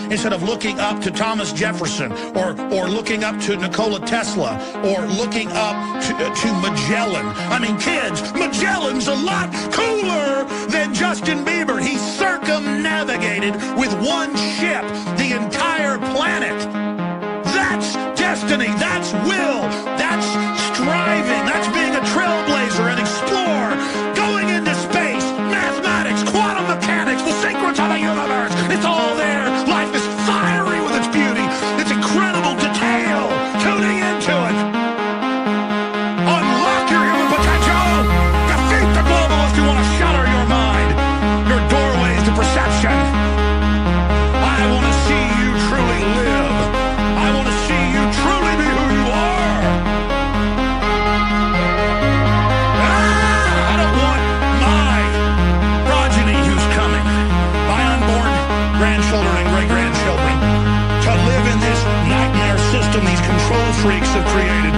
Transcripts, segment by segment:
instead of looking up to Thomas Jefferson or looking up to Nikola Tesla or looking up to Magellan. I mean, kids, Magellan's a lot cooler than Justin Bieber. He circumnavigated with one ship the entire planet. That's destiny, that's will, that's striving, that's being a trailblazer and explorer, going into space, mathematics, quantum mechanics, the secrets of the universe. It's all there. Life is fiery with its beauty, its incredible detail. Tuning into it. Unlock your human potential. Defeat the globalist who want to shutter your mind, your doorways to perception. I want to see you truly live. I want to see you truly be who you are. I don't want my progeny who's coming, my unborn grandchildren and great-grandchildren, to live in this nightmare system these control freaks have created.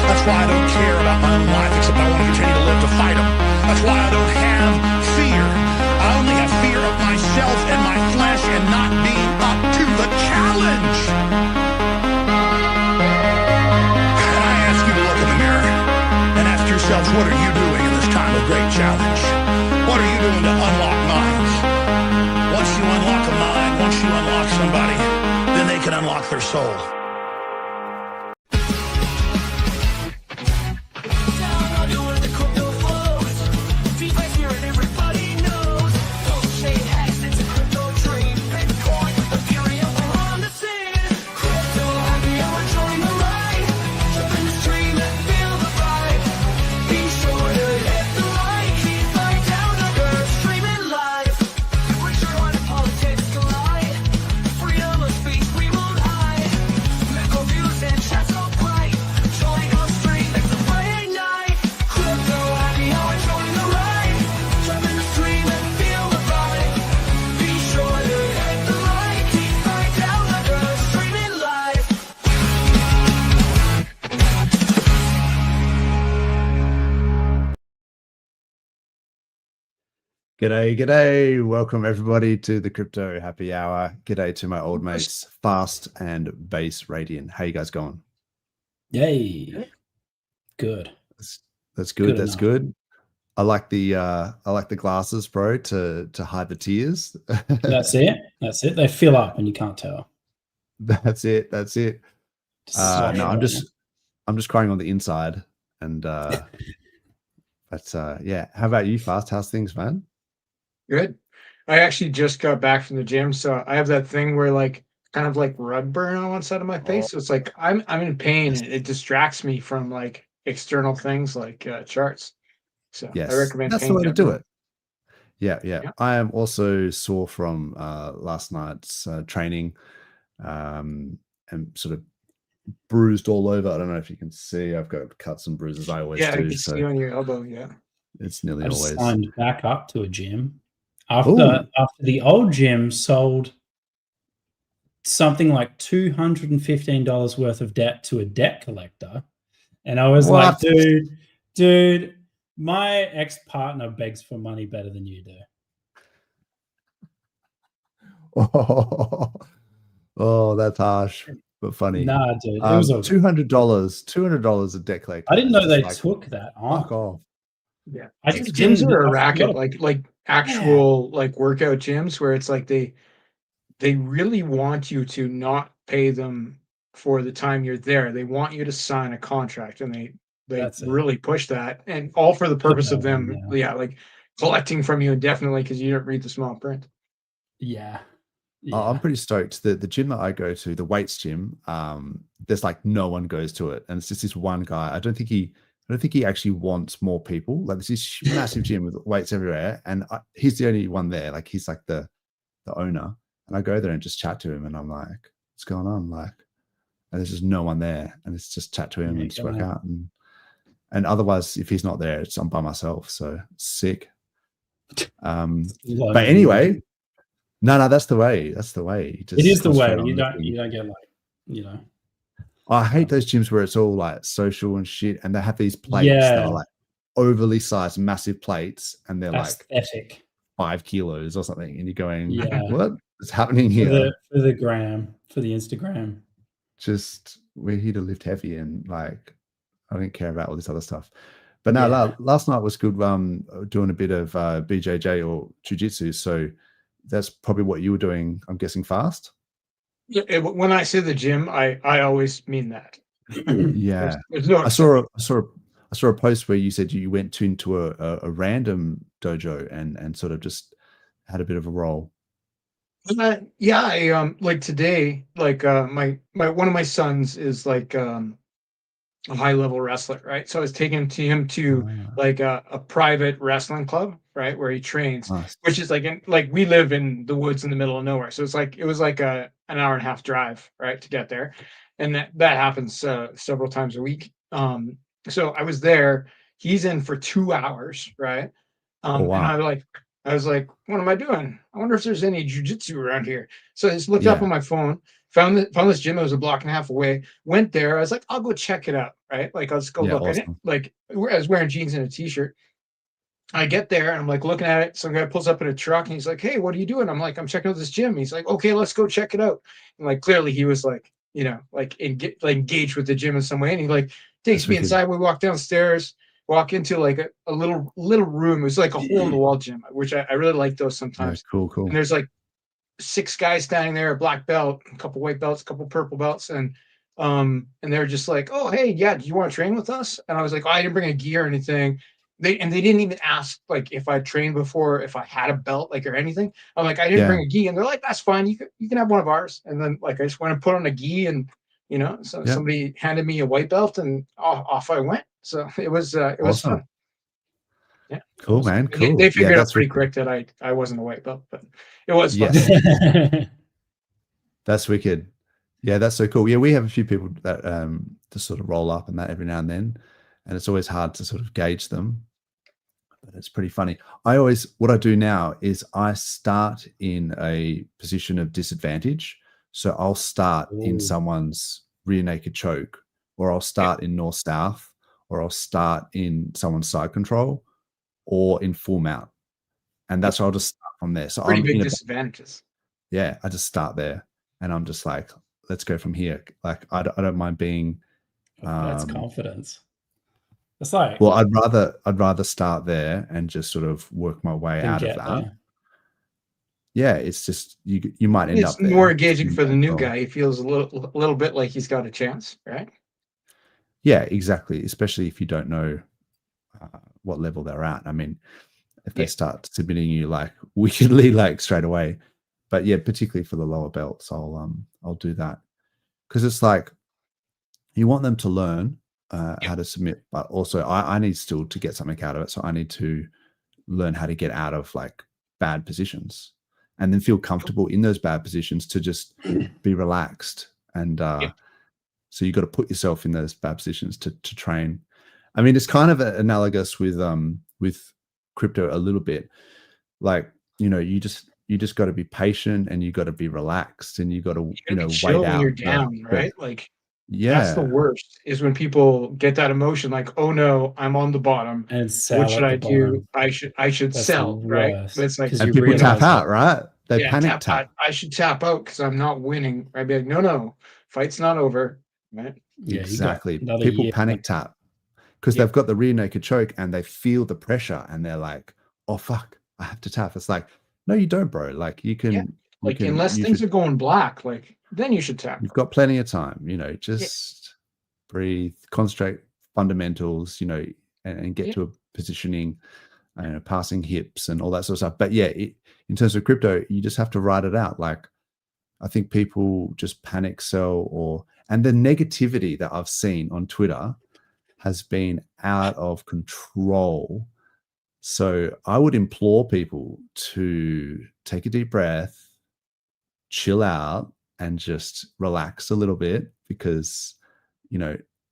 That's why I don't care about my own life, except I want to continue to live to fight them. That's why I don't have fear. I only have fear of myself and my flesh and not being up to the challenge. And I ask you to look in the mirror and ask yourselves, what are you doing in this time of great challenge? What are you doing to unlock minds? Once you unlock a mind, once you unlock somebody, then they can unlock their soul. G'day. Welcome everybody to the Crypto Happy Hour. G'day to my old mates, Fast and Base Radiant. How you guys going? Yay. Good. That's good. That's good. I like the glasses, bro, to hide the tears. That's it. They fill up and you can't tell. That's it. No, I'm just crying on the inside. And yeah. How about you, Fast? How's things, man? Good. I actually just got back from the gym, so I have that thing where like kind of like rug burn on one side of my face. So it's like I'm in pain. And it distracts me from like external things like charts. So yes, I recommend that's the way to do it. Yeah. Yeah. I am also sore from last night's training, and sort of bruised all over. I don't know if you can see. I've got cuts and bruises. I always do. I can see on your elbow. Yeah, it's nearly I just always. signed back up to a gym after the old gym sold something like $215 worth of debt to a debt collector, and I was like, dude, my ex-partner begs for money better than you do. Oh, that's harsh, but funny. Nah, dude, it was $200 a debt collector. I didn't know they took that on. Fuck off. Yeah, I just gyms are a racket, like actual like workout gyms where it's like they really want you to not pay them for the time you're there. They want you to sign a contract, and they really push that, and all for the purpose of them, like collecting from you indefinitely because you don't read the small print. Yeah. I'm pretty stoked. The gym that I go to, the weights gym, there's like no one goes to it, and it's just this one guy. I don't think he actually wants more people. Like, there's this massive gym with weights everywhere, and he's the only one there. Like, he's like the owner, and I go there and just chat to him, and I'm like, what's going on? Like, and there's just no one there, and it's just chat to him and just work out. And otherwise, if he's not there, I'm by myself. So sick. But anyway, no, that's the way. That's the way. It is the way. You don't get like, I hate those gyms where it's all like social and shit, and they have these plates that are like overly sized, massive plates, and they're aesthetic. 5 kilos or something, and you're going, Yeah. what is happening For here? the gram, for the Instagram. Just we're here to lift heavy, and like I don't care about all this other stuff. But no, Yeah. last night was good. Doing a bit of BJJ or jiu-jitsu. So that's probably what you were doing, I'm guessing, fast. Yeah, when I say the gym, I always mean that. Yeah. There's no I saw a post where you said you went into a random dojo and sort of just had a bit of a roll. Yeah, I like today, like my one of my sons is like a high level wrestler, right? So I was taking him to Ah, like a private wrestling club, right, where he trains, nice. which is like we live in the woods in the middle of nowhere, so it was like an hour and a half drive, right, to get there, and that happens several times a week. So I was there. He's in for 2 hours, right? Oh And wow. I was like, what am I doing? I wonder if there's any jujitsu around here. So I just looked up Yeah. on my phone, found this gym. It was a block and a half away. Went there. I was like, I'll go check it out. Right? Like, I'll just go Yeah. look. I didn't Awesome. like. I was wearing jeans and a t-shirt. I get there and I'm like looking at it. Some guy pulls up in a truck and he's like, "Hey, what are you doing?" I'm like, "I'm checking out this gym." He's like, "Okay, let's go check it out." And like clearly he was like, like engaged with the gym in some way. And he like takes That's me wicked. inside. We walk downstairs, walk into like a little room. It was like a hole in the wall gym, which I really like those Yeah. sometimes. Cool. And Cool. there's like 6 guys standing there, a black belt, a couple white belts, a couple purple belts, and they're just like, "Oh, hey, yeah, do you want to train with us?" And I was like, "Oh, I didn't bring a gi or anything." They didn't even ask like if I trained before, if I had a belt, like or anything. I'm like, "I didn't Yeah. bring a gi," and they're like, "That's fine. You can have one of ours." And then like I just went and put on a gi, and so Yeah. somebody handed me a white belt, and off I went. So it was Awesome. fun. Yeah, Cool, man. they Cool. Yeah. figured out That's pretty wicked. quick that I wasn't a white belt, but it was fun. Yes. That's wicked. Yeah, that's so cool. Yeah, we have a few people that just sort of roll up and that every now and then, and it's always hard to sort of gauge them, but it's pretty funny. What I do now is I start in a position of disadvantage. So I'll start in Ooh. someone's rear naked choke, or I'll start in north south, or I'll start in someone's side control, or in full mount, and that's where I'll just start from there. So Pretty I'm big in a disadvantages. yeah, I just start there, and I'm just like, let's go from here. Like I don't mind being That's confidence. It's like well, I'd rather start there and just sort of work my way then out of get that. there. Yeah, it's just you might end It's up there. more engaging You for the might new well. guy. He feels a little bit like he's got a chance, right? Yeah, exactly. Especially if you don't know what level they're at. I mean, if they Yeah. start submitting you like wickedly, like straight away. But yeah, particularly for the lower belts, I'll do that because it's like you want them to learn how to submit, but also I need still to get something out of it. So I need to learn how to get out of like bad positions and then feel comfortable in those bad positions to just be relaxed. And so you got to put yourself in those bad positions to train. I mean, it's kind of analogous with crypto a little bit. Like, you just got to be patient and you got to be relaxed and you got to, You gotta be wait chill when out you're down, right? Like that's the yeah, worst is when people get that emotion like, "Oh no, I'm on the bottom. And What sell should at I the do? bottom. I should That's the sell," right? But worst it's like, because and you people tap realize out, that right? They yeah, panic tap. I should tap out because I'm not winning. I'd be like, no, fight's not over, right? yeah, you got Exactly. another People year. panic tap because Yeah, they've got the rear naked choke and they feel the pressure and they're like, "Oh fuck, I have to tap." It's like, no, you don't, bro. Like you yeah. can, Like unless you things should. are going black, like then you should tap You've out. got plenty of time. Yeah, Just breathe, concentrate, fundamentals. And get yeah. to a positioning, passing hips and all that sort of stuff. But yeah, in terms of crypto, you just have to write it out. Like I think people just panic sell and the negativity that I've seen on Twitter has been out of control. So I would implore people to take a deep breath, chill out, and just relax a little bit because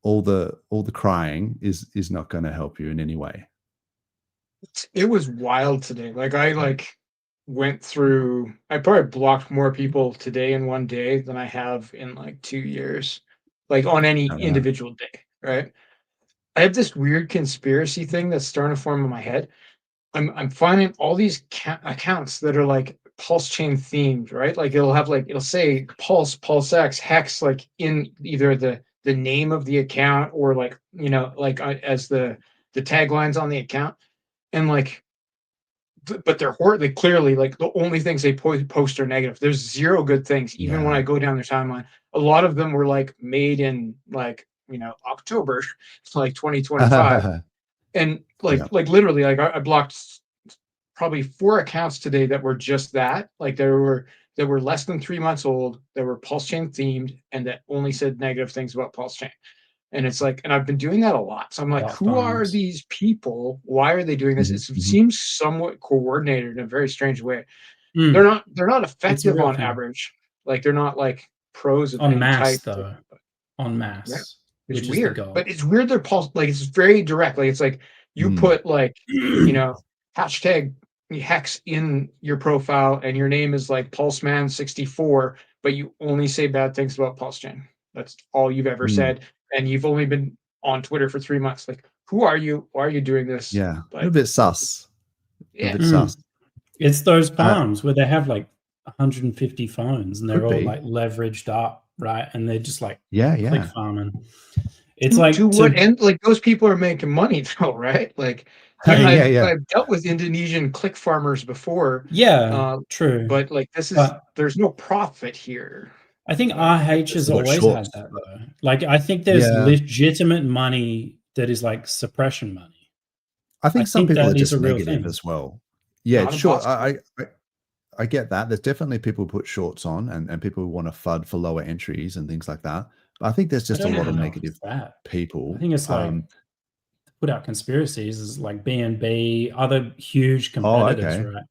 all the crying is not going to help you in any way. It was wild today. Like I went through. I probably blocked more people today in one day than I have in like 2 years, like on any I don't know. individual day. Right. I have this weird conspiracy thing that's starting to form in my head. I'm finding all these accounts that are like PulseChain themed, right? Like it'll say PulseX, Hex, like in either the name of the account or like, you know, like as the taglines on the account. And like, but they clearly, like, the only things they post are negative. There's zero good things. Even when I go down their timeline, a lot of them were like made in like, you know, October, like 2025. And like literally, like I blocked probably 4 accounts today that were just that. Like that were less than 3 months old, that were PulseChain themed, and that only said negative things about PulseChain. And it's like, and I've been doing that a lot. So I'm like, who are these people? Why are they doing this? It seems somewhat coordinated in a very strange way. They're not effective on average. Like they're not like pros of on mass type, though. On mass. Yeah. It's which weird. Is the goal. But it's weird they're like it's very direct. Like it's like you put like, you know, hashtag hex in your profile and your name is like PulseMan64, but you only say bad things about PulseChain. That's all you've ever said. And you've only been on Twitter for 3 months. Like, who are you? Why are you doing this? Yeah, like, a bit sus. Yeah. A bit sus. It's those farms where they have like 150 phones and they're all like leveraged up, right? And they're just like click farming. It's like and like those people are making money though, right? Like I've dealt with Indonesian click farmers before. Yeah, true. But like there's no profit here. I think RH has always had that though. Like I think there's legitimate money that is like suppression money. I think some people are just negative as well. Yeah, sure. I get that. There's definitely people who put shorts on and people who want to FUD for lower entries and things like that. But I think there's just a lot of negative people. I think it's like put out conspiracies is like BNB, other huge competitors, right?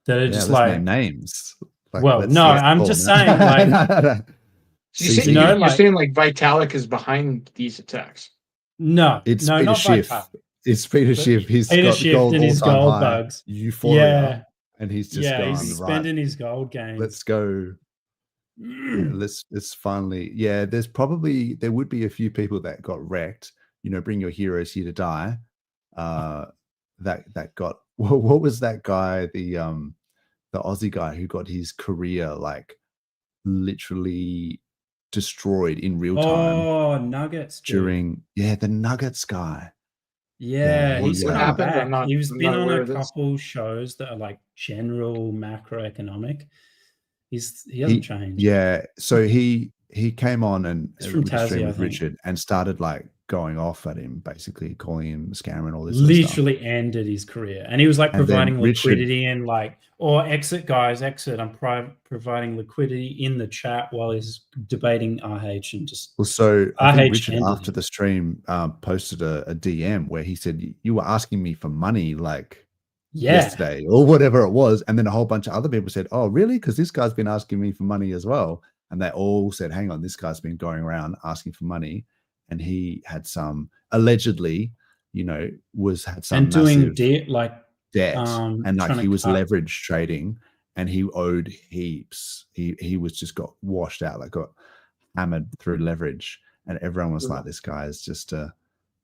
That are just like names. Like, well, no, I'm just saying like so you're saying like Vitalik is behind these attacks. No, it's no, Peter not Schiff. Vitalik. It's Peter Schiff. He's Peter got Schiff gold and his gold bugs. Euphoria. And he's just gone, he's spending his gold gains. Let's go. Let's finally. Yeah, there would be a few people that got wrecked. You know, bring your heroes here to die. That got what was that guy? The Aussie guy who got his career like literally destroyed in real time. Oh, Nuggets during the Nuggets guy. Yeah, he's what happened? He's been on a couple shows that are like general macroeconomic. He hasn't changed. Yeah, so he came on and from Tassie, with Richard and started like going off at him, basically calling him a scammer and all this. Literally ended his career, and he was like providing liquidity and like, or exit guys, exit. I'm providing liquidity in the chat while he's debating RH and just. Well, so I think Richard after the stream posted a DM where he said you were asking me for money like yesterday or whatever it was, and then a whole bunch of other people said, "Oh, really? Because this guy's been asking me for money as well." And they all said, "Hang on, this guy's been going around asking for money." And he had some allegedly, you know, had some and doing debt, and like he was leverage trading, and he owed heaps. He was just got washed out, like got hammered through leverage, and everyone was like, "This guy is just a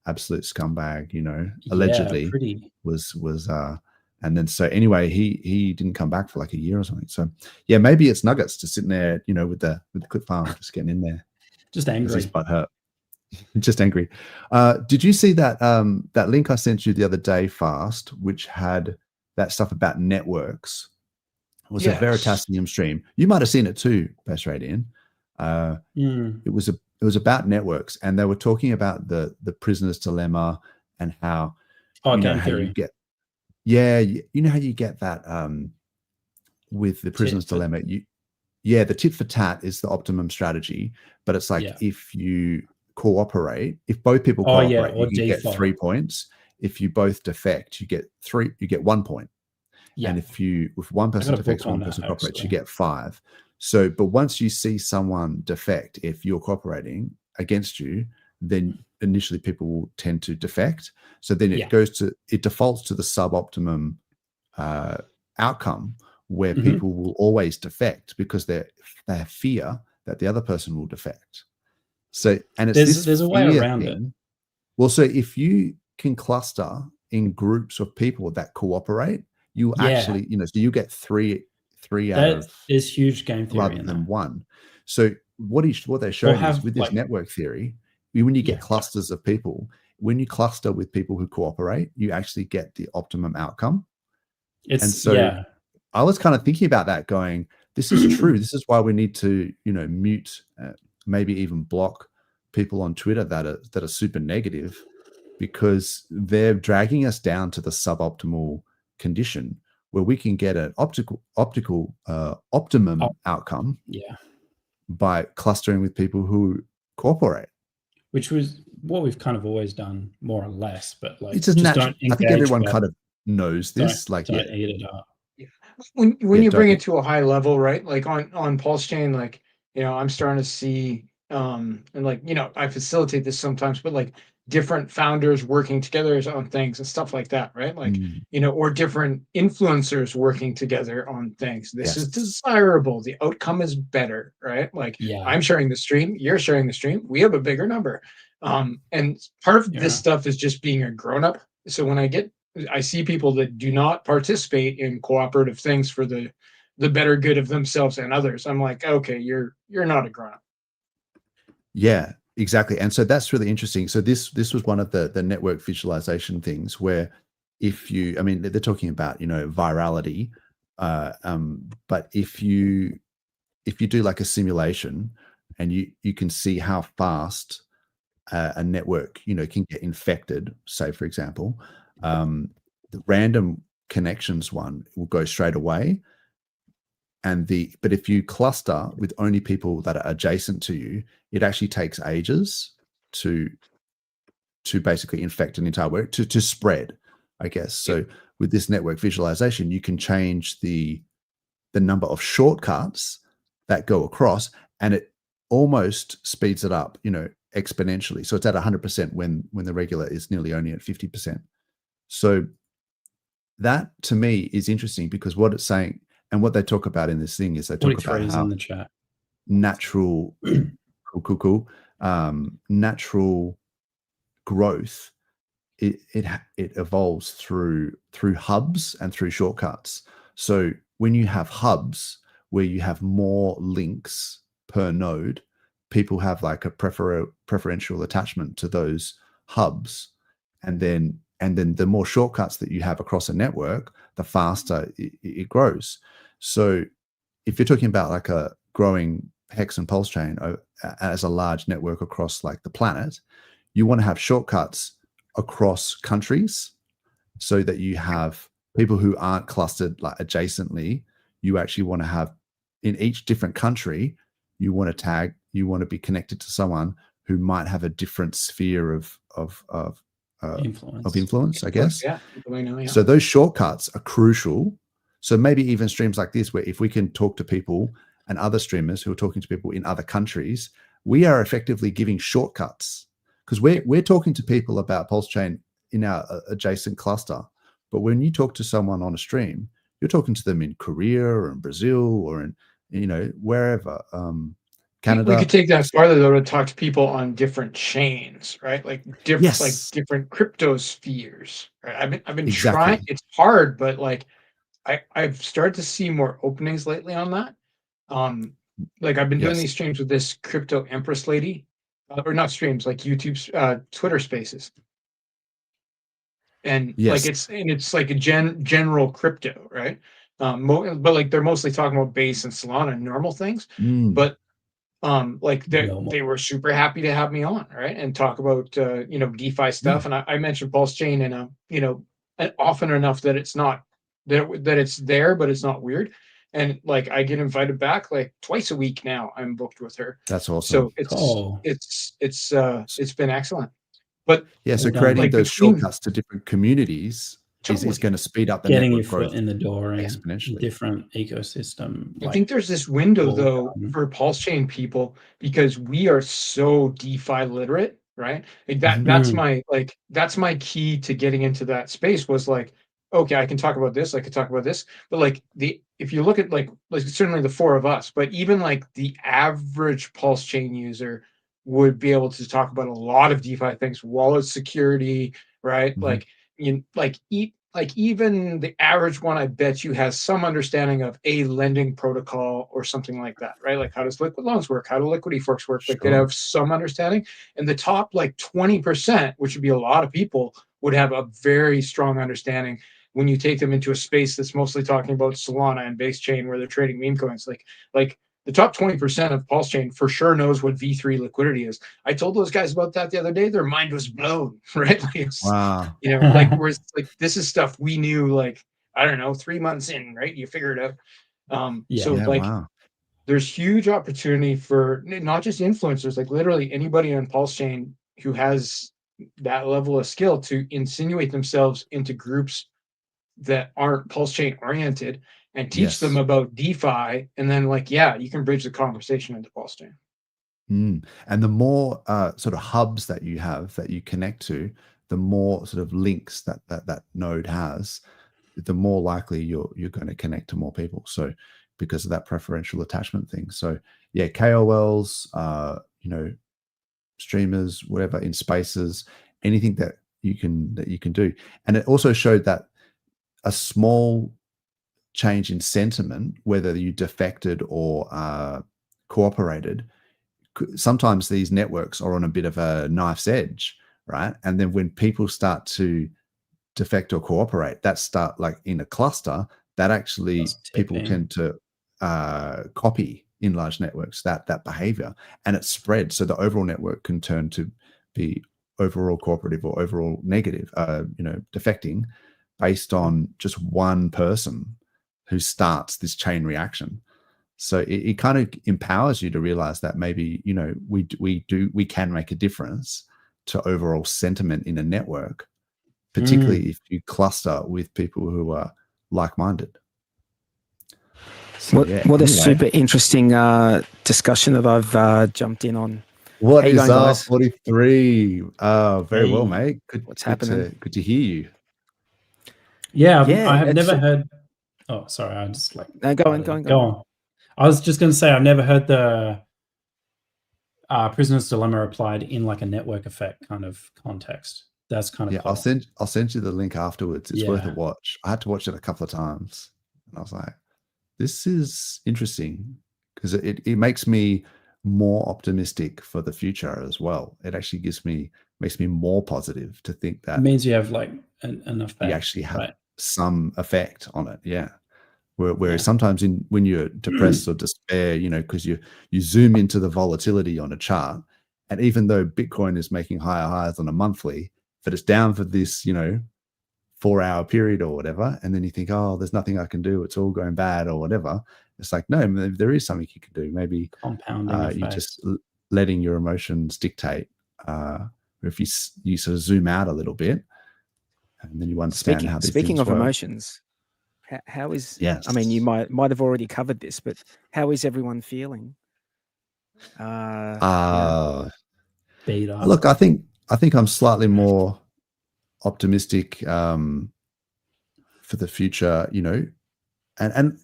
absolute scumbag," you know. Allegedly was and then so anyway, he didn't come back for like a year or something. So yeah, maybe it's Nuggets just sitting there, you know, with the clip farm, just getting in there, just angry, his butt hurt. Just angry. Did you see that that link I sent you the other day, Fast, which had that stuff about networks? It was a Veritasium stream. You might have seen it too, Best Radian. It was about networks, and they were talking about the prisoner's dilemma and how you know how you get you know how you get that with the prisoner's dilemma. The tit for tat is the optimum strategy, but it's like if you cooperate, if both people cooperate, you get 3 points. If you both defect, you get 1 point. And if one person defects, one person cooperates, you get 5. So, but once you see someone defect, if you're cooperating against you, then initially people will tend to defect. So then it defaults to the suboptimum outcome where people will always defect because they fear that the other person will defect. So, and it's there's a way around it. Well, so if you can cluster in groups of people that cooperate, you Yeah. actually, you know, so you get three out That of is huge game theory rather in than that. one. So what they're showing is have, with this like- network theory, when you get Yeah. clusters of people, when you cluster with people who cooperate, you actually get the optimum outcome. It's And so yeah. I was kind of thinking about that, going, this is true. This is why we need to, you know, mute, maybe even block people on Twitter that are super negative, because they're dragging us down to the suboptimal condition where we can get an optimum outcome Yeah. by clustering with people who cooperate. Which was what we've kind of always done, more or less, but like It's just natural. don't I think engage everyone well. kind of knows this. Don't Yeah, eat it up. When Yeah, you bring don't- it to a high level, right? Like on PulseChain, like, you know, I'm starting to see and like, you know, I facilitate this sometimes, but like different founders working together on things and stuff like that, right? Like, you know, or different influencers working together on things. This is Yes. desirable. The outcome is better, right? Like, Yeah. I'm sharing the stream, you're sharing the stream, we have a bigger number. And part of this stuff is just being a grown-up. So when I see people that do not participate in cooperative things for the better good of themselves and others, I'm like, okay, you're not a grown-up. Yeah, exactly. And so that's really interesting. So this was one of the network visualization things where if you, I mean, they're talking about, you know, virality, but if you do like a simulation and you can see how fast a network, you know, can get infected, say for example, the random connections one will go straight away. But if you cluster with only people that are adjacent to you, it actually takes ages to basically infect an entire network, to spread, I guess. So with this network visualization, you can change the number of shortcuts that go across, and it almost speeds it up, you know, exponentially. So it's at 100% when the regular is nearly only at 50%. So that to me is interesting, because what it's saying and what they talk about in this thing is they talk about how in the chat. natural natural growth, it evolves through hubs and through shortcuts. So when you have hubs where you have more links per node, people have like a preferential attachment to those hubs, and then the more shortcuts that you have across a network, the faster it grows. So if you're talking about like a growing Hex and PulseChain as a large network across like the planet, you want to have shortcuts across countries so that you have people who aren't clustered like adjacently. You actually want to have in each different country, you want to be connected to someone who might have a different sphere of influence, I guess. Yeah, people I know, yeah. So those shortcuts are crucial. So maybe even streams like this, where if we can talk to people and other streamers who are talking to people in other countries, we are effectively giving shortcuts, because we're talking to people about PulseChain in our adjacent cluster. But when you talk to someone on a stream, you're talking to them in Korea or in Brazil or in, you know, wherever. Canada. We could take that farther though, to talk to people on different chains, right? Like different, like different crypto spheres. Right? I've been trying. It's hard, but like I've started to see more openings lately on that. Like I've been doing these streams with this crypto empress lady, or not streams, like YouTube's Twitter Spaces, and like it's like a general crypto, right? But like they're mostly talking about base and Solana and normal things, but like they were super happy to have me on, right, and talk about you know, DeFi stuff. And I mentioned PulseChain and you know, often enough that it's not that it's there, but it's not weird. And like I get invited back like twice a week now. I'm booked with her. That's awesome. So it's been excellent. But yeah, so creating like those shortcuts to different communities is going to speed up the getting network your growth foot in the door exponentially. Different ecosystem. I think there's this window though for PulseChain people, because we are so DeFi literate, right? Like that's my key to getting into that space was like, okay, I can talk about this, I could talk about this, but like if you look at like certainly the four of us, but even like the average PulseChain user would be able to talk about a lot of DeFi things, wallet security, right? Like even the average one, I bet you, has some understanding of a lending protocol or something like that, right? Like, how does liquid loans work? How do liquidity forks work? Like, they Sure. have some understanding. And the top like 20%, which would be a lot of people, would have a very strong understanding when you take them into a space that's mostly talking about Solana and base chain, where they're trading meme coins. Like the top 20% of PulseChain for sure knows what V3 liquidity is. I told those guys about that the other day. Their mind was blown, right? Like, Wow. like, whereas like this is stuff we knew, like, I don't know, 3 months in, right? You figure it out. So Yeah. like, Wow. there's huge opportunity for not just influencers, like literally anybody on PulseChain who has that level of skill to insinuate themselves into groups that aren't PulseChain oriented and teach them Yes. about DeFi. And then like, yeah, you can bridge the conversation into PulseChain. And the more sort of hubs that you have that you connect to, the more sort of links that node has, the more likely you're going to connect to more people. So because of that preferential attachment thing. So yeah, KOLs, streamers, whatever, in spaces, anything that you can do. And it also showed that a small change in sentiment, whether you defected or cooperated, sometimes these networks are on a bit of a knife's edge, right? And then when people start to defect or cooperate, that start like in a cluster, that actually people tend to copy in large networks that behavior, and it spreads. So the overall network can turn to be overall cooperative or overall negative, defecting based on just one person who starts this chain reaction. So it kind of empowers you to realize that maybe, we can make a difference to overall sentiment in a network, particularly if you cluster with people who are like-minded. So, What a super interesting discussion that I've jumped in on. What How you is going, up, guys? 43? Very well, mate. What's happening? Good to hear you. Yeah, Yeah, I have it's- never heard. Oh, sorry, I just like. No, go on. I was just going to say I've never heard the prisoner's dilemma applied in like a network effect kind of context. That's kind of Yeah, cool. I'll send you the link afterwards. It's worth a Yeah. watch. I had to watch it a couple of times, and I was like, this is interesting because it makes me more optimistic for the future as well. It actually makes me more positive to think that It means you have like an effect. you actually have right? some effect on it. Yeah. Whereas sometimes when you're depressed or despair, because you zoom into the volatility on a chart, and even though Bitcoin is making higher highs on a monthly, but it's down for this, 4-hour period or whatever, and then you think, oh, there's nothing I can do, it's all going bad or whatever. It's like, no, there is something you can do. Maybe Compounding you just letting your emotions dictate. If you sort of zoom out a little bit, and then you understand how these speaking things of work. emotions, how is? Yes. I mean, you might have already covered this, but how is everyone feeling? Beat up. Look, I think I'm slightly more optimistic for the future, and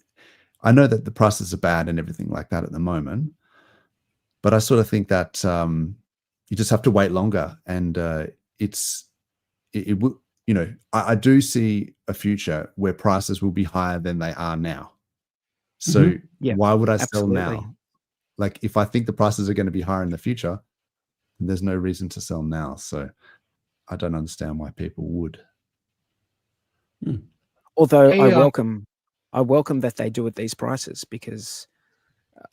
I know that the prices are bad and everything like that at the moment, but I sort of think that you just have to wait longer, and it will. I do see a future where prices will be higher than they are now. So why would I sell now? Like, if I think the prices are going to be higher in the future, there's no reason to sell now. So I don't understand why people would. Although I welcome that they do at these prices, because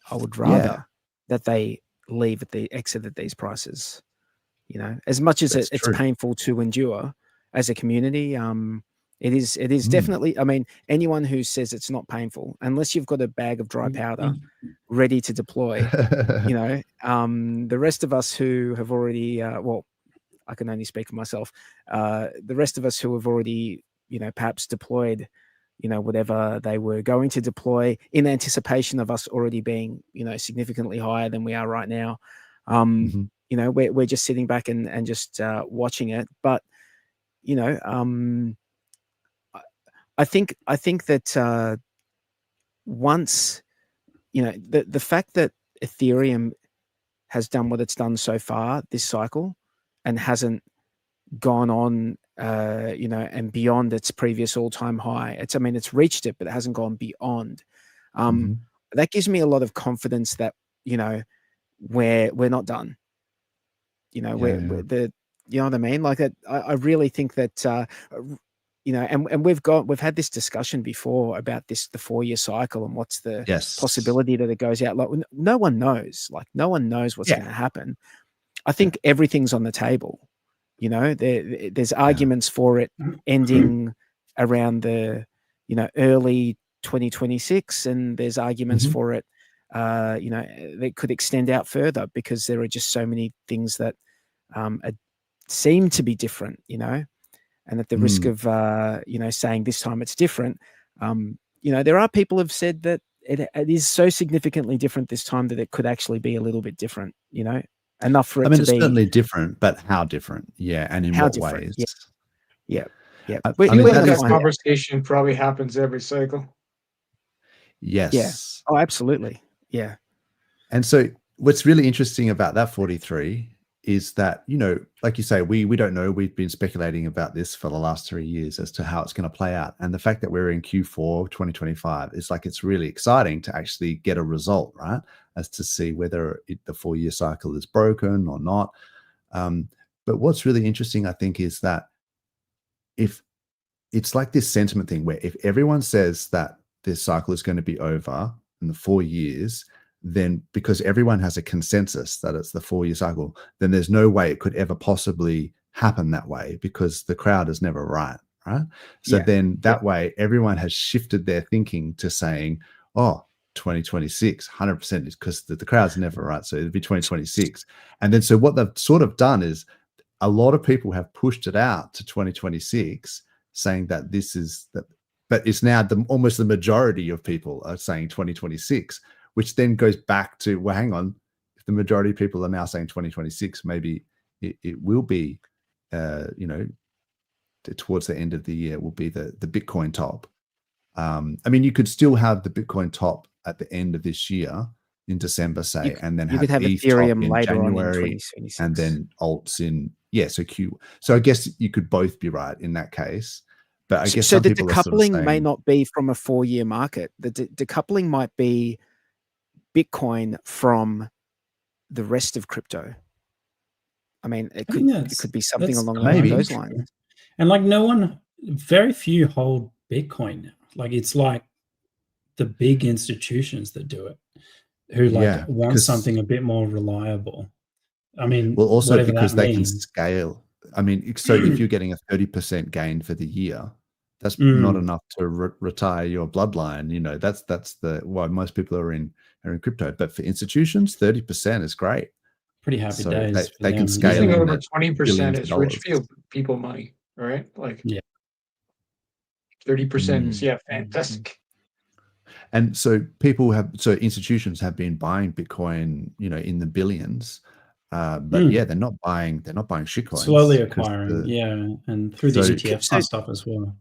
I would rather that they exit at these prices. As much as it's painful to endure as a community, it is definitely. I mean, anyone who says it's not painful, unless you've got a bag of dry powder ready to deploy, the rest of us who have already, I can only speak for myself. The rest of us who have already, perhaps deployed, whatever they were going to deploy in anticipation of us already being, significantly higher than we are right now. We're just sitting back and just watching it. But, I think that once, the fact that Ethereum has done what it's done so far this cycle and hasn't gone on and beyond its previous all-time high. I mean, it's reached it, but it hasn't gone beyond. That gives me a lot of confidence that, we're not done. We're you know what I mean? Like I really think that, and we've had this discussion before about the 4-year cycle and what's the possibility that it goes out. Like no one knows. Like no one knows what's going to happen. I think everything's on the table. There's arguments for it ending around the early 2026, and there's arguments for it that could extend out further because there are just so many things that seem to be different, and at the risk of saying this time it's different, there are people who've said that it is so significantly different this time that it could actually be a little bit different, enough for it to be. It's certainly different, but how different? Yeah, and in what ways? Yeah. That conversation probably happens every cycle. Yes. Yeah. Oh, absolutely. Yeah. And so what's really interesting about that 43 is that, like you say, we don't know. We've been speculating about this for the last 3 years as to how it's going to play out. And the fact that we're in Q4 2025 is like, it's really exciting to actually get a result, right? As to see whether the 4-year cycle is broken or not. But what's really interesting, I think, is that if it's like this sentiment thing where if everyone says that this cycle is going to be over in the 4 years, then because everyone has a consensus that it's the 4-year cycle, then there's no way it could ever possibly happen that way because the crowd is never right? So then that way everyone has shifted their thinking to saying, 2026, 100% is because the crowd's never right. So it'd be 2026. And then so what they've sort of done is a lot of people have pushed it out to 2026 saying that this is that, but it's now almost the majority of people are saying 2026, which then goes back to, well, hang on, if the majority of people are now saying 2026, maybe it will be, towards the end of the year will be the Bitcoin top. I mean, you could still have the Bitcoin top at the end of this year in December, say, and then you could have ETH Ethereum in later January, on in 2026, and then alts in So I guess you could both be right in that case. But I guess so some the people decoupling may not be from a 4-year market. The decoupling might be Bitcoin from the rest of crypto. I mean, it could be something along those lines. And like very few hold Bitcoin now. Like it's like the big institutions that do it, who want something a bit more reliable. I mean, well, also because they can scale. I mean, so if you're getting a 30% gain for the year, that's not enough to retire your bloodline. That's why most people are in crypto. But for institutions, 30% is great. Pretty happy days. They can scale. Anything over 20% is rich people money, right? Like 30% is fantastic. And so institutions have been buying Bitcoin, in the billions. But they're not buying shitcoins. Slowly acquiring, and through the ETF stuff as well.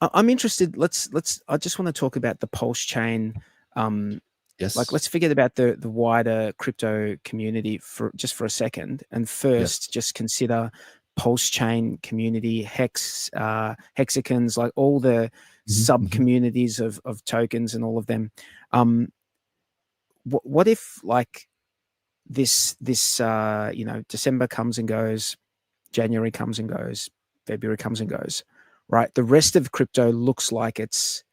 I'm interested. I just want to talk about the PulseChain. Like, let's forget about the wider crypto community for a second, and first just consider PulseChain community, HEXicans, like all the sub communities of tokens and all of them. What if like this December comes and goes, January comes and goes, February comes and goes, right? The rest of crypto looks like it's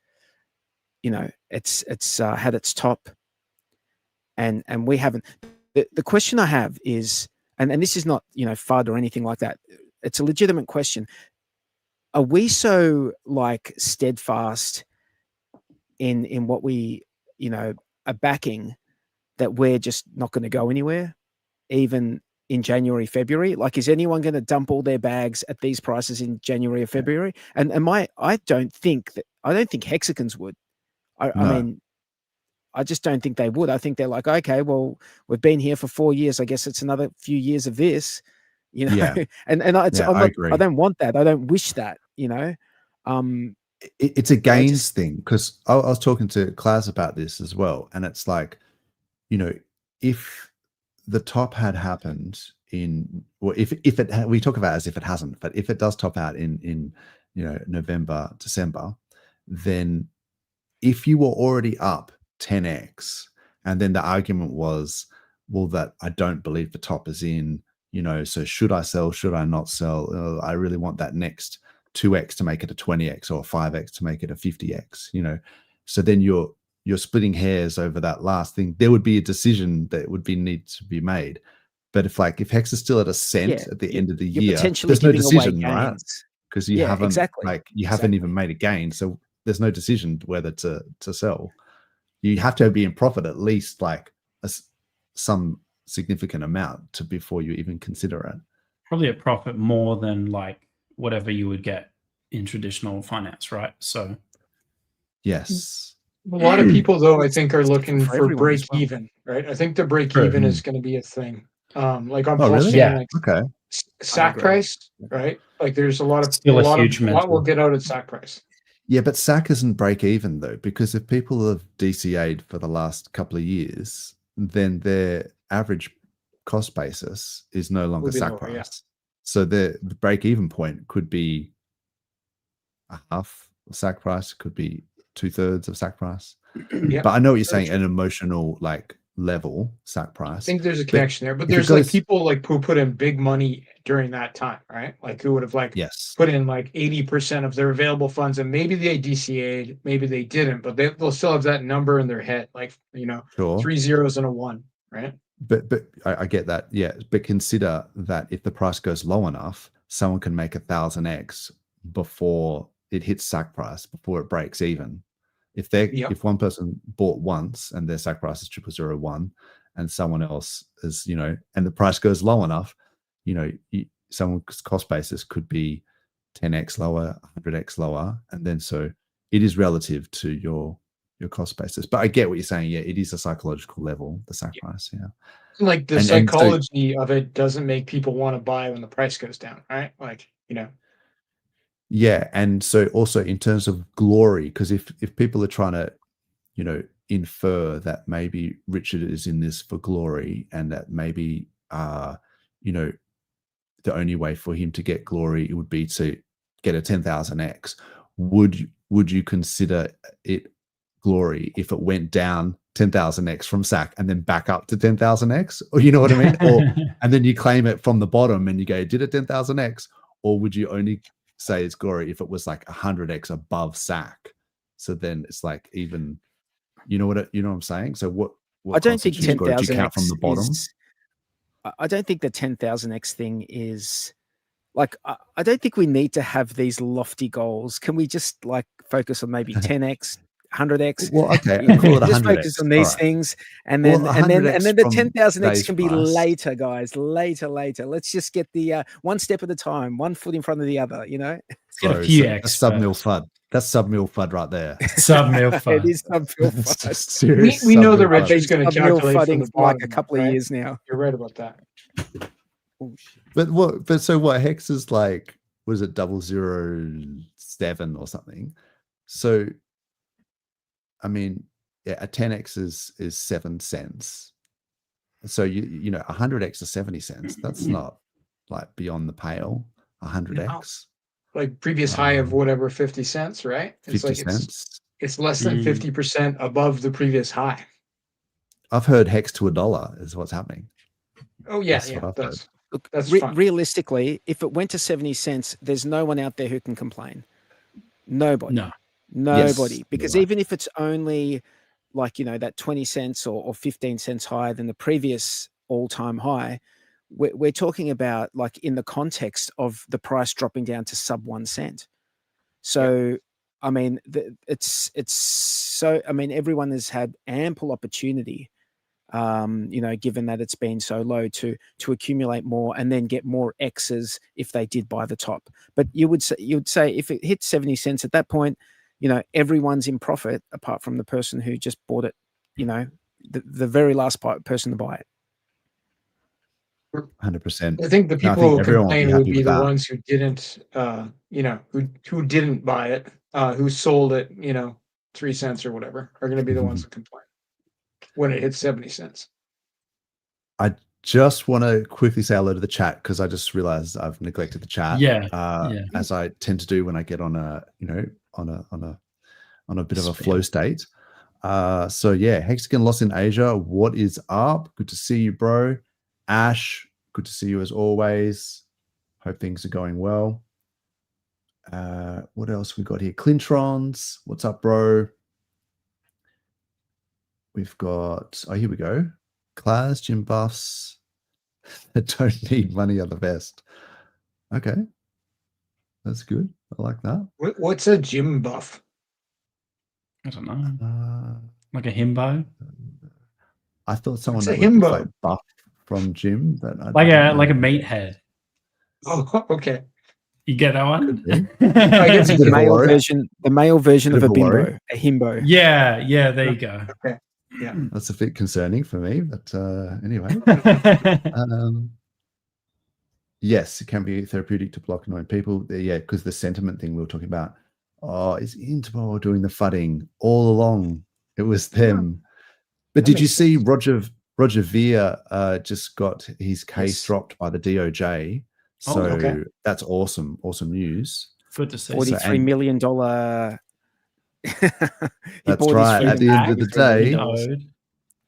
had its top, and we haven't. The question I have is, and this is not FUD or anything like that. It's a legitimate question. Are we so like steadfast in what we are backing that we're just not going to go anywhere, even in January, February? Like, is anyone going to dump all their bags at these prices in January or February? And I don't think HEXicans would. I mean, I just don't think they would. I think they're like, okay, well, we've been here for 4 years. I guess it's another few years of this, and I don't want that. I don't wish that, It's a gains thing, because I was talking to Klaus about this as well. And it's like, if the top had happened well, if it, we talk about it as if it hasn't, but if it does top out in November, December, then if you were already up 10x, and then the argument was, well, that I don't believe the top is in, so should I sell? Should I not sell? I really want that next 2x to make it a 20x or 5x to make it a 50x, so then you're splitting hairs over that last thing. There would be a decision that would need to be made. But if Hex is still at a cent at the end of the year, there's no decision, right? Because you haven't you haven't even made a gain, so there's no decision whether to sell. You have to be in profit at least some significant amount before you even consider it. Probably a profit more than whatever you would get in traditional finance, right? So yes. A lot of people, though, I think, are looking for break even, right? I think the break even is going to be a thing. Like on PulseChain, okay, SAC price, right? Like there's a lot of a lot will get out at SAC price. Yeah, but SAC isn't break even though, because if people have DCA'd for the last couple of years, then their average cost basis is no longer SAC price. Yeah. So the break even point could be a half of SAC price, could be 2/3 of SAC price. But I know what you're saying, an emotional level SAC price. I think there's a connection there, but there's people who put in big money during that time, right? Who would have put in 80% of their available funds, and maybe they DCA'd, maybe they didn't, but they'll still have that number in their head, 3 zeros and a 1, right? But I get that, yeah. But consider that if the price goes low enough, someone can make 1000x before it hits SAC price, before it breaks even. If one person bought once and their SAC price is 0001, and someone else is, and the price goes low enough, someone's cost basis could be 10x lower, 100x lower, and then so it is relative to your cost basis. But I get what you're saying. Yeah, it is a psychological level, the SAC price. Yeah, the psychology of it doesn't make people want to buy when the price goes down, right? Yeah, and so also in terms of glory, because if people are trying to, infer that maybe Richard is in this for glory, and that maybe, the only way for him to get glory would be to get a 10,000x. Would you consider it glory if it went down 10,000x from SAC and then back up to 10,000x? Or you know what I mean? And then you claim it from the bottom and you go, did it 10,000x? Or would you only say it's glory if it was 100x above SAC? So then it's even, you know what I'm saying? So what I don't think 10,000 count from the bottom. I don't think the 10,000x thing is I don't think we need to have these lofty goals. Can we just focus on maybe 10x, 100x? Well, okay, I'll call it 100x. Just focus on these things, and then the 10,000x can be later, guys. Later. Let's just get the one step at a time, one foot in front of the other. Get a few X. That's sub-mil FUD. That's sub-mil FUD right there. Sub-mil FUD. It is sub-mil FUD. We know the Rich is going to calculate FUDing for a couple of years now. You're right about that. But what Hex is was it 007 or something? So I mean, yeah, a 10x is 7 cents. So you know 100x is 70 cents. That's not beyond the pale. 100x. Previous high of whatever 50 cents, right? It's 50 cents. It's less than 50% above the previous high. I've heard Hex to $1 is what's happening. Oh yeah, that's fine. Realistically, if it went to 70 cents, there's no one out there who can complain. Nobody. Nobody. Yes, because even if it's only that 20 cents or 15 cents higher than the previous all-time high, we're talking about in the context of the price dropping down to sub 1 cent. So, I mean, everyone has had ample opportunity, given that it's been so low to accumulate more and then get more X's if they did buy the top. But you would say if it hit 70 cents at that point, everyone's in profit apart from the person who just bought it, the very last person to buy it. 100%. I think the people who complain would be the ones who didn't, who didn't buy it, who sold it, 3 cents or whatever, are going to be the ones that complain when it hits 70 cents. Just want to quickly say hello to the chat because I just realized I've neglected the chat. Yeah, as I tend to do when I get on a on a bit of a flow state. So yeah, HEXican lost in Asia. What is up? Good to see you, bro. Ash, good to see you as always. Hope things are going well. What else we got here? Clintrons, what's up, bro? We've got, oh, here we go. Class, gym buffs that don't need money are the best. Okay. That's good. I like that. What's a gym buff? I don't know. Like a himbo? I thought someone What's that a would himbo? like buff from gym, but Like a meathead. Oh, okay. You get that one? I guess the male version of a bimbo, a himbo. Yeah, there you go. Okay. Yeah. That's a bit concerning for me, but anyway. Yes, it can be therapeutic to block annoying people. Yeah, because the sentiment thing we were talking about. Oh, is Interpol doing the fudding all along? It was them. But did you see Roger Ver just got his case dropped by the DOJ? So that's awesome. Awesome news. Good to see. $43 million. That's right. At the end of the day,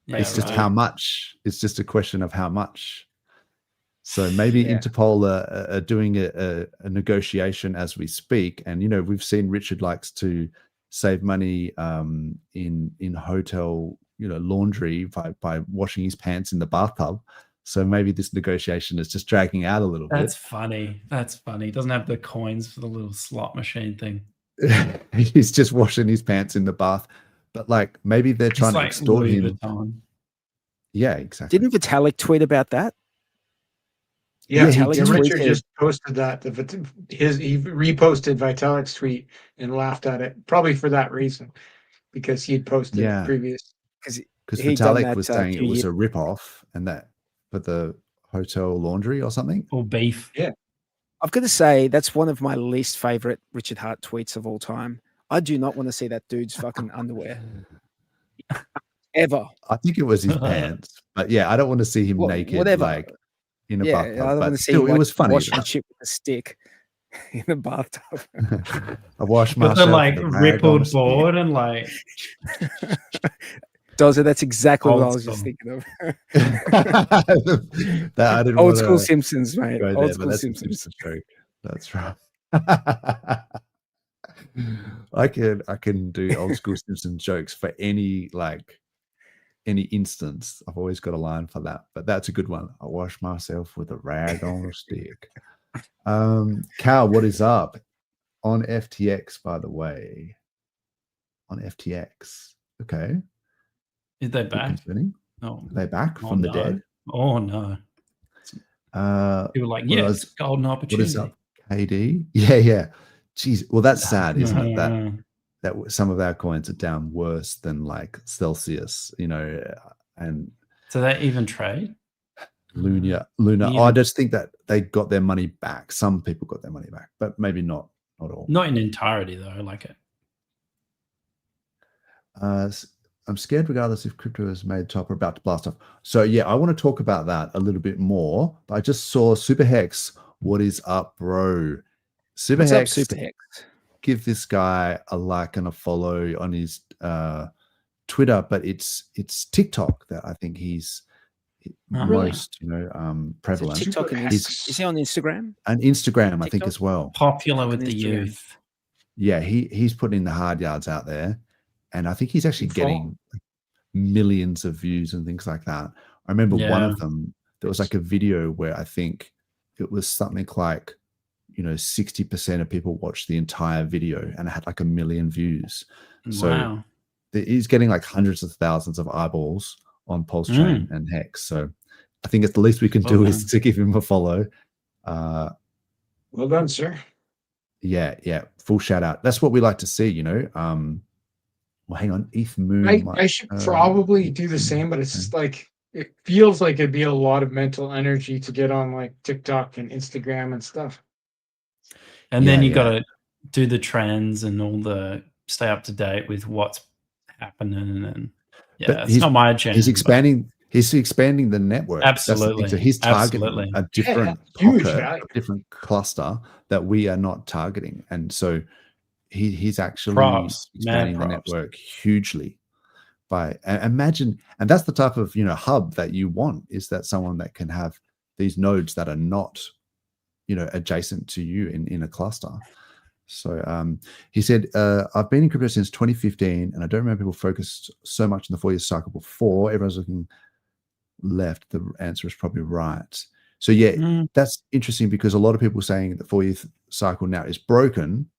it's just how much. It's just a question of how much. So maybe Interpol are doing a negotiation as we speak. And, you know, we've seen Richard likes to save money in hotel, you know, laundry by washing his pants in the bathtub. So maybe this negotiation is just dragging out a little bit. That's funny. That's funny. He doesn't have the coins for the little slot machine thing. He's just washing his pants in the bath. But like maybe they're trying to extort him. Yeah, exactly. Didn't Vitalik tweet about that? Yeah, Richard just posted that. He reposted Vitalik's tweet and laughed at it, probably for that reason, because he had posted previous. Because Vitalik was saying it was a ripoff, and that for the hotel laundry or something, or beef. Yeah, I've got to say that's one of my least favorite Richard Hart tweets of all time. I do not want to see that dude's fucking underwear ever. I think it was his pants, but yeah, I don't want to see him naked. Whatever. Like. In a bathtub, I don't want to see still, it was funny. Washing shit with a stick in the bathtub. I wash myself with the like rippled board and like. Dozza, that's exactly what I was just thinking of. I didn't old school Simpsons, mate. Old school Simpsons joke. That's right. I can do old school Simpsons jokes for any instance. I've always got a line for that, but that's a good one. I wash myself with a rag on a stick. Cal, what is up on FTX, by the way? On FTX. Okay. Is they back? Oh, are they back from the dead? Oh no. People like, it's a golden opportunity. What is up, KD? Yeah. Jeez. Well, that's sad, isn't it? That some of our coins are down worse than like Celsius, you know, and so they even trade Luna. I just think that they got their money back. Some people got their money back, but maybe not all. Not in entirety though. Like it. I'm scared regardless if crypto is made top or about to blast off. So yeah, I want to talk about that a little bit more. But I just saw Super Hex. What is up, bro? Super Hex. Give this guy a like and a follow on his Twitter, but it's TikTok that I think he's most prevalent. TikTok is he on Instagram? And Instagram, TikTok? I think as well. Popular with the youth. Yeah, he's putting the hard yards out there, and I think he's actually getting millions of views and things like that. I remember one of them. There was like a video where I think it was something like, 60% of people watched the entire video and it had like 1 million views. So he's getting like hundreds of thousands of eyeballs on PulseChain and Hex. So I think it's the least we can do is to give him a follow. Well done, sir. Yeah. Full shout out. That's what we like to see, Well, hang on. ETH Moon. I should probably do the same, but it's just like, it feels like it'd be a lot of mental energy to get on like TikTok and Instagram and stuff. And then you got to do the trends and all the stay up to date with what's happening. And it's not my agenda. He's He's expanding the network. That's the thing. Absolutely. So he's targeting Absolutely. a different huge pocket, value. a different cluster that we are not targeting. And so he's actually Props, expanding the mad props. network hugely. By imagine, and that's the type of hub that you want, is that someone that can have these nodes that are not adjacent to you in a cluster. So he said, I've been in crypto since 2015, and I don't remember people focused so much on the 4-year cycle before. Everyone's looking left. The answer is probably right. So yeah, that's interesting, because a lot of people are saying the 4-year cycle now is broken.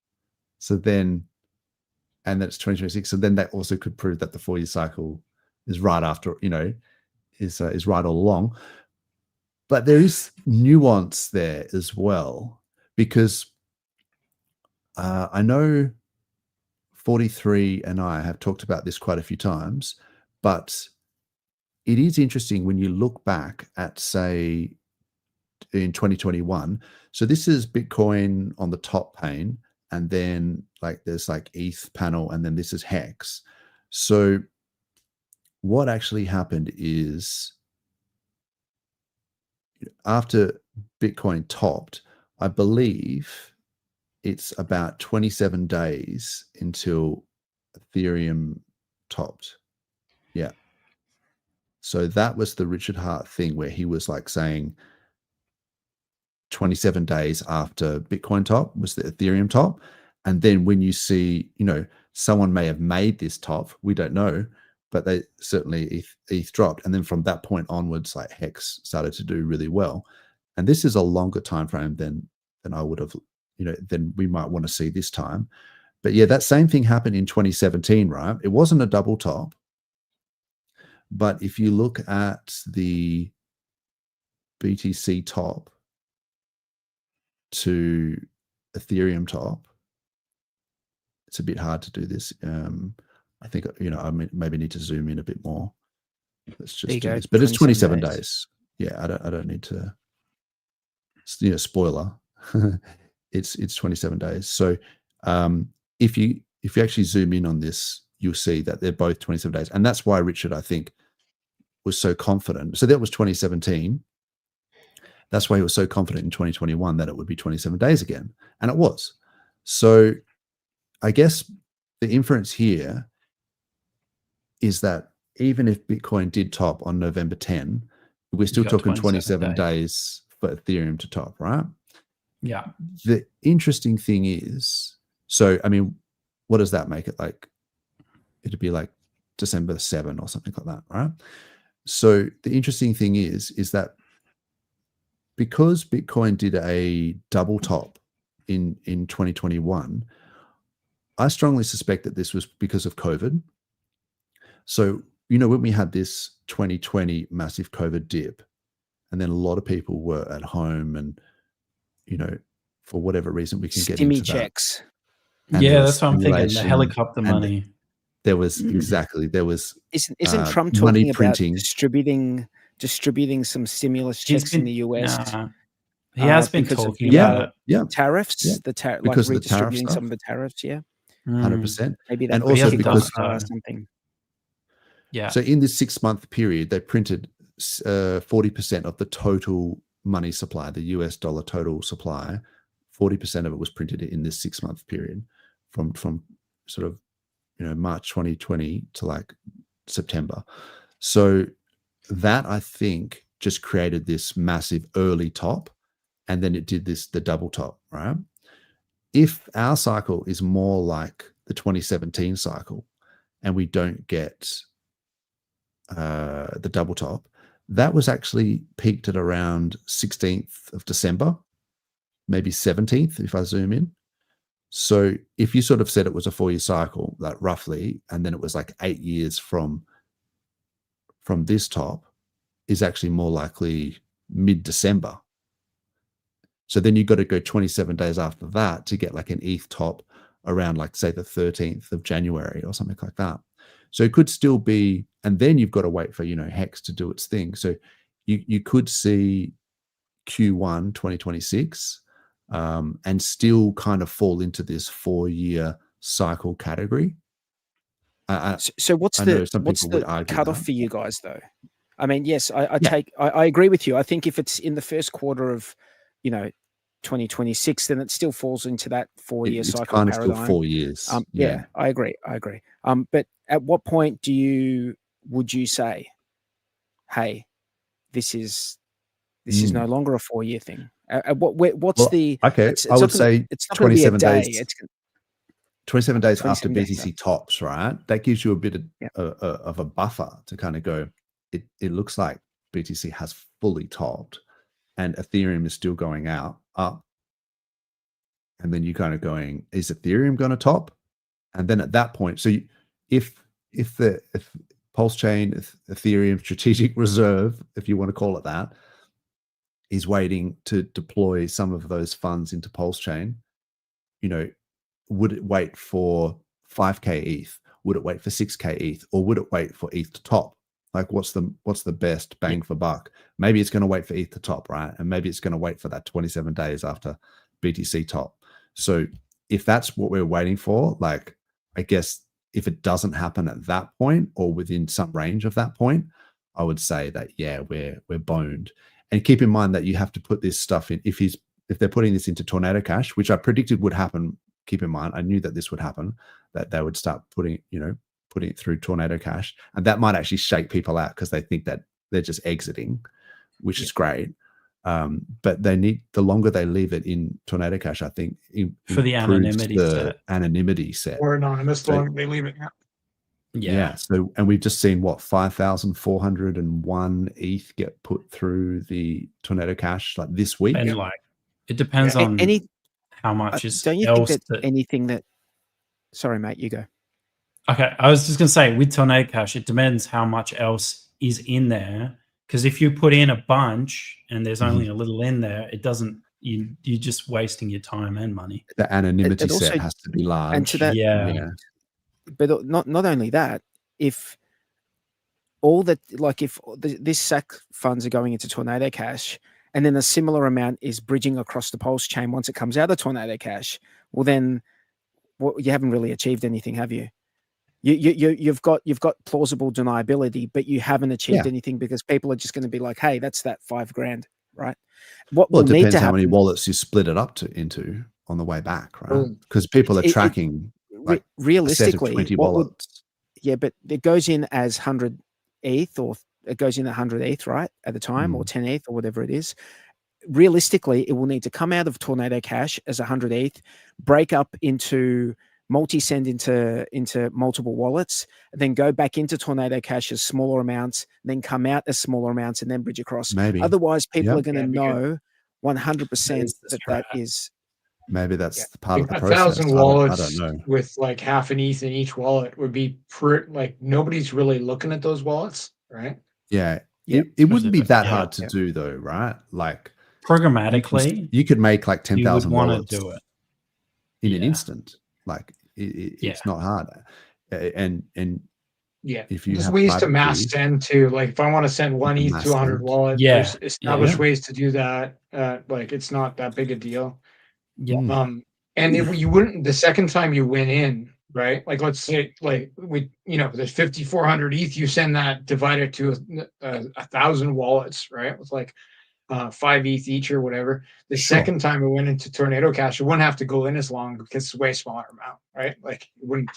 So then, and that's 2026. So then that also could prove that the 4-year cycle is right after, is right all along. But there is nuance there as well, because I know 43 and I have talked about this quite a few times, but it is interesting when you look back at, say, in 2021. So this is Bitcoin on the top pane, and then there's ETH panel, and then this is Hex. So what actually happened is, after Bitcoin topped, I believe it's about 27 days until Ethereum topped. Yeah. So that was the Richard Hart thing, where he was saying 27 days after Bitcoin top was the Ethereum top. And then when you see, someone may have made this top, we don't know, but they certainly ETH dropped. And then from that point onwards, Hex started to do really well. And this is a longer time frame than I would have, than we might want to see this time. But yeah, that same thing happened in 2017, right? It wasn't a double top. But if you look at the BTC top to Ethereum top, it's a bit hard to do this. I think, I maybe need to zoom in a bit more. Let's just do this. But it's 27 days. Yeah, I don't need to, spoiler. It's 27 days. So if you actually zoom in on this, you'll see that they're both 27 days. And that's why Richard, I think, was so confident. So that was 2017. That's why he was so confident in 2021 that it would be 27 days again. And it was. So I guess the inference here is that even if Bitcoin did top on November 10, we're still talking 27 days for Ethereum to top, right? Yeah. The interesting thing is, so, I mean, what does that make it like? It'd be like December 7 or something like that, right? So the interesting thing is that because Bitcoin did a double top in 2021, I strongly suspect that this was because of COVID. So, when we had this 2020 massive COVID dip, and then a lot of people were at home and, for whatever reason, we can get into checks. That. Yeah, that's what I'm thinking. The helicopter money. There was there was isn't Trump money talking printing, about distributing some stimulus checks in the US? He has been talking about it. Yeah, tariffs. Yeah. Because of the tariff redistributing stuff. some of the tariffs. Yeah, 100%. Maybe that, and also because something. Yeah. So in this 6-month period, they printed 40% of the total money supply, the US dollar total supply. 40% of it was printed in this 6-month period, from sort of March 2020 to September. So that, I think, just created this massive early top, and then it did the double top, right? If our cycle is more like the 2017 cycle and we don't get the double top, that was actually peaked at around 16th of December, maybe 17th if I zoom in. So if you sort of said it was a 4-year cycle, roughly, and then it was 8 years from this top, is actually more likely mid-December. So then you've got to go 27 days after that to get an ETH top around say the 13th of January or something like that. So it could still be, and then you've got to wait for, Hex to do its thing. So you could see Q1 2026 and still kind of fall into this 4-year cycle category. So what's the cutoff for you guys though? I mean, yes, I agree with you. I think if it's in the first quarter of, 2026, then it still falls into that 4-year It's cycle kind of paradigm. still 4 years. Yeah, I agree. But at what point would you say, hey, this is no longer a 4-year thing? What's the okay? It's I would not gonna, say it's not going to be a 27 day. days. It's 27 days after 27 days, BTC tops, right? That gives you a bit Yeah. of a buffer to kind of go. It looks like BTC has fully topped, and Ethereum is still going up, and then you kind of going, is Ethereum going to top? And then at that point, so if PulseChain, Ethereum strategic reserve, if you want to call it that, is waiting to deploy some of those funds into PulseChain, would it wait for 5k ETH? Would it wait for 6k ETH? Or would it wait for ETH to top? Like, what's the best bang for buck? Maybe it's going to wait for ETH to top, right? And maybe it's going to wait for that 27 days after BTC top. So if that's what we're waiting for, like, I guess if it doesn't happen at that point or within some range of that point, I would say that, yeah, we're boned. And keep in mind that you have to put this stuff in. If they're putting this into Tornado Cash, which I predicted would happen, keep in mind, I knew that this would happen, that they would start putting it through Tornado Cash, and that might actually shake people out because they think that they're just exiting, which is great. But the longer they leave it in Tornado Cash, I think for the anonymity set. Or anonymous, the longer they leave it. Yeah. So, and we've just seen 5,401 ETH get put through the Tornado Cash like this week. And like, it depends on how much is. Don't you think that anything that? Sorry, mate, you go. Okay, I was just going to say, with Tornado Cash, it depends how much else is in there. Because if you put in a bunch and there's only a little in there, it doesn't. You're just wasting your time and money. The anonymity set has to be large. And to that, but not only that, if all that, like, if this SAC funds are going into Tornado Cash, and then a similar amount is bridging across the Pulse chain once it comes out of Tornado Cash, well, then you haven't really achieved anything, have you? You've got plausible deniability, but you haven't achieved anything because people are just going to be like, "Hey, that's that $5,000, right?" What will it depends need to how happen, many wallets you split it up into on the way back, right? Because people are tracking realistically 20 wallets. But it goes in as 100 ETH, or it goes in at 100 ETH, right, at the time, or 10 ETH, or whatever it is. Realistically, it will need to come out of Tornado Cash as 100 ETH, break up into multi-send into multiple wallets, and then go back into Tornado Cash as smaller amounts, then come out as smaller amounts, and then bridge across. Maybe. Otherwise, people are going to know 100% that is. Maybe that's part of the process. 1,000 wallets, I don't know. with like half an ETH in each wallet would be like nobody's really looking at those wallets, right? Yeah. It wouldn't be that hard to do though, right? Like programmatically, you could make like 10,000 wallets do it in an instant. Like it's not hard. And if you there's have ways to mass send to, like, if I want to send one ETH to 100 wallets, there's established ways to do that. Like, it's not that big a deal. And you wouldn't, the second time you went in, right? Like, let's say, like, there's 5,400 ETH, you send that divided to 1,000 wallets, right? With like 5 ETH each or whatever. The second time it went into Tornado Cash, it wouldn't have to go in as long because it's a way smaller amount, right? Like, it wouldn't.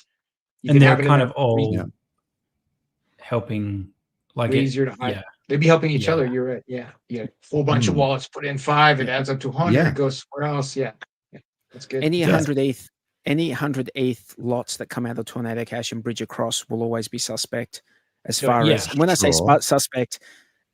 And they're kind of all helping, like, easier to hide. They'd be helping each other. You're right. Yeah. Full bunch of wallets, put in 5, it adds up to 100, it goes somewhere else. That's good. Any 100 ETH lots that come out of Tornado Cash and bridge across will always be suspect. As far as when I say suspect,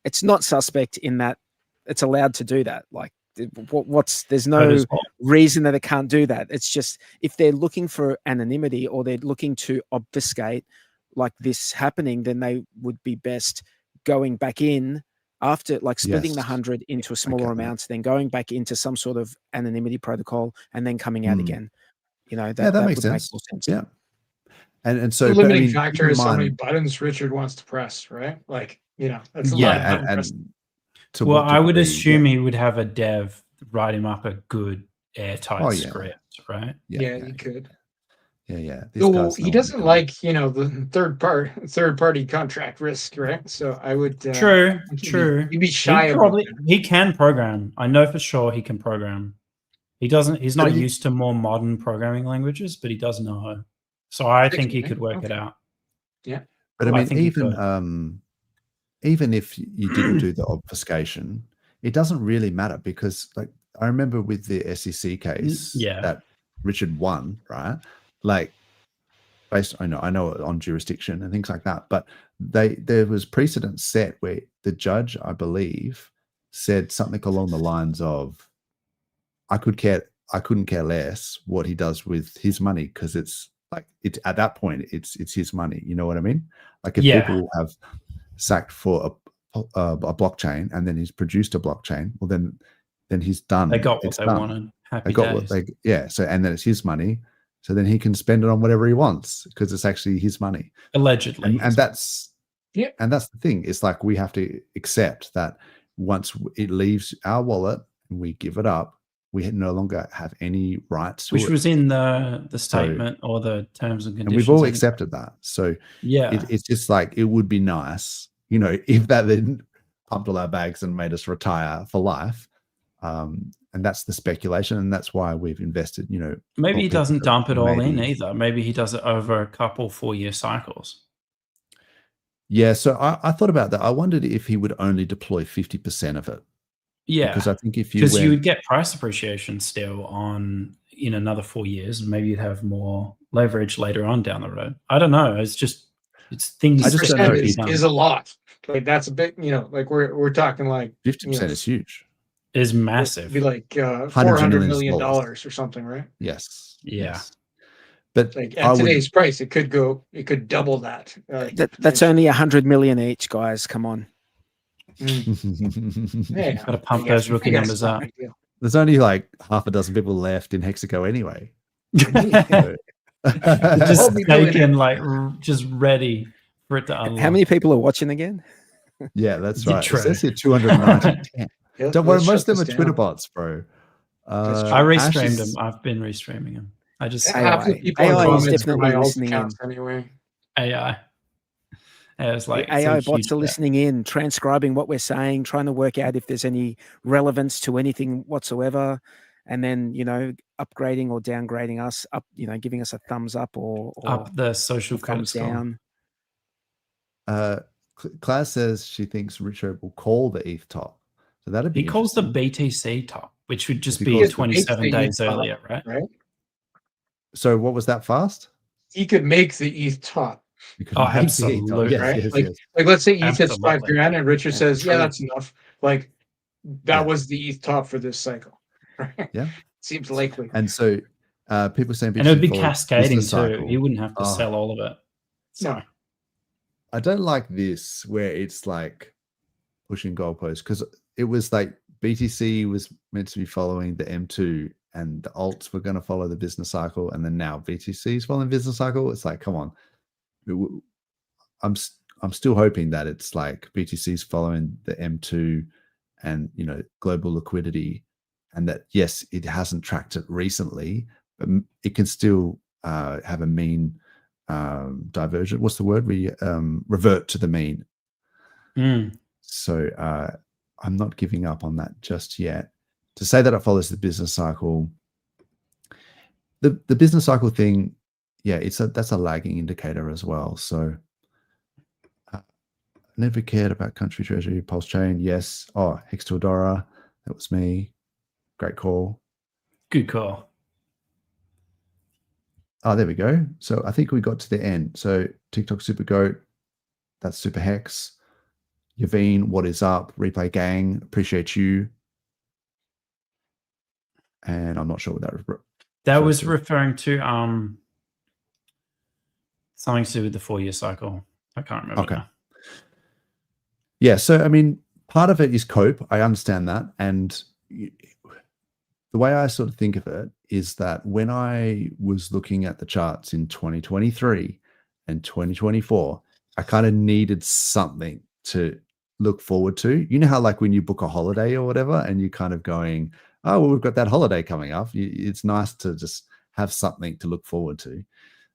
it's not suspect in that it's allowed to do that. Like, there's no reason that it can't do that. It's just, if they're looking for anonymity or they're looking to obfuscate like this happening, then they would be best going back in after, like, splitting the 100 into a smaller amounts, then going back into some sort of anonymity protocol and then coming out again. That makes sense. Make more sense. Yeah. And so the limiting factor is how many buttons Richard wants to press, right? Like, that's a lot of buttons. Well, I would assume he would have a dev write him up a good airtight script, right? Yeah, you could. Yeah. These So guys he know what doesn't they're like, the third party contract risk, right? So I would True. He'd be shy about that. He can program. I know for sure he can program. He's not used to more modern programming languages, but he does know. So I think he could work it out. Yeah. But I I think mean, even if you didn't do the obfuscation, it doesn't really matter because, like, I remember with the SEC case that Richard won, right? Like, based, I know on jurisdiction and things like that, but there was precedent set where the judge, I believe, said something along the lines of, I couldn't care less what he does with his money because it's like at that point it's his money. You know what I mean? Like if people have sacked for a blockchain and then he's produced a blockchain, well then he's done. They got what they wanted. Happy days. So and then it's his money. So then he can spend it on whatever he wants because it's actually his money. Allegedly. And that's and that's the thing. It's like we have to accept that once it leaves our wallet and we give it up, we no longer have any rights to it. Which was in the statement or the terms and conditions. And we've all accepted that. So it's just like, it would be nice, if that then pumped all our bags and made us retire for life. And that's the speculation. And that's why we've invested, Maybe he doesn't dump it all in either. Maybe he does it over a couple 4-year cycles. Yeah. So I thought about that. I wondered if he would only deploy 50% of it. Yeah, because I think if you would get price appreciation still in another 4 years, and maybe you'd have more leverage later on down the road. I don't know. It's things. I just don't know. Is a lot. Like that's a bit. Like we're talking like 50% is huge. Is massive. It'd be like $400 million or something, right? Yes. Yeah. Yes. But like at today's price, it could double that. That's only 100 million each, guys. Come on. Got to pump those rookie numbers up. There's only like half a dozen people left in HEXican anyway. Just taken, like, just ready for it to unlock. How many people are watching again? Yeah, that's right. It says here 290. Don't worry, most of them are Twitter bots, bro. I restreamed them. I've been restreaming them. I just AI is definitely listening in. Anyway. AI. It was like AI bots are listening in, transcribing what we're saying, trying to work out if there's any relevance to anything whatsoever, and then upgrading or downgrading us, giving us a thumbs up or up the social thumbs down. Claire says she thinks Richard will call the ETH top, so that'd be. He calls the BTC top, which would just be 27 days earlier, right? So what was that fast? He could make the ETH top. Oh, absolutely. Right? Yes. Like let's say ETH hits $5,000 and Richard says, yeah, that's enough. Like that was the ETH top for this cycle. Right? Yeah. Seems likely. And so people saying, and it would be cascading too. He wouldn't have to sell all of it. No. I don't like this where it's like pushing goalposts, because it was like BTC was meant to be following the M2 and the alts were going to follow the business cycle, and then now BTC is following business cycle. It's like, come on. I'm still hoping that it's like BTC is following the M2 and global liquidity, and that yes, it hasn't tracked it recently, but it can still have a mean divergent. What's the word? We revert to the mean. So I'm not giving up on that just yet. To say that it follows the business cycle, the business cycle thing. Yeah, that's a lagging indicator as well. So never cared about country treasury, PulseChain. Yes. Oh, Hextildora. That was me. Great call. Good call. Oh, there we go. So I think we got to the end. So TikTok Super Goat. That's Super Hex. Yaveen, what is up? Replay Gang. Appreciate you. And I'm not sure what that was referring to. Something to do with the 4-year cycle. I can't remember. Okay. Now. Yeah. So, I mean, part of it is cope. I understand that. And the way I sort of think of it is that when I was looking at the charts in 2023 and 2024, I kind of needed something to look forward to. You know how like when you book a holiday or whatever, and you're kind of going, oh, well, we've got that holiday coming up. It's nice to just have something to look forward to.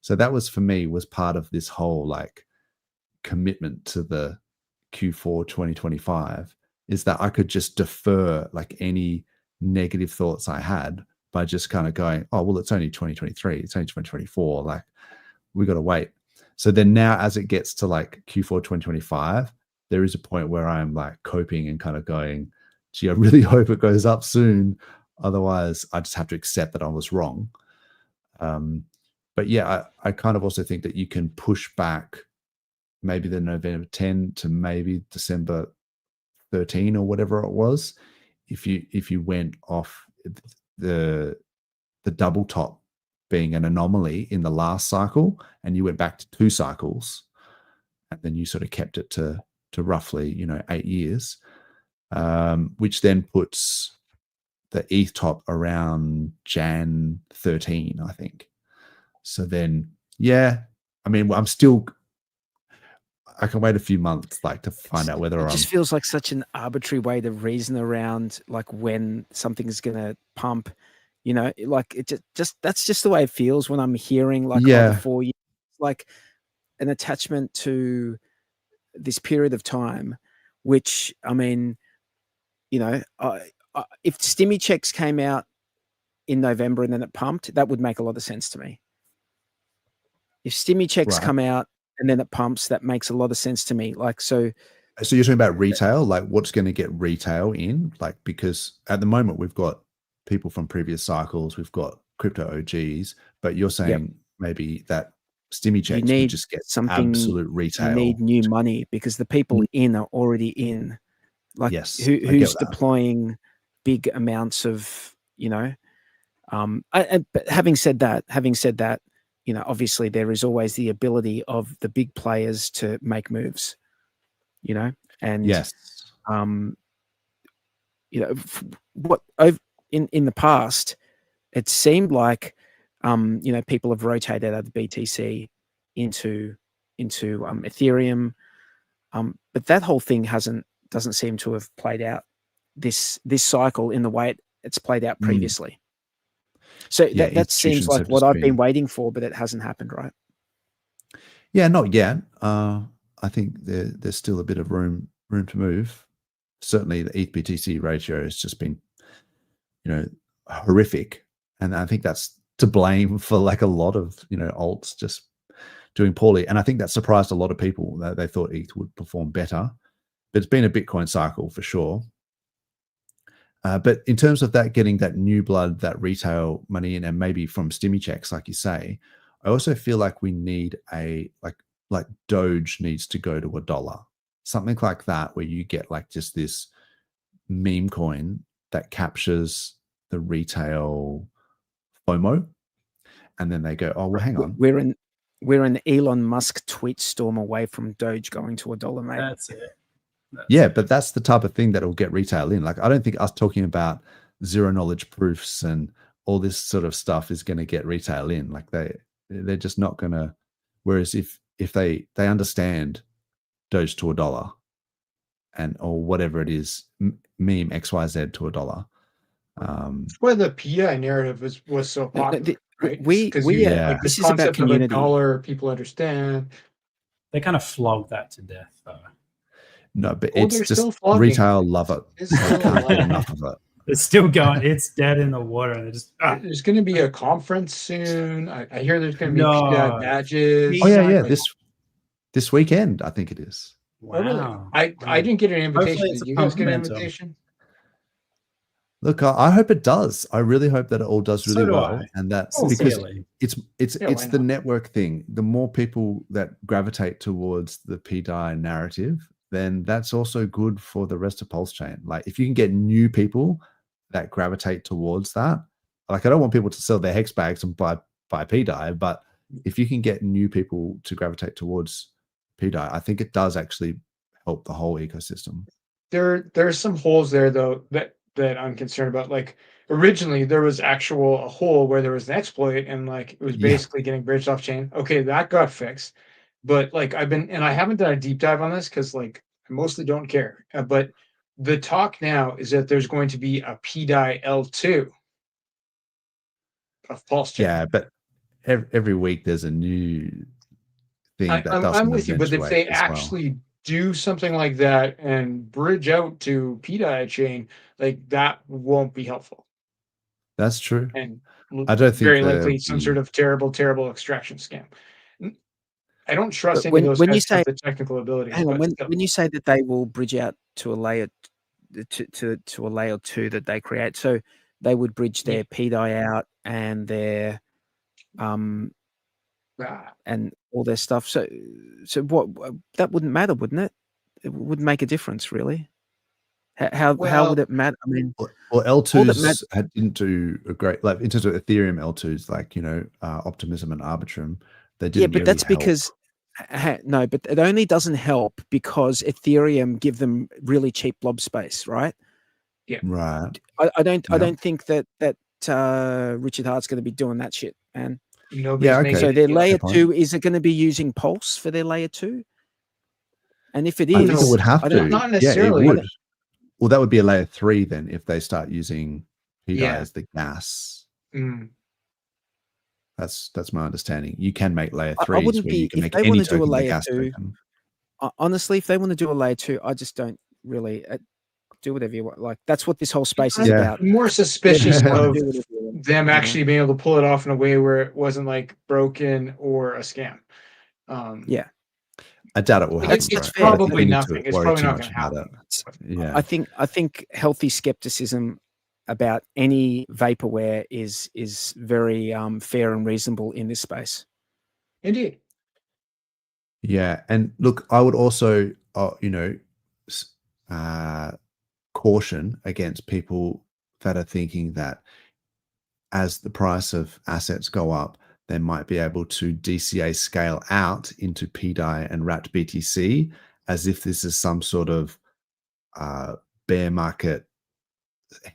So that was, for me, was part of this whole like commitment to the Q4 2025, is that I could just defer like any negative thoughts I had by just kind of going, oh, well, it's only 2023, it's only 2024, like we got to wait. So then now as it gets to like Q4 2025, there is a point where I'm like coping and kind of going, gee, I really hope it goes up soon. Otherwise, I just have to accept that I was wrong. But yeah, I kind of also think that you can push back maybe the November 10 to maybe December 13 or whatever it was, if you went off the double top being an anomaly in the last cycle and you went back to 2 cycles and then you sort of kept it to roughly 8 years, which then puts the ETH top around Jan 13, I think. So then, yeah, I mean, I can wait a few months like to find out whether it just feels like such an arbitrary way to reason around like when something is going to pump, like it just that's just the way it feels when I'm hearing like the 4 years, like an attachment to this period of time, which, I mean, if stimmy checks came out in November and then it pumped, that would make a lot of sense to me. If stimmy checks come out and then it pumps, that makes a lot of sense to me. Like, so you're talking about retail, like what's going to get retail in, like, because at the moment we've got people from previous cycles, we've got crypto OGs, but you're saying maybe that stimmy checks would just get something absolute retail. You need new money because the people in are already in. Like, who's deploying big amounts of, but having said that, obviously there is always the ability of the big players to make moves, and what in the past, it seemed like, people have rotated out of BTC into Ethereum, but that whole thing doesn't seem to have played out this cycle in the way it's played out previously. So that seems like what I've been waiting for, but it hasn't happened, right? Yeah, not yet. I think there's still a bit of room to move. Certainly the ETH BTC ratio has just been, horrific. And I think that's to blame for like a lot of, alts just doing poorly. And I think that surprised a lot of people that they thought ETH would perform better. But it's been a Bitcoin cycle for sure. But in terms of that, getting that new blood, that retail money in, and maybe from stimmy checks, like you say, I also feel like we need like Doge needs to go to $1, something like that, where you get like just this meme coin that captures the retail FOMO, and then they go, oh well, hang on, we're an Elon Musk tweet storm away from Doge going to $1, mate. That's it. But that's the type of thing that will get retail in. Like, I don't think us talking about zero knowledge proofs and all this sort of stuff is going to get retail in. Like, they're just not going to. Whereas if they understand Doge to $1 or whatever it is, meme XYZ to $1. That's why the PI narrative was so popular. Right? Like, this is about community. Of $1, people understand. They kind of flog that to death, though. No, but it's just retail love it. I can't get enough of it. It's still going. It's dead in the water. And just there's going to be a conference soon. I hear there's going to be badges. Oh yeah. This weekend, I think it is. Wow. I didn't get an invitation. Did you guys get an invitation? Look, I hope it does. I really hope that it all does really well, and that's because it's the network thing. The more people that gravitate towards the PDI narrative, then that's also good for the rest of PulseChain. Like, if you can get new people that gravitate towards that, like, I don't want people to sell their hex bags and buy PDI, but if you can get new people to gravitate towards PDI, I think it does actually help the whole ecosystem. There's some holes there though that I'm concerned about. Like, originally there was a hole where there was an exploit and like it was basically getting bridged off chain. Okay, that got fixed. But like I haven't done a deep dive on this because like I mostly don't care. But the talk now is that there's going to be a PDI L2 of PulseChain. Yeah, but every week there's a new thing that doesn't I'm with you, but if eventuate they as well. actually do something like that and bridge out to PDI chain, like that won't be helpful. That's true. And I don't think very there'll likely some sort be- of terrible extraction scam. I don't trust But any of those when you guys say, with the technical abilities. hang on, But when you say that they will bridge out to a layer to a layer 2 that they create, so they would bridge their PDI out and their and all their stuff. So what, that wouldn't matter, wouldn't it? It wouldn't make a difference, really. How would it matter? I mean, well, all that L2s didn't do a great, like in terms of Ethereum L2s, like, you know, Optimism and Arbitrum, they didn't. Yeah, but really that's help. because no, but it only doesn't help because Ethereum give them really cheap blob space, right? Yeah, right. I don't think that Richard Hart's going to be doing that shit, man. Nobody's making So it their deal. layer Fair point. 2, is it going to be using Pulse for their layer 2? And if it I is, think it would have to. Not Yeah, it necessarily. would. Well, that would be a layer 3 then if they start using PDI Yeah. as the gas. Mm. That's my understanding. You can make layer I 3s wouldn't where you be, can if make they any want to do a token the layer gas 2. token. Honestly, if they want to do a layer 2, I just don't really do whatever you want. Like, that's what this whole space is Yeah. about. I'm more suspicious Yeah. of Do whatever you want. them actually being able to pull it off in a way where it wasn't like broken or a scam. Yeah. I doubt it will happen. It's bro. I don't think probably we need nothing. to It's worry probably too not much going to about happen. it. Yeah. I think healthy skepticism about any vaporware is very fair and reasonable in this space. Indeed. Yeah, and look, I would also, caution against people that are thinking that as the price of assets go up, they might be able to DCA scale out into PDI and RAT BTC as if this is some sort of bear market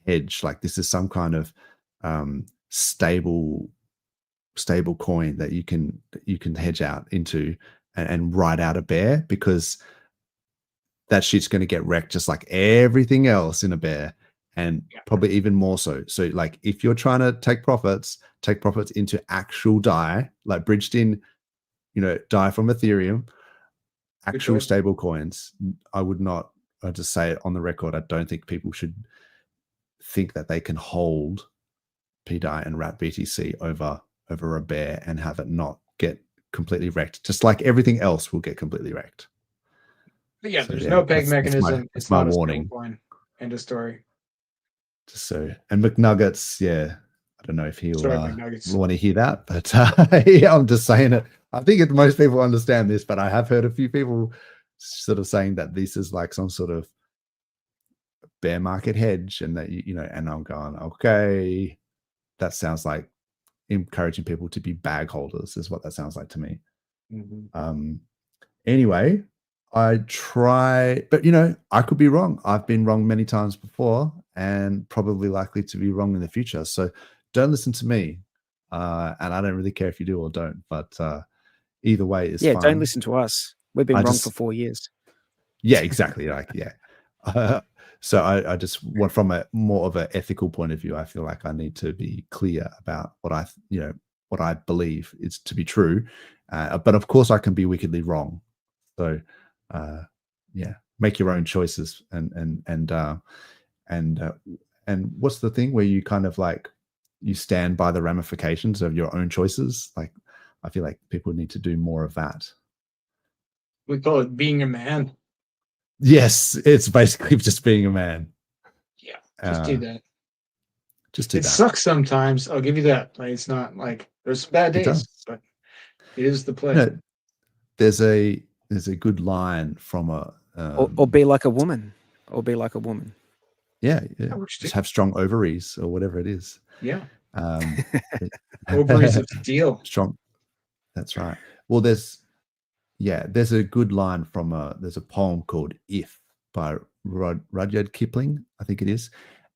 hedge, like this is some kind of stable coin that you can hedge out into and ride out a bear, because that shit's going to get wrecked just like everything else in a bear, and probably even more so. So like if you're trying to take profits into actual DAI, like bridged in, DAI from Ethereum, actual stable coins, I'll just say it on the record, I don't think people should think that they can hold PDI and RAT BTC over a bear and have it not get completely wrecked, just like everything else will get completely wrecked. But yeah, So, there's no peg mechanism. It's It's my not a warning. stablecoin. End of story. Just so, and McNuggets, yeah, I don't know if he'll Sorry, McNuggets. want to hear that, but yeah, I'm just saying it. I think most people understand this, but I have heard a few people sort of saying that this is like some sort of bear market hedge, and that and I'm going, okay, that sounds like encouraging people to be bag holders is what that sounds like to me. Anyway, I try, but I could be wrong. I've been wrong many times before and probably likely to be wrong in the future. So don't listen to me. And I don't really care if you do or don't, but either way is fine. Don't listen to us. We've been wrong for 4 years. Yeah, exactly. So I just want, from a more of an ethical point of view, I feel like I need to be clear about what I believe is to be true. But of course I can be wickedly wrong. So make your own choices, and what's the thing where you kind of like you stand by the ramifications of your own choices? Like, I feel like people need to do more of that. We call it being a man. Yes, it's basically just being a man. Yeah, just do that. Just do that. It sucks sometimes. I'll give you that. Like, it's not like there's bad days, but it is the play. There's a good line from a or be like a woman, or be like a woman. Yeah. Just have strong ovaries or whatever it is. Yeah. Ovaries of steel. Strong. That's right. Well, there's a good line from there's a poem called "If" by Rudyard Kipling, I think it is,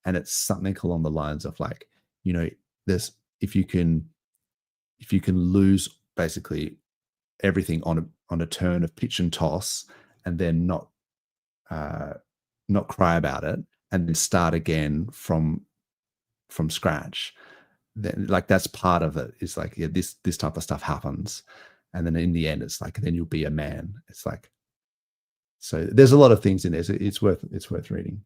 and it's something along the lines of like, there's if you can lose basically everything on a turn of pitch and toss, and then not cry about it, and then start again from scratch, then like that's part of it. It's like, yeah, this type of stuff happens, and then in the end, it's like then you'll be a man. It's like, so there's a lot of things in there. So it's worth reading.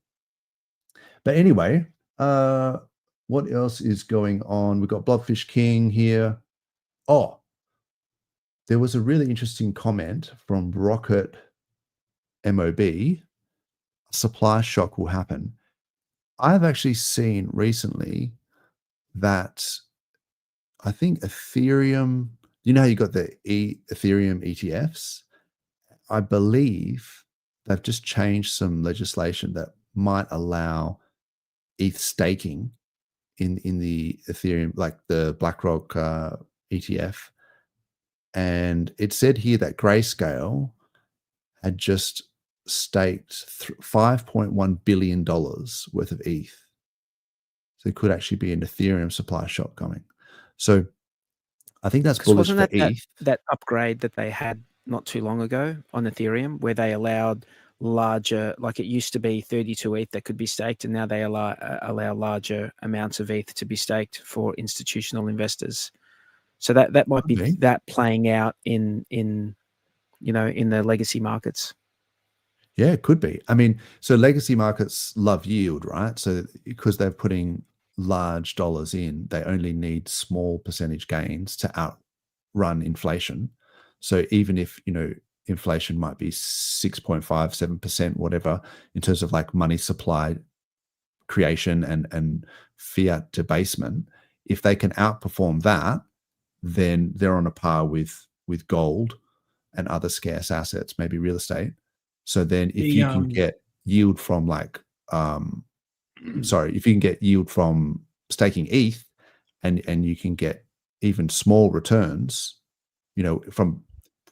But anyway, what else is going on? We've got Blobfish King here. Oh, there was a really interesting comment from Rocket MOB. Supply shock will happen. I've actually seen recently that I think Ethereum, you know how you got the Ethereum ETFs? I believe they've just changed some legislation that might allow ETH staking in the Ethereum, like the BlackRock ETF. And it said here that Grayscale had just staked $5.1 billion worth of ETH. So it could actually be an Ethereum supply shock coming. So I think that's bullish for ETH. That upgrade that they had not too long ago on Ethereum, where they allowed larger, like it used to be 32 ETH that could be staked, and now they allow larger amounts of ETH to be staked for institutional investors. So that might be that playing out in the legacy markets. Yeah, it could be. I mean, so legacy markets love yield, right? So because they're putting large dollars in, they only need small percentage gains to outrun inflation. So even if, inflation might be 6.5, 7%, whatever, in terms of like money supply creation and fiat debasement, if they can outperform that, then they're on a par with gold and other scarce assets, maybe real estate. So then if you can get yield from if you can get yield from staking ETH and you can get even small returns, from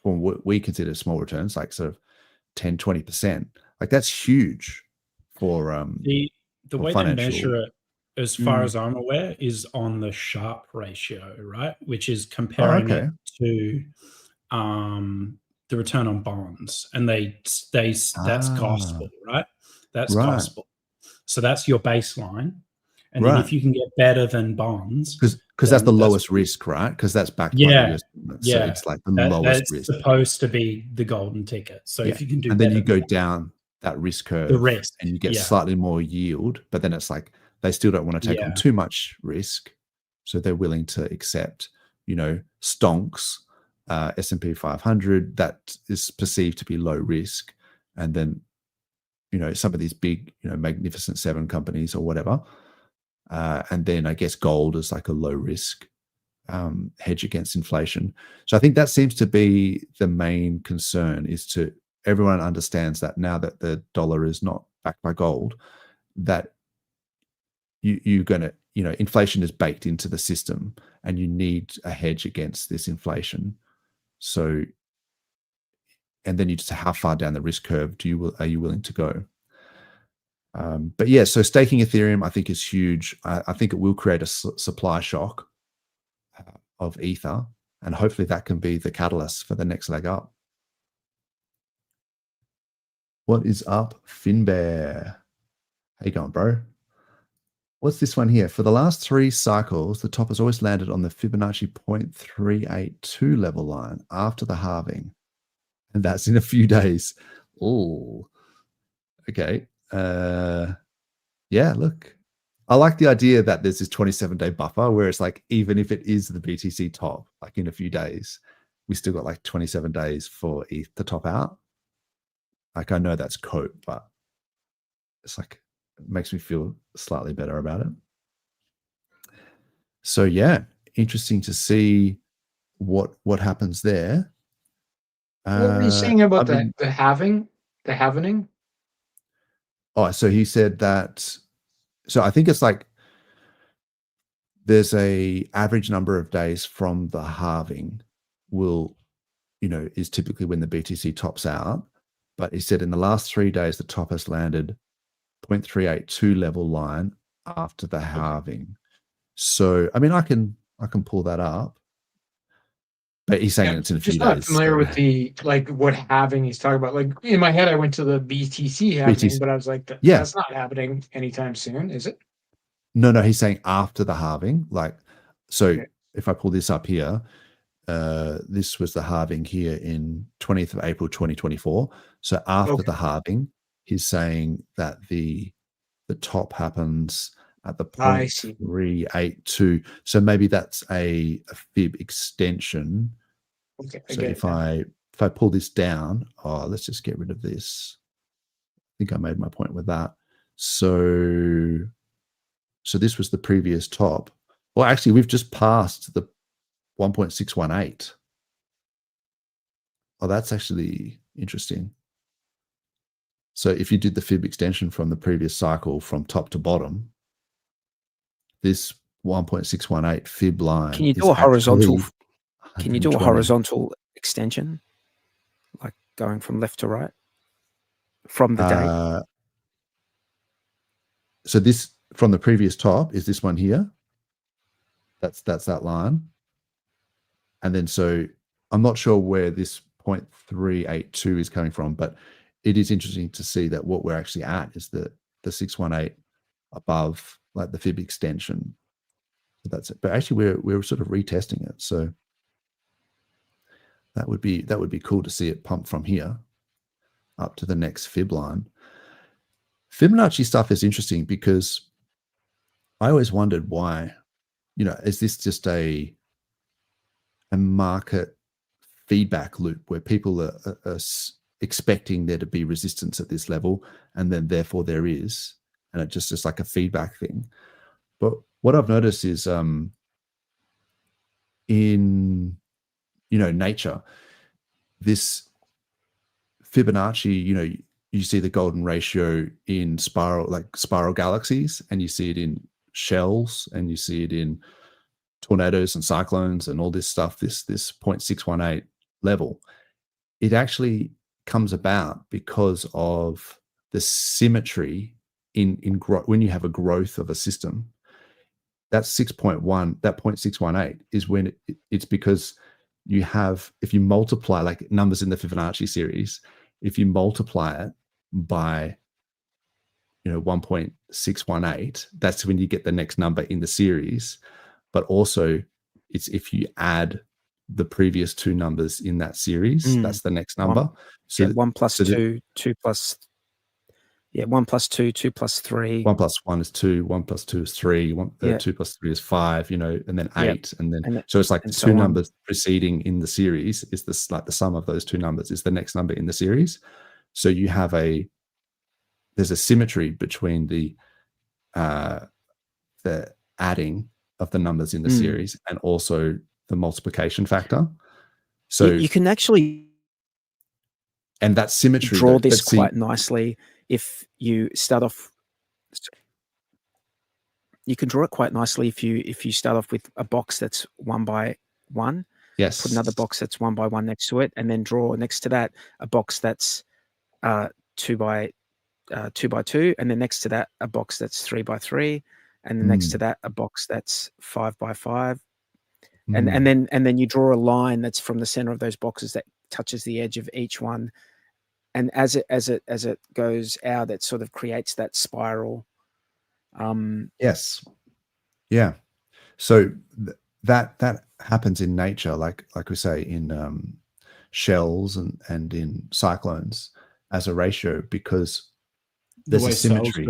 what we consider small returns, like sort of 10, 20%, like that's huge for the way financial... they measure it, as far as I'm aware, is on the Sharpe ratio, right? Which is comparing it to the return on bonds, and that's gospel, right? That's gospel. So that's your baseline, and then if you can get better than bonds, because that's the lowest risk, right? Because that's backed by the US, so it's like the lowest risk. That's supposed to be the golden ticket. So if you can do, and then you go down that risk curve, the risk, and you get slightly more yield, but then it's like they still don't want to take on too much risk, so they're willing to accept, stonks. S&P 500 that is perceived to be low risk, and then some of these big Magnificent Seven companies or whatever, and then I guess gold is like a low risk hedge against inflation. So I think that seems to be the main concern, is to everyone understands that now that the dollar is not backed by gold, that you're going to inflation is baked into the system, and you need a hedge against this inflation. So, and then you just, how far down the risk curve are you willing to go? But yeah, so staking Ethereum, I think, is huge. I think it will create a supply shock of Ether, and hopefully that can be the catalyst for the next leg up. What is up, Finbear? How you going, bro? What's this one here? For the last 3 cycles, the top has always landed on the Fibonacci 0.382 level line after the halving. And that's in a few days. Oh, okay. Yeah, look. I like the idea that there's this 27-day buffer where it's like, even if it is the BTC top, like in a few days, we still got like 27 days for ETH to top out. Like, I know that's cope, but it's like, it makes me feel slightly better about it. So yeah, interesting to see what happens there. What were you saying about the halvening? Oh, so he said that. So I think it's like there's a average number of days from the halving is typically when the BTC tops out. But he said in the last 3 days, the top has landed 0.382 level line after the halving. So I mean, I can pull that up, but he's saying it's in a few days. I'm not familiar with the what halving he's talking about. Like in my head, I went to the BTC halving, but I was like, that's not happening anytime soon, is it? No, he's saying after the halving, like So Okay. if I pull this up here, this was the halving here in 20th of April 2024. So after Okay. the halving, he's saying that the top happens at the I see. 0.382. So maybe that's a fib extension. Okay, I So get if it now. I pull this down, let's just get rid of this. I think I made my point with that. So this was the previous top. Well, actually, we've just passed the 1.618. Oh, that's actually interesting. So if you did the fib extension from the previous cycle from top to bottom, this 1.618 fib line Can you is do a horizontal? actually Can you do a 120. horizontal extension, like going from left to right from the date? So this from the previous top is this one here. That's that line. And then so I'm not sure where this 0.382 is coming from, but it is interesting to see that what we're actually at is the 618 above, like the fib extension. So that's it. But actually we're sort of retesting it. So that would be cool to see it pump from here up to the next fib line. Fibonacci stuff is interesting because I always wondered why, is this just a market feedback loop where people are expecting there to be resistance at this level, and then therefore there is, and it just is like a feedback thing. But what I've noticed is in nature, this Fibonacci, you see the golden ratio in spiral galaxies, and you see it in shells, and you see it in tornadoes and cyclones and all this stuff, this 0.618 level. It actually comes about because of the symmetry in when you have a growth of a system. That 6.1, that 0.618 is when it's because you have, if you multiply like numbers in the Fibonacci series, if you multiply it by 1.618, that's when you get the next number in the series. But also it's if you add the previous two numbers in that series, that's the next number. So 1 plus 2, 2 plus 1 plus 2, 2 plus 3. 1 plus 1 is 2, 1 plus 2 is 3, 2 plus 3 is 5, and then 8, and then so it's like the two numbers preceding in the series is this, like the sum of those two numbers is the next number in the series. So you have there's a symmetry between the adding of the numbers in the series and also the multiplication factor. So you can actually, and that symmetry draw this quite nicely if you start off. You can draw it quite nicely if you start off with a box that's 1 by 1. Yes. Put another box that's 1 by 1 next to it, and then draw next to that a box that's 2 by 2, and then next to that a box that's 3 by 3, and then next to that a box that's 5 by 5, and then you draw a line that's from the center of those boxes that touches the edge of each one, and as it goes out, it sort of creates that spiral. Yes. Yeah. So that happens in nature, like we say in shells and in cyclones as a ratio, because there's a symmetry.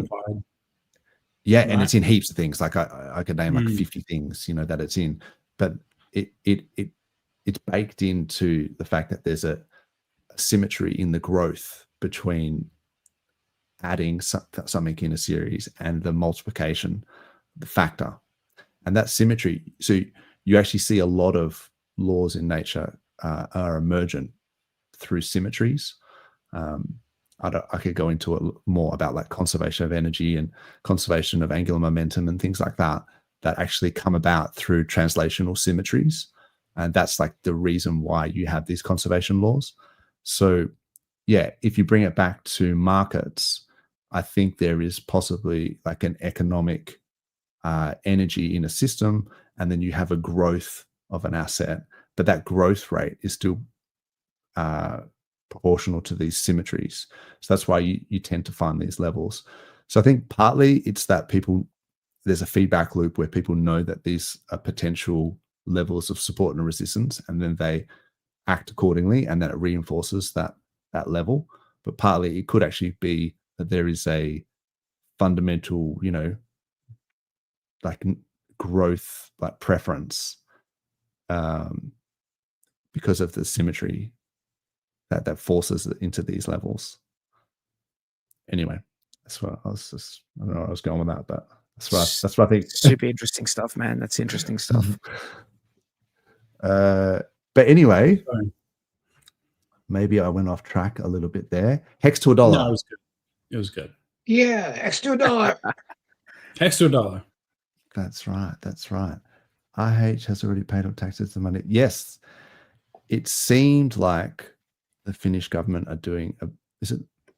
Yeah, and it's in heaps of things. Like I could name like 50 things, that it's in, but it's baked into the fact that there's a symmetry in the growth between adding something in a series and the multiplication, the factor, and that symmetry. So you actually see a lot of laws in nature are emergent through symmetries. I could go into it more about like conservation of energy and conservation of angular momentum and things like that actually come about through translational symmetries. And that's like the reason why you have these conservation laws. So yeah, if you bring it back to markets, I think there is possibly like an economic energy in a system, and then you have a growth of an asset, but that growth rate is still proportional to these symmetries. So that's why you tend to find these levels. So I think partly it's that people there's a feedback loop where people know that these are potential levels of support and resistance, and then they act accordingly, and then it reinforces that level. But partly it could actually be that there is a fundamental, like growth, like preference, because of the symmetry that forces it into these levels. Anyway, that's what I don't know where I was going with that, but that's what I think. Super interesting stuff, man. That's interesting stuff. But anyway, maybe I went off track a little bit there. Hex to $1. No, it was good. It was good. Yeah, Hex to $1. Hex to $1. That's right. That's right. IH has already paid up taxes and money. Yes, it seemed like the Finnish government are doing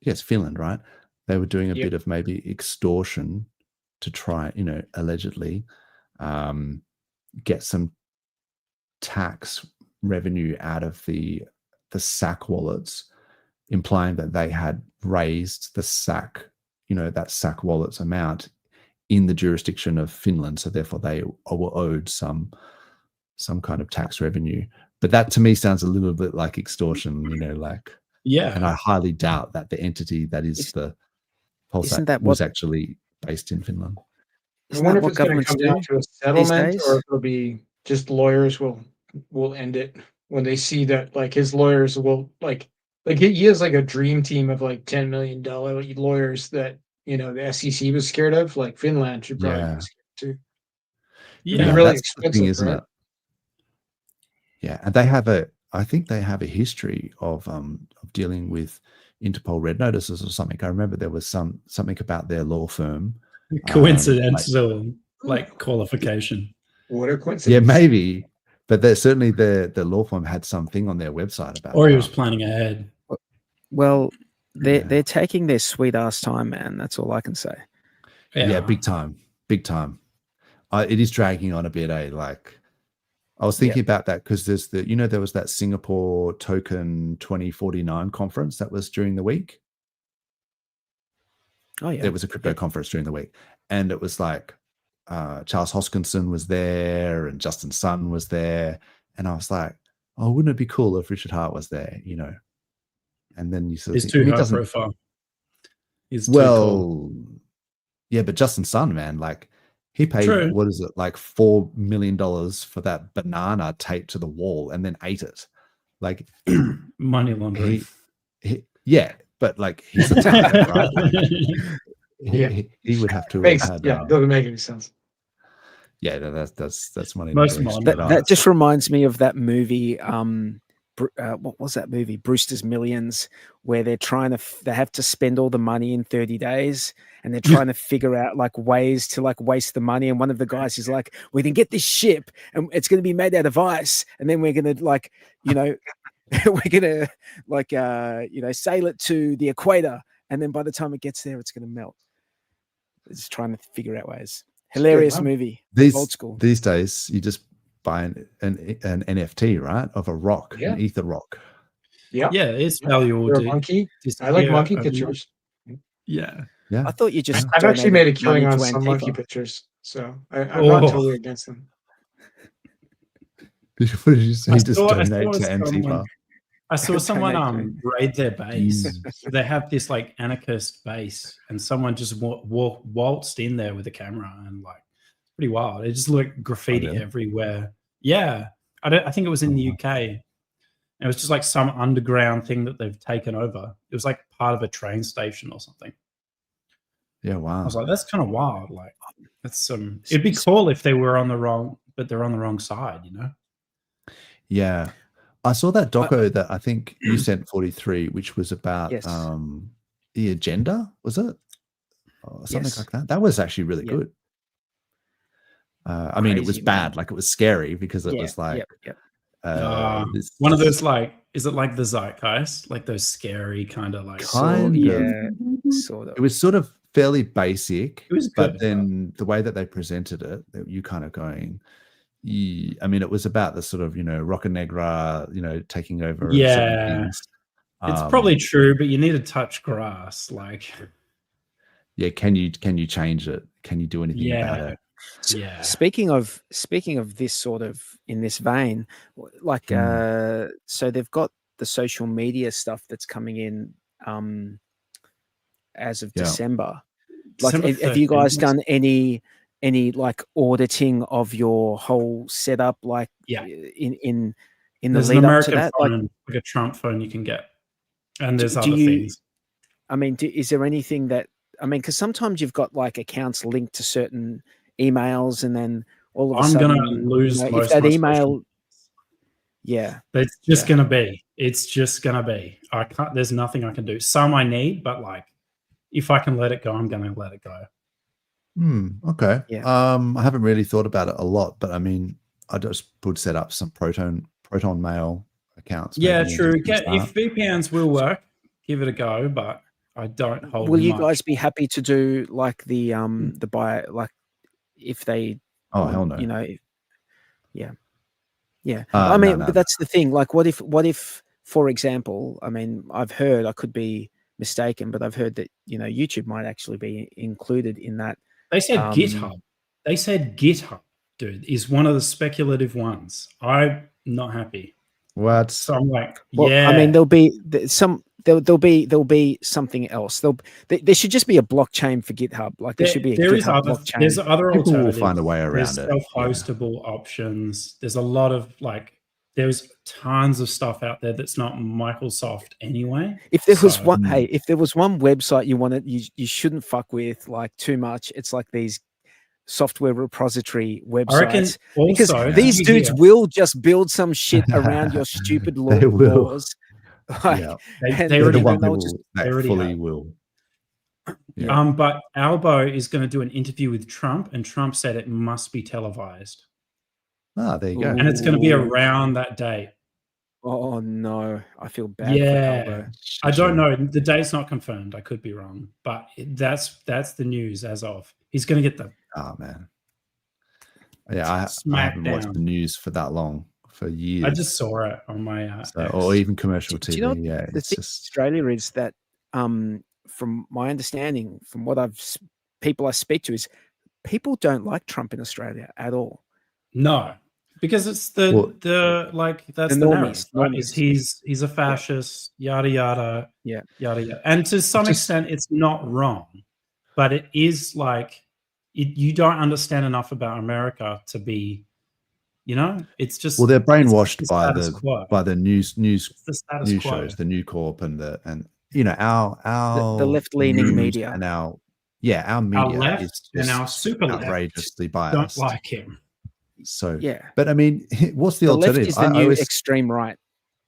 it's Finland, right? They were doing a bit of maybe extortion to try, allegedly get some tax revenue out of the SAC wallets, implying that they had raised the SAC, that SAC wallet's amount in the jurisdiction of Finland, so therefore they were owed some kind of tax revenue. But that to me sounds a little bit like extortion, and I highly doubt that the entity that is the PulseX was actually based in Finland. I wonder if it's going to come down to a settlement, or if it'll be just lawyers will end it when they see that, like, his lawyers will like he has like a dream team of like $10 million lawyers that the SEC was scared of. Like Finland should probably be scared too. Yeah, really that's expensive, the thing, isn't right? it? Yeah, and I think they have a history of dealing with Interpol red notices or something. I remember there was something about their law firm. Coincidental, like qualification. What a coincidence! Yeah, maybe, but certainly the law firm had something on their website about. Or he was planning ahead. Well, they're taking their sweet ass time, man. That's all I can say. Yeah, big time. It is dragging on a bit, Like, I was thinking about that because there's there was that Singapore Token 2049 conference that was during the week. Oh yeah, there was a crypto conference during the week, and it was like Charles Hoskinson was there and Justin Sun was there, and I was like, oh, wouldn't it be cool if Richard Hart was there? And then you sort of he's too high profile. He's too cool. Yeah, but Justin Sun, man, like he paid what is it, like $4 million for that banana taped to the wall and then ate it. Like money laundering. Yeah, but like he's a target, right? Like, he would have to doesn't make any sense. Yeah, that's money. That just reminds me of that movie. What was that movie? Brewster's Millions, where they're trying to they have to spend all the money in 30 days, and they're trying to figure out like ways to like waste the money. And one of the guys is like, "We can get this ship, and it's going to be made out of ice, and then we're going to like, we're going to sail it to the equator, and then by the time it gets there, it's going to melt." It's trying to figure out ways. Hilarious movie. Old school. These days, you just buy an NFT, right, of a rock, an ether rock. Yeah, it's valuable. Monkey. I like monkey pictures. Yeah. I thought you just. I've actually made a killing on some monkey pictures, so I'm not totally against them. What did you say? Just donate to Antifa. I saw someone raid their base. They have this like anarchist base, and someone just waltzed in there with a camera, and like pretty wild. It just looked graffiti everywhere. Yeah, I think it was in the UK. It was just like some underground thing that they've taken over. It was like part of a train station or something. Yeah, wow. I was like, that's kind of wild. Like, that's it'd be cool if they were on the wrong, but they're on the wrong side, Yeah. I saw that doco that I think you sent 43, which was about the agenda, was it? Or something like that. That was actually really good. I mean, it was bad. Like, it was scary because it was like one of those, like, is it like the Zeitgeist? Like those scary kind of like sort of. It was sort of fairly basic. It was good, but then the way that they presented it, you kind of going, I mean, it was about the sort of, Rocca Negra, taking over. Yeah. It's probably true, but you need to touch grass. Like, yeah. Can you change it? can you do anything about it? Yeah. Speaking of this sort of in this vein, like so they've got the social media stuff that's coming in as of December. Like, have you guys done any like auditing of your whole setup? Like, in the there's lead an up American to that, phone, like a Trump phone you can get, and there's do other things. I mean, is there anything that because sometimes you've got like accounts linked to certain emails, and then all of a sudden, I'm gonna lose most if that of my email. Yeah, it's just gonna be. It's just gonna be. I can't. There's nothing I can do. Some I need, but like, if I can let it go, I'm gonna let it go. Okay. Yeah. I haven't really thought about it a lot, but I mean, I just would set up some Proton Mail accounts. Yeah, maybe, true. If VPNs will work, give it a go. But I don't hold. Will you guys be happy to do like the buy, like if they? Oh hell no. You know, yeah. I mean, but that's the thing. Like, what if, for example, I mean, I've heard, I could be mistaken, but I've heard that YouTube might actually be included in that. They said GitHub. They said GitHub, dude, is one of the speculative ones. I'm not happy. What? So I'm like, I mean, there'll be something else. There should just be a blockchain for GitHub. Like there should be a GitHub blockchain. There's other People alternatives. will find a way around it. Self-hostable options. There's a lot of there's tons of stuff out there that's not Microsoft anyway. If there was one, if there was one website you shouldn't fuck with like too much, it's like these software repository websites, because these dudes will just build some shit around your stupid laws. They fully will. Yeah. But Albo is going to do an interview with Trump, and Trump said it must be televised. Ah, there you go. And it's going to be around that date. Oh no, I feel bad. Yeah, for Albo. I don't know. The date's not confirmed. I could be wrong, but that's the news as of. He's going to get the. Oh man. Yeah, I haven't watched the news for that long, for years. I just saw it on my or even commercial TV. Do you know, yeah, the thing in Australia is that, from my understanding, from what people I speak to, is people don't like Trump in Australia at all. No, because it's that's the narrative. Right? He's a fascist, yada yada, yada yada. And to some extent, it's not wrong, but it is like you don't understand enough about America to be, it's just they're brainwashed by the news quo. Shows, the New Corp and our the left-leaning media and our media is just and our super outrageously biased. Don't like him. So but I mean, what's the alternative? Left is the new extreme right.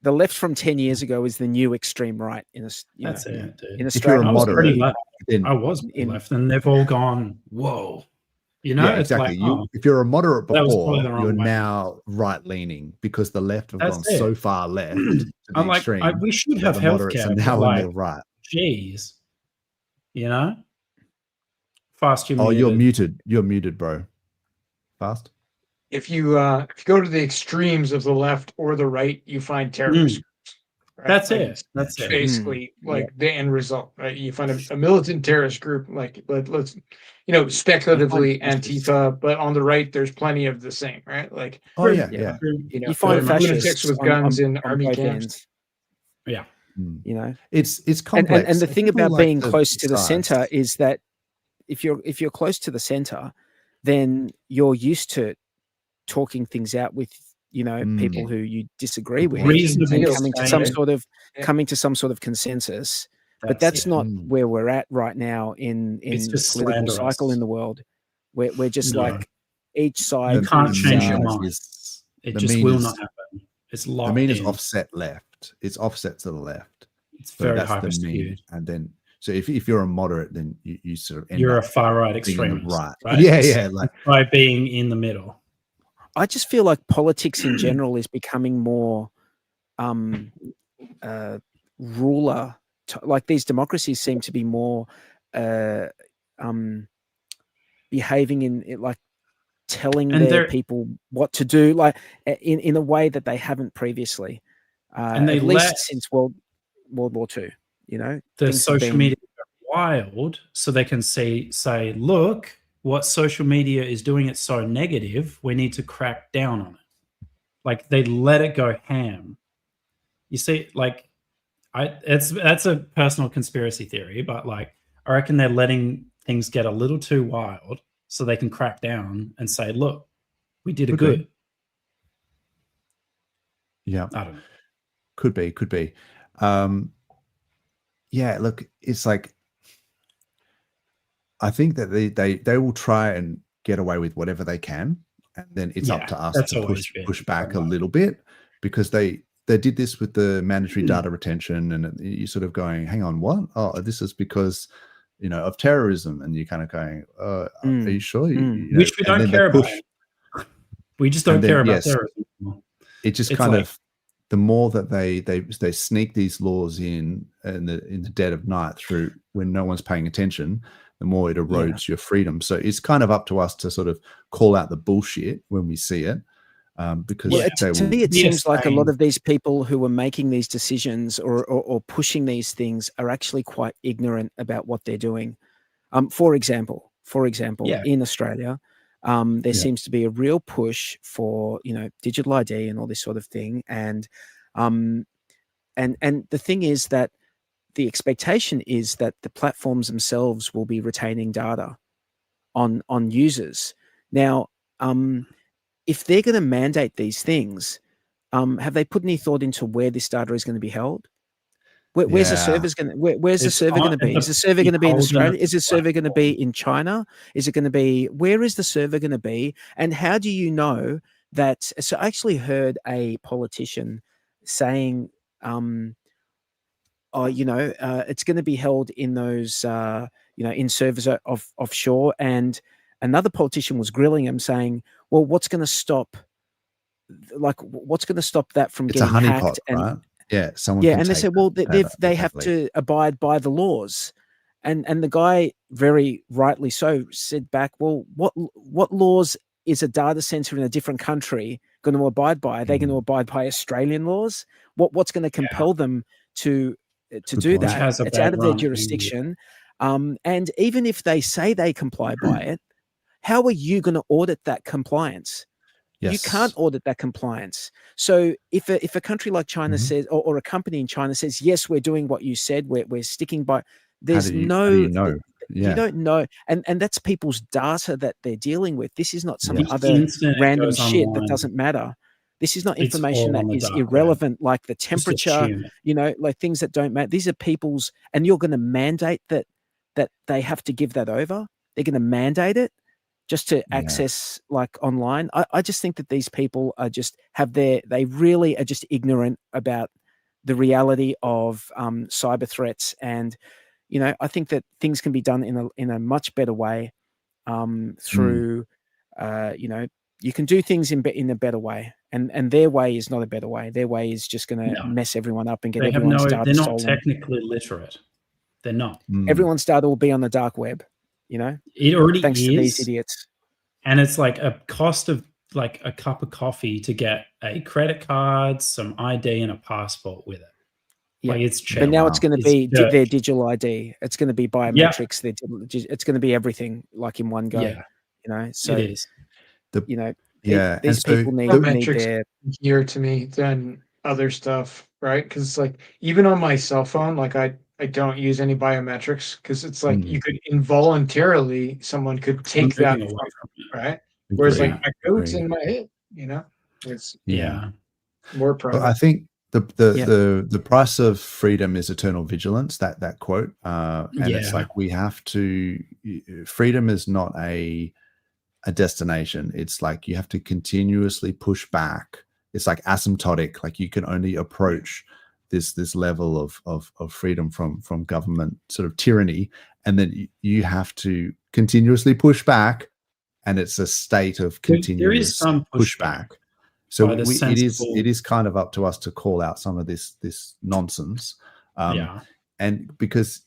The left from 10 years ago is the new extreme right in Australia. In Australia, if you're a moderate, I was left, and they've all gone, whoa. Exactly. If you're a moderate before, you're now right-leaning because the left have gone so far left. To the extreme, we should have healthcare. Now on the right. Jeez, Fast. You're muted. You're muted, bro. Fast. If you go to the extremes of the left or the right, you find terrorists. Right? That's it. That's basically the end result. Right? You find a militant terrorist group, like let's speculatively Antifa, but on the right, there's plenty of the same, right? Like, you find fascists with guns in army camps. Yeah, it's complex. And the thing about being close to the center is that if you're close to the center, then you're used to talking things out with people who you disagree with, and coming to some sort of consensus. But that's not where we're at right now in the political cycle in the world. We're just like each side. You can't change your mind. It just will not happen. It's locked. The mean is offset left. It's offset to the left. It's very hyper skewed. And then, so if you're a moderate, then you sort of you're a far right extremist, right? Yeah, like by being in the middle. I just feel like politics in general is becoming more ruler. Like these democracies seem to be more behaving in like telling their people what to do, like in a way that they haven't previously, and they at least since World War II. The social media are wild, so they can say, look, what social media is doing, it's so negative, we need to crack down on it. Like, they let it go ham. You see, like, that's a personal conspiracy theory, but like, I reckon they're letting things get a little too wild so they can crack down and say, look, we did it good. Yeah. I don't know. Could be. Yeah, look, it's like, I think that they will try and get away with whatever they can, and then it's up to us to push back a little bit, because they did this with the mandatory data retention, and you're sort of going, hang on, what? Oh, this is because, you know, of terrorism, and you're kind of going, are you sure? You know, which we don't care about. We just don't care about terrorism. It just kind of, the more that they sneak these laws in the dead of night through when no one's paying attention, the more it erodes your freedom. So it's kind of up to us to sort of call out the bullshit when we see it. Because to me, it seems like a lot of these people who are making these decisions or pushing these things are actually quite ignorant about what they're doing. For example, in Australia, there seems to be a real push for, you know, digital ID and all this sort of thing, and the thing is that the expectation is that the platforms themselves will be retaining data on users. Now, if they're going to mandate these things, have they put any thought into where this data is going to be held? Where's the servers going to? Where's the server going to be? Is the server going to be in Australia? Is the server going to be in China? Is it going to be? Where is the server going to be? And how do you know that? So I actually heard a politician saying, it's going to be held in those, in servers offshore. And another politician was grilling him, saying, "Well, what's going to stop? Like, what's going to stop that from getting hacked?" And right? Yeah, and they said, "Well, they have to abide by the laws," and the guy very rightly so said back, "Well, what laws is a data center in a different country going to abide by? Are they going to abide by Australian laws? What's going to compel them to do that? It's out of their jurisdiction. And even if they say they comply by it, how are you going to audit that compliance?" Yes. You can't audit that compliance. So if a country like China says, or a company in China says, yes, we're doing what you said, we're sticking by, there's you know? You don't know. And that's people's data that they're dealing with. This is not some other random shit that doesn't matter. This is not information that is irrelevant, like the temperature, like things that don't matter. These are people's, and you're going to mandate that they have to give that over. They're going to mandate it just to access like online. I just think that these people are just they really are just ignorant about the reality of cyber threats. And, I think that things can be done in a much better way through, you can do things in a better way. And their way is not a better way. Their way is just going to mess everyone up and get everyone's data stolen. They're not technically literate. They're not. Everyone's data will be on the dark web. It already thanks is, to these idiots. And it's like a cost of like a cup of coffee to get a credit card, some ID, and a passport with it. Yeah. Like, it's cheap. But now it's going to be their digital ID. It's going to be biometrics. It's going to be everything like in one go. Yeah. So it is. These people need their easier to me than other stuff, right? Because it's like, even on my cell phone, like I don't use any biometrics, because it's like you could involuntarily, someone could take that away from me, right? Whereas like my code's in my head, it's more private. Well, I think the price of freedom is eternal vigilance. That quote, and it's like we have to. Freedom is not a destination. It's like you have to continuously push back. It's like asymptotic. Like you can only approach this level of freedom from government sort of tyranny, and then you have to continuously push back, and it's a state of continuous pushback. So it is kind of up to us to call out some of this nonsense, and because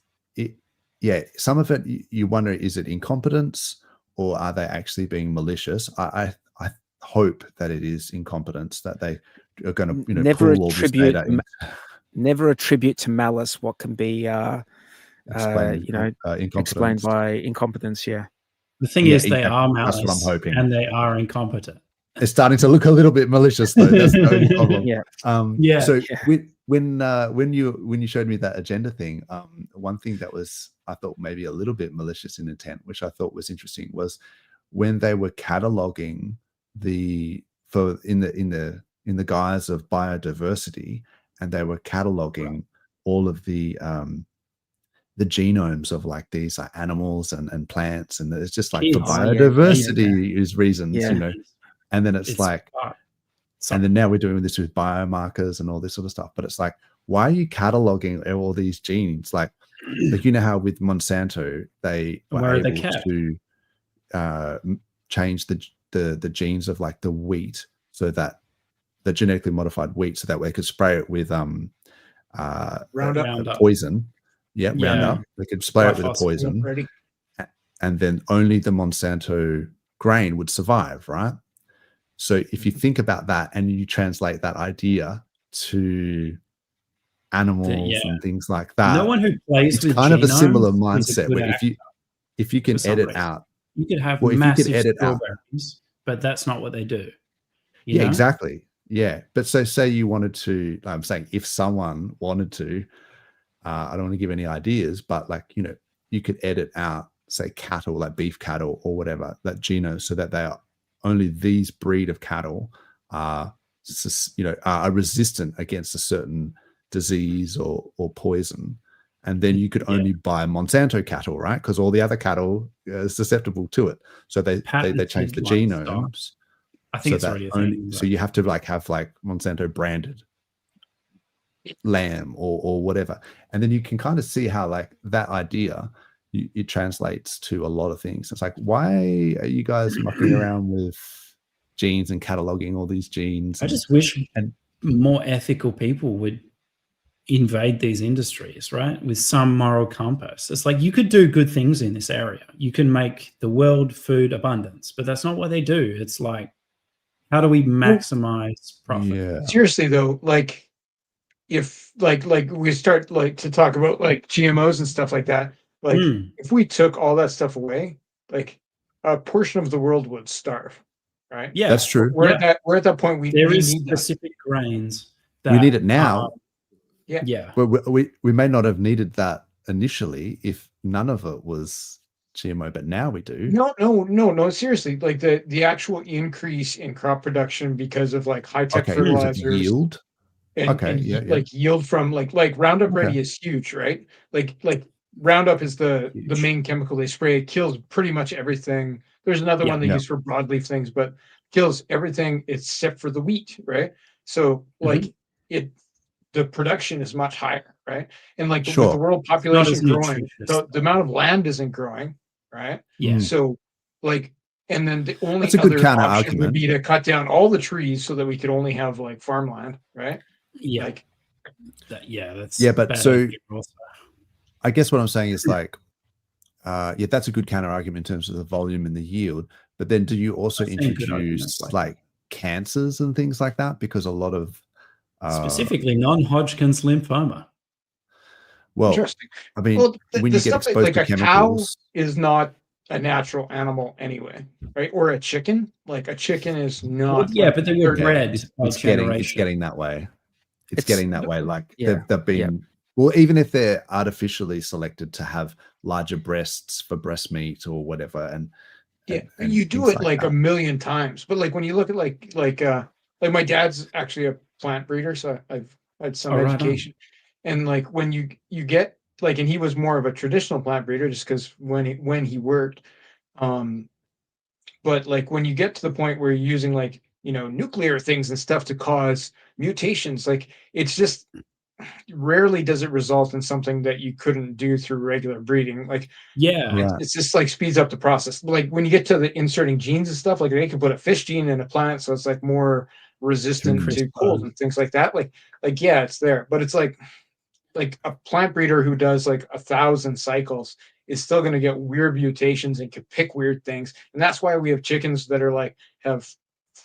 some of it you wonder, is it incompetence or are they actually being malicious? I hope that it is incompetence, that they are going to pull all this data in. Never attribute to malice what can be explained by incompetence. The thing Yeah, is, they exactly. are That's what I'm malice hoping. and they are incompetent. It's starting to look a little bit malicious, though. That's the only problem. Yeah. Yeah. So when you showed me that agenda thing, one thing that was, I thought, maybe a little bit malicious in intent, which I thought was interesting, was when they were cataloging in the guise of biodiversity, and they were cataloging all of the genomes of like these animals and plants, and it's just like for biodiversity is reasons, you know. And then it's like, and then now we're doing this with biomarkers and all this sort of stuff. But it's like, why are you cataloging all these genes? Like you know how with Monsanto they were able to change the genes of like the wheat, so that the genetically modified wheat, so that they could spray it with Roundup. Poison. Yeah, Roundup. They could spray it with a poison, and then only the Monsanto grain would survive, right? So if you think about that and you translate that idea to animals and things like that, no one who plays it's with kind of a similar genomes mindset where if you can edit out, you could have well, massive if you could edit strawberries, but that's not what they do. Yeah, exactly. Yeah, but so say you wanted to, I'm saying if someone wanted to, I don't want to give any ideas, but like, you know, you could edit out, say, cattle, like beef cattle or whatever, that genome, so that they are only these breed of cattle are resistant against a certain disease or poison. And then you could only buy Monsanto cattle, right? Because all the other cattle are susceptible to it. So they change the genomes. I think it's already a thing. So you have to like have like Monsanto branded lamb or whatever. And then you can kind of see how like that idea, it translates to a lot of things. It's like, why are you guys mucking around with genes and cataloging all these genes? I just wish more ethical people would invade these industries, right? With some moral compass. It's like, you could do good things in this area. You can make the world food abundance, but that's not what they do. It's like, how do we maximize profit? Yeah. Seriously though, like if like we start like to talk about like GMOs and stuff like that, like if we took all that stuff away, like a portion of the world would starve, right? Yeah, that's true. We're at that point. We need specific grains. We need it now. Yeah. But we may not have needed that initially if none of it was GMO, but now we do. No. Seriously, like the actual increase in crop production because of like high tech fertilizers, yield. Like yield from like Roundup Ready is huge, right? Like Roundup is the main chemical they spray. It kills pretty much everything. There's another one they use for broadleaf things, but kills everything except for the wheat, right? So like the production is much higher, right? And like with the world population growing, the amount of land isn't growing, right? Yeah. So like, and then the only other option would be to cut down all the trees so that we could only have like farmland, right? Yeah. Like, but so I guess what I'm saying is like, that's a good counter argument in terms of the volume and the yield. But then do you also introduce like cancers and things like that? Because a lot of specifically non-Hodgkin's lymphoma. Well, interesting. I mean, when you get exposed like to a chemicals, cow is not a natural animal anyway, right? Or a chicken. Like a chicken is not. But they were bred. It's getting that way. It's getting that way. Like they've been. Well, even if they're artificially selected to have larger breasts for breast meat or whatever, and you do it like a million times. But like when you look at like my dad's actually a plant breeder, so I've had some education. And like when you get like, and he was more of a traditional plant breeder just because when he worked, but like when you get to the point where you're using like, you know, nuclear things and stuff to cause mutations, like it's just rarely does it result in something that you couldn't do through regular breeding. Like, it's just like speeds up the process. Like when you get to the inserting genes and stuff, like they could put a fish gene in a plant, so it's like more resistant to cold and things like that. Like it's there, but it's like a plant breeder who does like 1,000 cycles is still going to get weird mutations and can pick weird things. And that's why we have chickens that are like have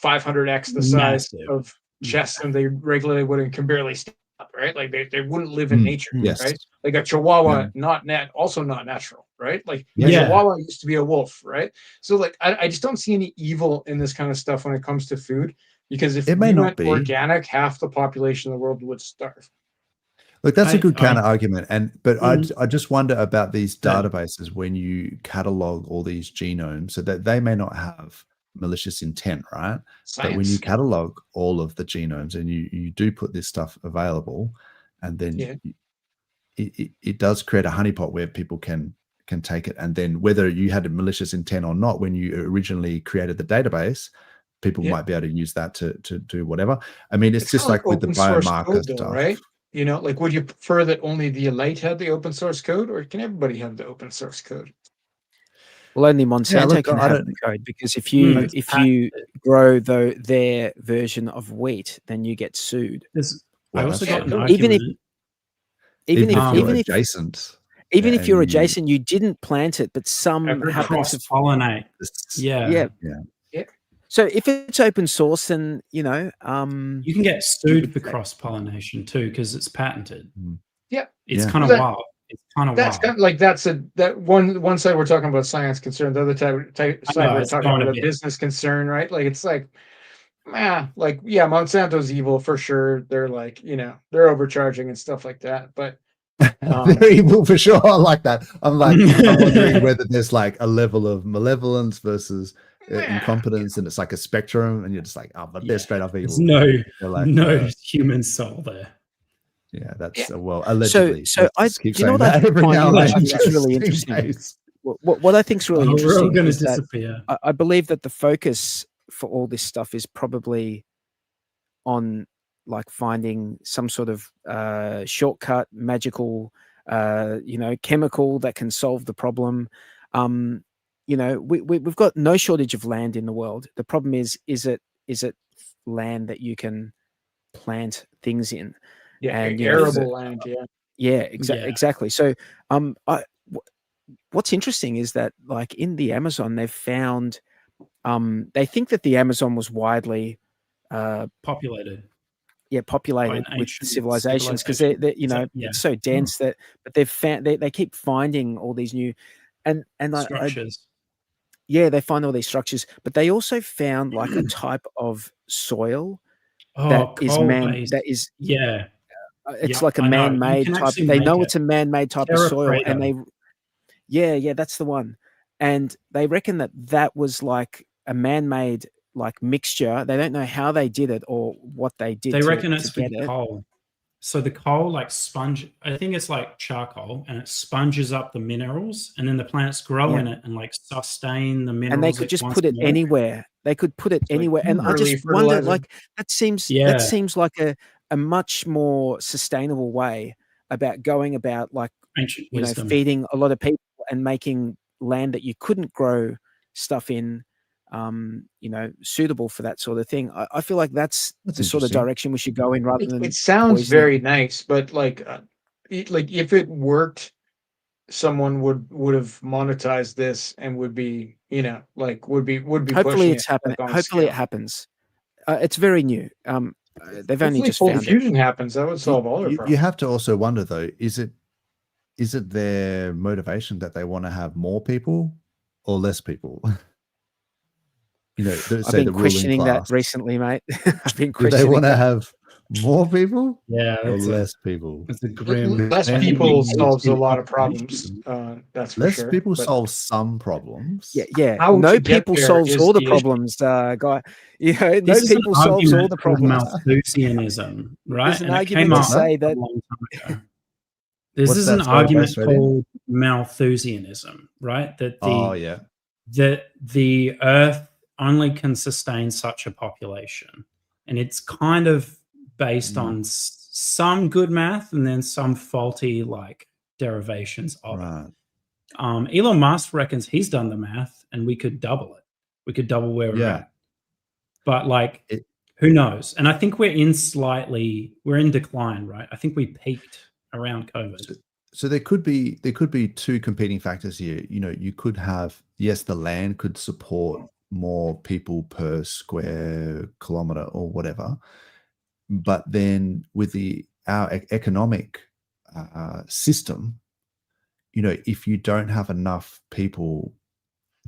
500x the size of chests than they regularly would and can barely stand up, right? Like they wouldn't live in nature, right? Like a Chihuahua, also not natural, right? Like Yeah. Chihuahua used to be a wolf, right? So like I just don't see any evil in this kind of stuff when it comes to food, because if It may we not went be. organic, half the population of the world would starve. Look, that's a good I counter argument, but Mm. I just wonder about these Yeah. databases when you catalog all these genomes, so that they may not have malicious intent, right? But when you Science. catalog all of the genomes and you do put this stuff available, and then Yeah. it does create a honeypot where people can take it, and then whether you had a malicious intent or not when you originally created the database, people Yeah. might be able to use that to do whatever. I mean, it's just kinda like with the open source biomarker code though, stuff. right? You know, like would you prefer that only the elite had the open source code, or can everybody have the open source code? Well, only Monsanto look, can I have don't- the code, because if you It's grow their version of wheat, then you get sued. I Well, also that's got an true. Even if- argument. Even if you're even if adjacent, even if and you're you- adjacent, you didn't plant it, but some Ever happens to. cross-pollinate. Yeah. Yeah. So if it's open source, then You can get would sued for say- cross-pollination too, because it's patented. Yeah. It's Yeah. kind of That- wild. It's kind of That's wild. kind of like that one side we're talking about science concern, the other side we're it's talking going a about a bit. business concern, right? Like it's like, like yeah, Monsanto's evil for sure. They're like, they're overcharging and stuff like that. But they're evil for sure. I like that. I'm wondering whether there's like a level of malevolence versus incompetence, and it's like a spectrum, and you're just like, but they're straight up evil. There's They're like, no human soul there. Yeah, that's Yeah. well, allegedly. So Let's keep do you know saying what I that every find now and then, actually just really in interesting? case. What I think's really We're all interesting going to is that disappear. I believe that the focus for all this stuff is probably on like finding some sort of shortcut, magical, chemical that can solve the problem. We've got no shortage of land in the world. The problem is it land that you can plant things in? yeah, And, arable land, yeah. Yeah, Yeah. exactly. So, what's interesting is that, like in the Amazon, they've found, they think that the Amazon was widely, Populated. populated with ancient civilizations, because civilization. it's so dense that, but they've found they keep finding all these new, and Structures. they find all these structures, but they also found like a type of soil that is coal-based. that is Yeah. it's Yeah, like a I know. You man-made can type. actually They make know it. it's a man-made type of soil, and Terra they, that's the one. And they reckon that was like a man-made like mixture. They don't know how they did it or what they did. They to, reckon to it's get with it. coal. So the coal like I think it's like charcoal, and it sponges up the minerals, and then the plants grow in it and like sustain the minerals. And they could just put it anywhere. They could put it like anywhere. And I early just wonder, fertilizer. like that seems like a much more sustainable way about going about, like, ancient wisdom. feeding a lot of people and making land that you couldn't grow stuff in, suitable for that sort of thing. I feel like that's the sort of interesting. direction we should go in, rather than It sounds poisoning. very nice, but like if it worked, someone would have monetized this and would be would be Hopefully pushing it's happening. like, on Hopefully it scale. happens. It's very new. They've only Hopefully just cold found it. fusion happens. That would solve all their You problems. have to also wonder though, is it their motivation that they want to have more people or less people? I've been questioning that recently, mate. I've been Do they questioning want to that. have more people Yeah, or that's less people? It's a grim. Less and people we- solves a in lot of population. problems. That's for Less sure. people but solve some problems. Yeah. How No to get people there solves is all the the issue. problems, guy. No This is an people solves all argument the called problems. Malthusianism, right? There's an And it argument came to up say a that long time ago. This What's is that an spelled, argument Australian? called Malthusianism, right? That the Earth only can sustain such a population, and it's kind of based on some good math and then some faulty like derivations of Right. it. Elon Musk reckons he's done the math, and we could double it. We could double where we're at. But like, who knows? And I think we're in decline, right? I think we peaked around COVID. So there could be two competing factors here. You could have, yes, the land could support more people per square kilometer or whatever, but then with our economic system, if you don't have enough people,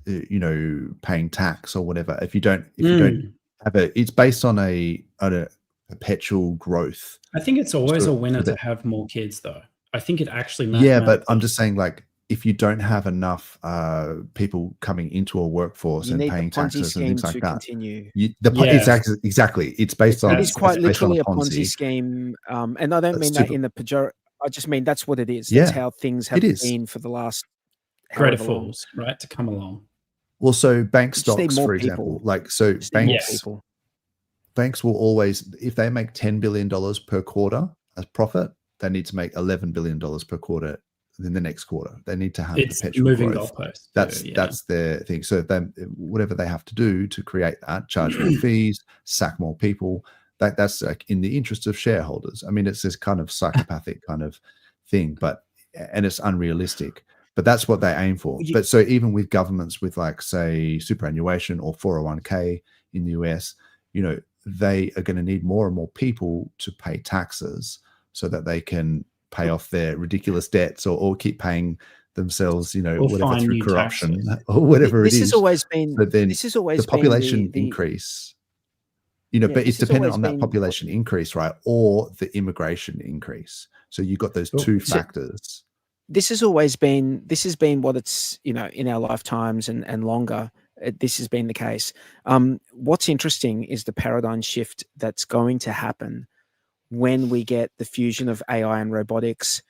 paying tax or whatever, if you don't have it's based on a perpetual growth. I think it's always a winner to have more kids, though. I think it actually matters. Yeah, but I'm just saying, like, if you don't have enough people coming into a workforce and paying taxes and things like that, continue. Exactly. It's based on. It is quite literally a Ponzi scheme, and I don't mean that in the pejorative. I just mean that's what it is. That's how things have been for the last. Greater fools, right, to come along. Well, so bank stocks, for example, banks will always, if they make $10 billion per quarter as profit, they need to make $11 billion per quarter in the next quarter. They need to have perpetual moving growth. Goalposts. That's their thing. So then whatever they have to do to create that, charge more fees, sack more people, that's like in the interest of shareholders. I mean, it's this kind of psychopathic kind of thing, and it's unrealistic. But that's what they aim for. But so even with governments with, like, say, superannuation or 401k in the US, they are going to need more and more people to pay taxes so that they can pay off their ridiculous debts or keep paying themselves, whatever, through corruption or whatever it is. This has always been the population increase. But it's dependent on that population increase, right? Or the immigration increase. So you've got those two factors. This has been what it's, in our lifetimes and longer, this has been the case. What's interesting is the paradigm shift that's going to happen when we get the fusion of AI and robotics.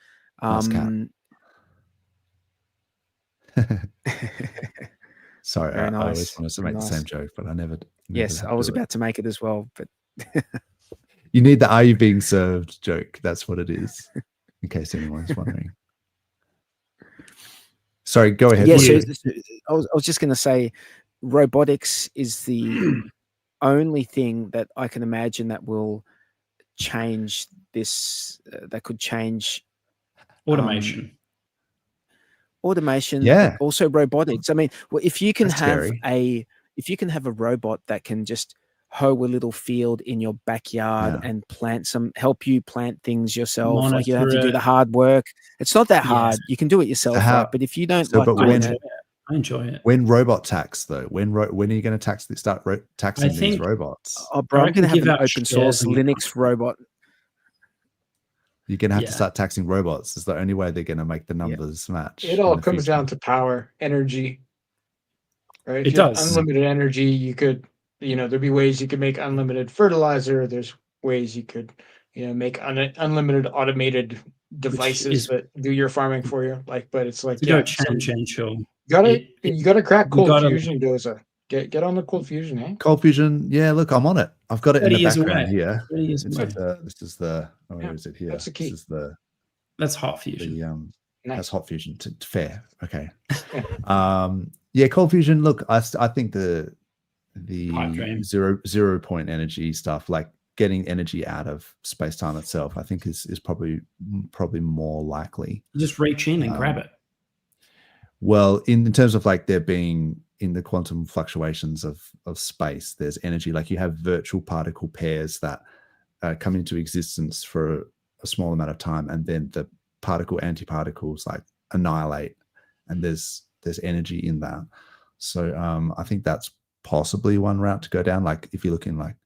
Sorry, I always wanted to make the same joke, but I never yes, I was about to make it as well, but you need the "Are you being served" joke. That's what it is, in case anyone's wondering. Sorry, go ahead. Yeah, so I was just going to say, robotics is the only thing that I can imagine that will change this. That could change automation. But also robotics. I mean, well, if you can have a robot that can just hoe a little field in your backyard and help you plant things yourself. Monitor like you don't have to do the hard work. It's not that hard. You can do it yourself, right? But if you don't I enjoy it. When robot tax, though, when are you going to start taxing these robots? Oh, bro, I'm going to have an open source Linux robot. You're going to have to start taxing robots. It's the only way they're going to make the numbers match. It all comes down to power, energy, right? It does. Unlimited energy, you could, there'd be ways you could make unlimited fertilizer. There's ways you could, make unlimited automated devices that do your farming for you. But it's like, tangential. You gotta crack cold fusion, Dozza. Get on the cold fusion, eh? Cold fusion, yeah. Look, I'm on it. I've got it in the background here. This is the. Where is it here? That's the key. That's hot fusion. That's hot fusion. Fair, okay. Cold fusion. Look, I think the 0 point energy stuff, like getting energy out of space time itself, I think is probably more likely. You just reach in and grab it. Well, in terms of like there being in the quantum fluctuations of space, there's energy. Like you have virtual particle pairs that come into existence for a small amount of time, and then the particle antiparticles like annihilate, and there's energy in that. So I think that's possibly one route to go down. Like if you're looking like,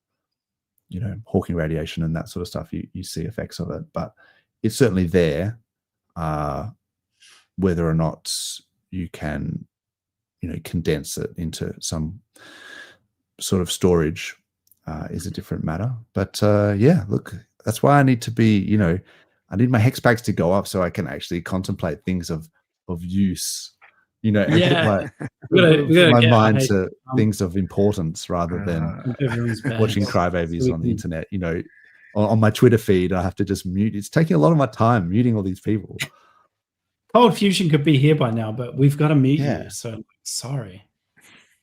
Hawking radiation and that sort of stuff, you see effects of it, but it's certainly there. Whether or not you can, condense it into some sort of storage is a different matter. But look, that's why I need to be, I need my hex bags to go up so I can actually contemplate things of use, and put my mind to things of importance rather than watching crybabies on the internet. On my Twitter feed, I have to just mute. It's taking a lot of my time muting all these people. Cold fusion could be here by now, but we've got to mute you. So sorry.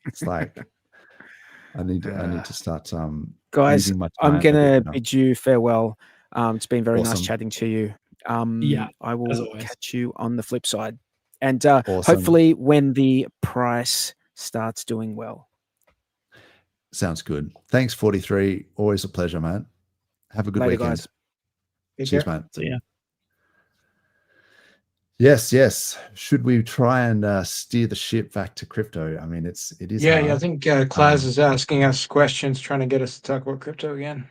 It's like I need to start. Guys, I'm gonna bid you farewell. It's been very nice chatting to you. I will catch you on the flip side, and hopefully when the price starts doing well. Sounds good. Thanks, 43. Always a pleasure, man. Have a good weekend. Guys. Cheers, man. See ya. Yes, yes. Should we try and steer the ship back to crypto? I mean, it is Yeah, hard. I think Klaz is asking us questions, trying to get us to talk about crypto again.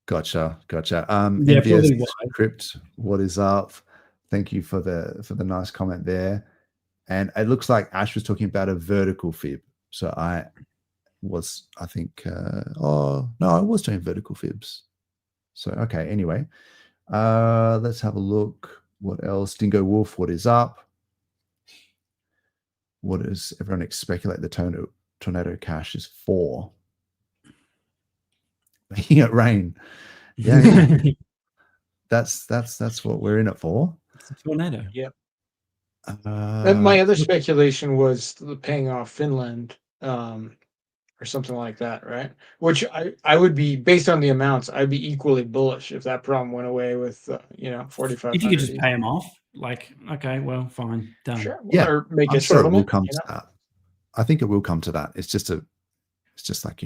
Gotcha. Yeah, MVS probably why. Crypt, what is up? Thank you for the nice comment there. And it looks like Ash was talking about a vertical fib. So I think oh no, I was doing vertical fibs. So okay, anyway. Let's have a look. What else? Dingo Wolf, what is up? What does everyone speculate the tornado cash is for? Making it rain. Yeah. That's what we're in it for. It's a tornado. Yep. My other speculation was paying off Finland, or something like that, right? Which I would be, based on the amounts, I'd be equally bullish if that problem went away with 4,500. If you could just pay them off, like, okay, well, fine, done. Sure. Yeah, Or make I'm a sure it will settlement. come to that. I think it will come to that. It's just like,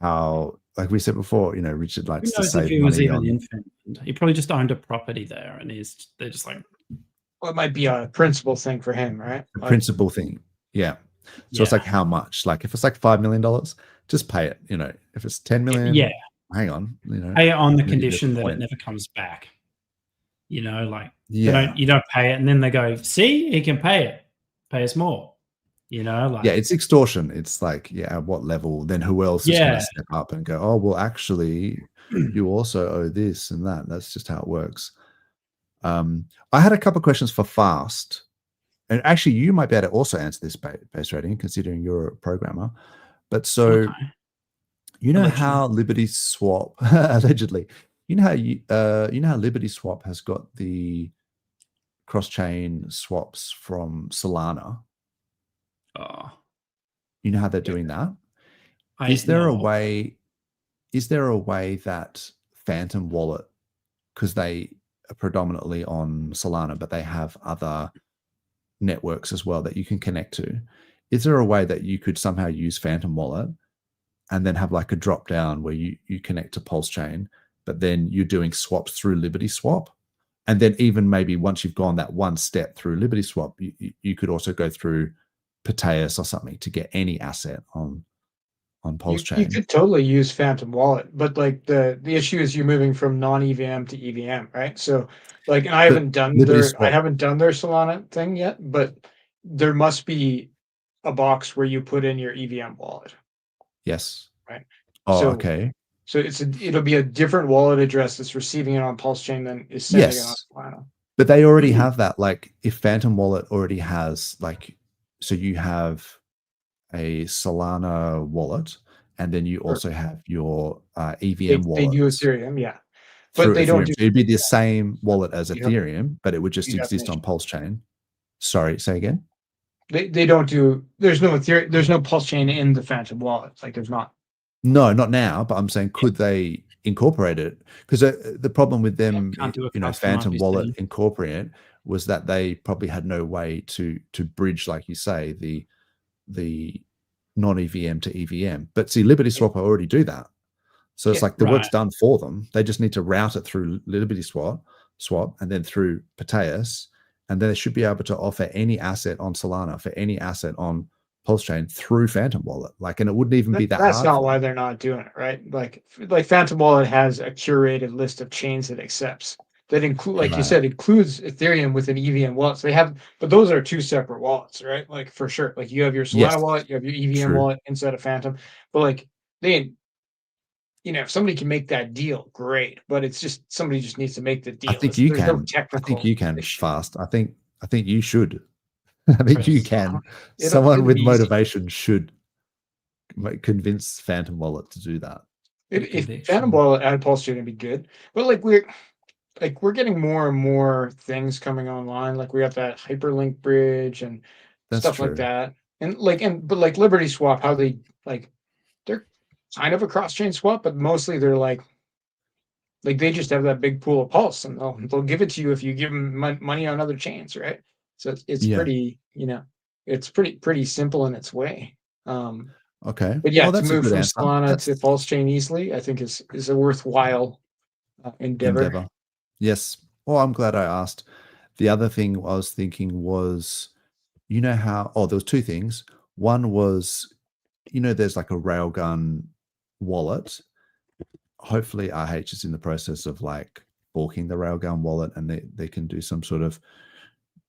how, like we said before, Richard likes to save if he was money even on. in Finland. He probably just owned a property there, and they're just like, Well, it might be a principal thing for him, right? The principal thing. Yeah. So it's like how much? Like if it's like $5 million, just pay it. If it's 10 million, hang on. pay it on the maybe condition there's a that it point. never comes back. Like Yeah. you don't pay it, and then they go, see, he can pay it. Pay us more. Like, yeah, it's extortion. It's like, at what level? Then who else is going to step up and go, oh, well, actually, you also owe this and that. That's just how it works. I had a couple of questions for Fast. And actually, you might be able to also answer this base rating, considering you're a programmer. But so, how Liberty Swap allegedly, how Liberty Swap has got the cross-chain swaps from Solana. You know how they're doing that? Is there a way that Phantom Wallet, because they are predominantly on Solana, but they have other networks as well that you can connect to, is there a way that you could somehow use Phantom Wallet and then have like a drop down where you connect to PulseChain, but then you're doing swaps through Liberty Swap? And then even maybe once you've gone that one step through Liberty Swap, you could also go through Pateus or something to get any asset on PulseChain. You could totally use Phantom Wallet, but like the issue is you're moving from non-EVM to EVM, right? So like I haven't done their Solana thing yet, but there must be a box where you put in your EVM wallet. Yes. Right. Oh, okay. So it'll be a different wallet address that's receiving it on PulseChain than is sending it on Solana. But they already have that. Like if Phantom Wallet already has so you have a Solana wallet, and then you also have your EVM wallet. They do Ethereum, yeah. But they don't do. It'd be the same wallet as Ethereum, but it would just exist on PulseChain. Sorry, say again. They don't do. There's no Ethereum. There's no PulseChain in the Phantom wallet. Like there's not. No, not now. But I'm saying, could they incorporate it? Because the problem with them, Phantom Wallet incorporate was that they probably had no way to bridge, like you say, the non-EVM to EVM. But see, Liberty Swap already do that. So it's like the work's done for them. They just need to route it through Liberty Swap and then through Pateus, and then they should be able to offer any asset on Solana for any asset on PulseChain through Phantom Wallet. And it wouldn't even be that hard. That's not why they're not doing it, right? Like Phantom Wallet has a curated list of chains it accepts that include, like you said, includes Ethereum with an EVM wallet. So they have, but those are two separate wallets, right? Like for sure. Like you have your Solana wallet, you have your EVM wallet inside of Phantom, but like if somebody can make that deal, great. But it's just somebody just needs to make the deal. I think you can. I think you can Fast. I think you should. I think you can. Someone with motivation should convince Phantom Wallet to do that. If Phantom Wallet and PulseChain would be good, but we're getting more and more things coming online. Like we got that hyperlink bridge and stuff like that, and but Liberty Swap, how they they're kind of a cross-chain swap, but mostly they're like they just have that big pool of Pulse, and they'll give it to you if you give them money on other chains, right? So it's pretty, it's pretty simple in its way. Okay. But yeah, to move from Solana to PulseChain easily, I think is a worthwhile endeavor. Yes. Well, I'm glad I asked. The other thing I was thinking was, you know how, there was two things. One was, there's like a Railgun wallet. Hopefully RH is in the process of like forking the Railgun wallet, and they can do some sort of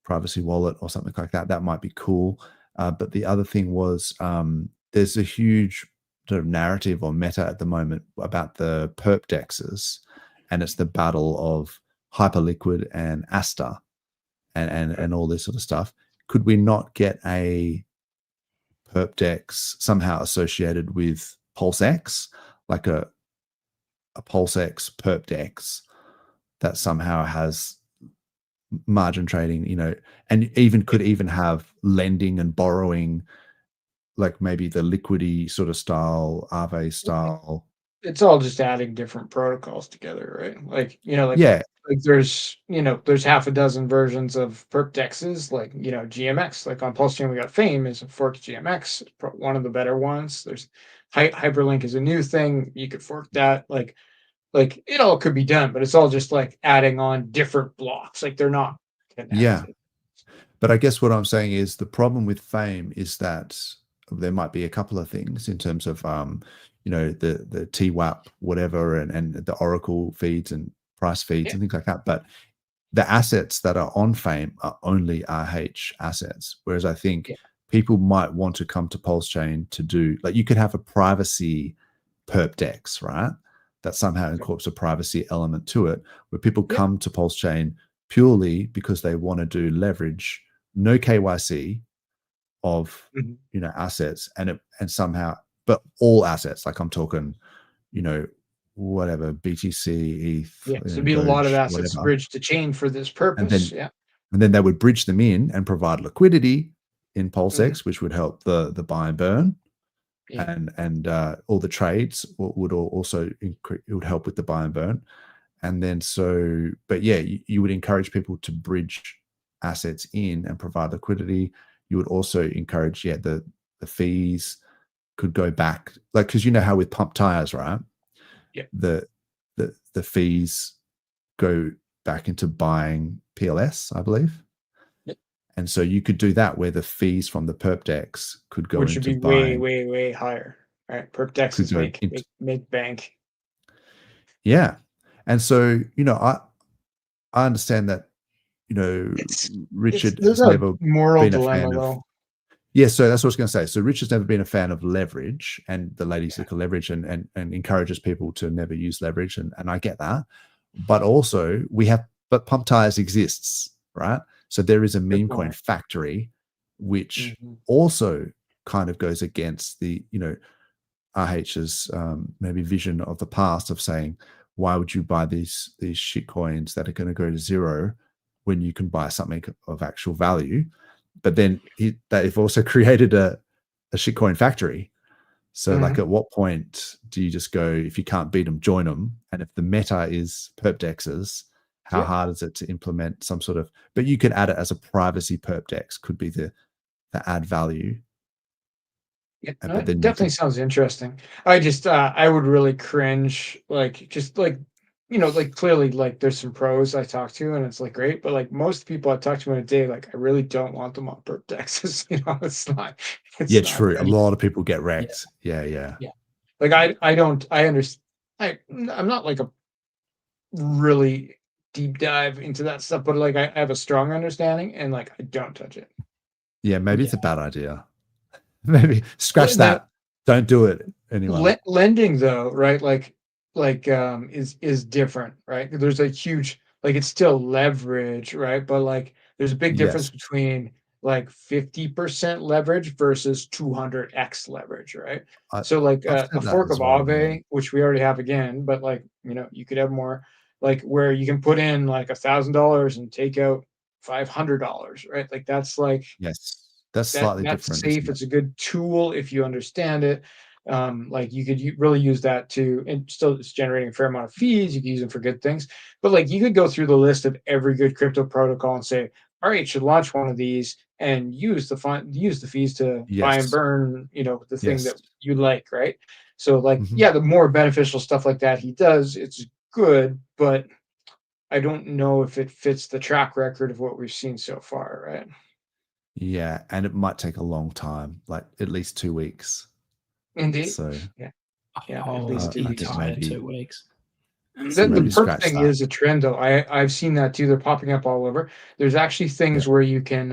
privacy wallet or something like that. That might be cool. But the other thing was, there's a huge sort of narrative or meta at the moment about the perp dexes, and it's the battle of Hyperliquid and ASTER and all this sort of stuff. Could we not get a perp dex somehow associated with PulseX, like a PulseX perp dex that somehow has margin trading, and could even have lending and borrowing, like maybe the Liquidity sort of style, Aave style. It's all just adding different protocols together, right? Like, Yeah, like there's half a dozen versions of perp dexes, like, GMX. Like on PulseChain, we got Fame is a fork GMX, one of the better ones. There's Hyperlink is a new thing. You could fork that. Like it all could be done, but it's all just like adding on different blocks. Like they're not connected. Yeah. But I guess what I'm saying is the problem with Fame is that there might be a couple of things in terms of, the TWAP, whatever, and the Oracle feeds and price feeds and things like that. But the assets that are on Fame are only RH assets. Whereas I think people might want to come to PulseChain to do, like, you could have a privacy perp dex, right? That somehow incorporates a privacy element to it, where people come to PulseChain purely because they want to do leverage, no KYC of assets, and somehow, but all assets, like I'm talking, whatever, BTC, ETH. So there'd be a lot of assets bridged to chain for this purpose. And then they would bridge them in and provide liquidity in PulseX, which would help the buy and burn. And all the trades would also it would help with the buy and burn. And then you would encourage people to bridge assets in and provide liquidity. You would also encourage the fees could go back, like, because how with pump tires, right? The fees go back into buying PLS, I believe. And so you could do that, where the fees from the perp dex could go which into would be buying, way higher, right? Perp dexes make bank. Yeah. And so, I understand that, Richard has never been a fan of. Yeah, so that's what I was going to say. So Richard's never been a fan of leverage, and the ladies that can leverage and encourages people to never use leverage. And I get that. But also but pump tires exists, right? So there is a meme coin factory, which also kind of goes against the, RH's maybe vision of the past of saying, why would you buy these shit coins that are going to go to zero when you can buy something of actual value? But then they've also created a shitcoin factory. So like, at what point do you just go, if you can't beat them, join them? And if the meta is perp dexes, how hard is it to implement some sort of, but you could add it as a privacy perp dex, could be the add value. But then definitely sounds interesting. I just I would really cringe, like, just like, like, clearly, like, there's some pros I talk to and it's like great, but like most people I talk to in a day, like, I really don't want them on perp dexes. It's not. True. A lot of people get wrecked. Yeah. Like I understand. I'm not like a really deep dive into that stuff, but like I have a strong understanding, and like I don't touch it. Yeah, maybe it's a bad idea. Maybe scratch that. Don't do it anyway. Lending though, right? Like is different, right? There's a huge, like, it's still leverage, right? But like there's a big difference between like 50% leverage versus 200x leverage, right? So like a fork of Aave, which we already have again, but like, you could have more, like, where you can put in like $1,000 and take out $500, right? Like that's like, that's slightly different. That's safe. It's a good tool if you understand it. Like you could really use that to, and still it's generating a fair amount of fees. You can use them for good things, but like you could go through the list of every good crypto protocol and say, all right, should launch one of these and use the fees to buy and burn, the thing that you like, right? So like, the more beneficial stuff like that he does, it's good, but I don't know if it fits the track record of what we've seen so far, right? Yeah, and it might take a long time, like at least 2 weeks. Indeed. So Yeah, at Oh, least 2 I weeks. think entire maybe 2 weeks. The maybe perp scratch thing that. is a trend, though. I've seen that too. They're popping up all over. There's actually things where you can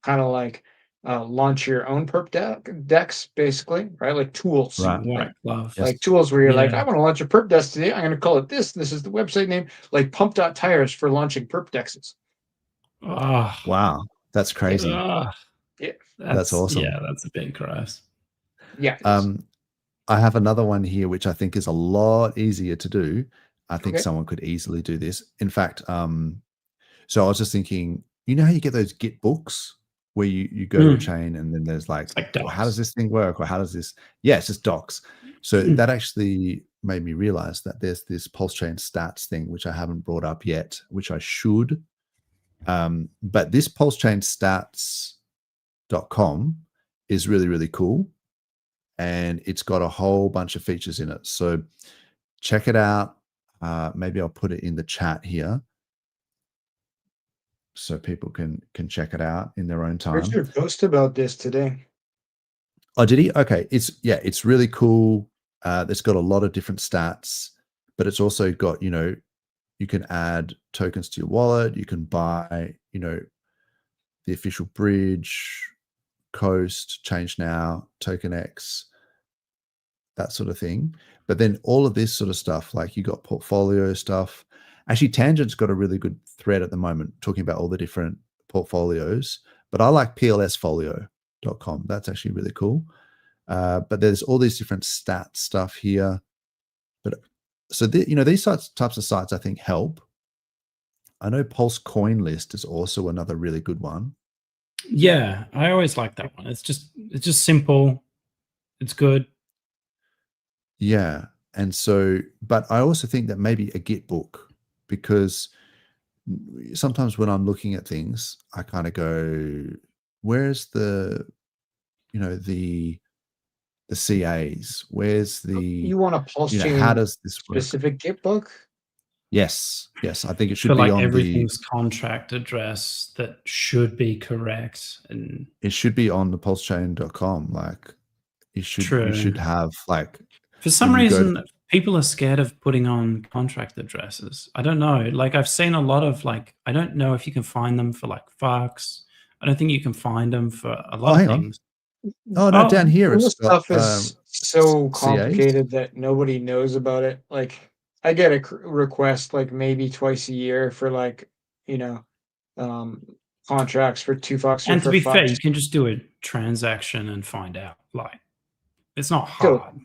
kind of like launch your own perp decks, basically, right? Like tools, Right. White glove. Yes. like tools where you're like, Yeah. I want to launch a perp desk today. I'm going to call it this. This is the website name, like pump.tires for launching perp dexes. Oh, Wow, that's crazy. Yeah, That's awesome. Yeah, that's a bit gross. yeah. it is. I have another one here, which I think is a lot easier to do. I think Okay. someone could easily do this. In fact, so I was just thinking, you know how you get those Git books where you go to a chain and then there's like, It's like well, how does docs. this thing work? Or how does this? Yeah, it's just docs. So Mm. that actually made me realize that there's this PulseChain stats thing, which I haven't brought up yet, which I should. But this PulseChain stats.com is really, really cool. And it's got a whole bunch of features in it. So check it out. Maybe I'll put it in the chat here so people can check it out in their own time. Richard posted about this today. Oh, did he? Okay. It's really cool. It's got a lot of different stats, but it's also got, you can add tokens to your wallet. You can buy, the official bridge, Coast, Change Now, TokenX, that sort of thing. But then all of this sort of stuff, like you got portfolio stuff. Actually, Tangent's got a really good thread at the moment talking about all the different portfolios. But I like PLSfolio.com. That's actually really cool. But there's all these different stat stuff here. But so these types of sites I think help. I know Pulse Coin List is also another really good one. Yeah, I always like that one. It's just simple. It's good. Yeah. And so, but I also think that maybe a Git book, because sometimes when I'm looking at things, I kind of go, where's the CAs? Where's the, You want a PulseChain how does this work? specific Git book? Yes. I think it should But be like on everything's contract address that should be correct, and it should be on the pulsechain.com. Like you should have like, for some when you go reason people are scared of putting on contract addresses. I don't know. Like I've seen a lot of like, I don't know if you can find them for like Fox. I don't think you can find them for a lot of things. Oh no, down here This it's got, stuff is so CAs. complicated that nobody knows about it. Like I get a request like maybe twice a year for like, contracts for $2 or And to for be fair, $5. you can just do a transaction and find out. Like it's not So- hard.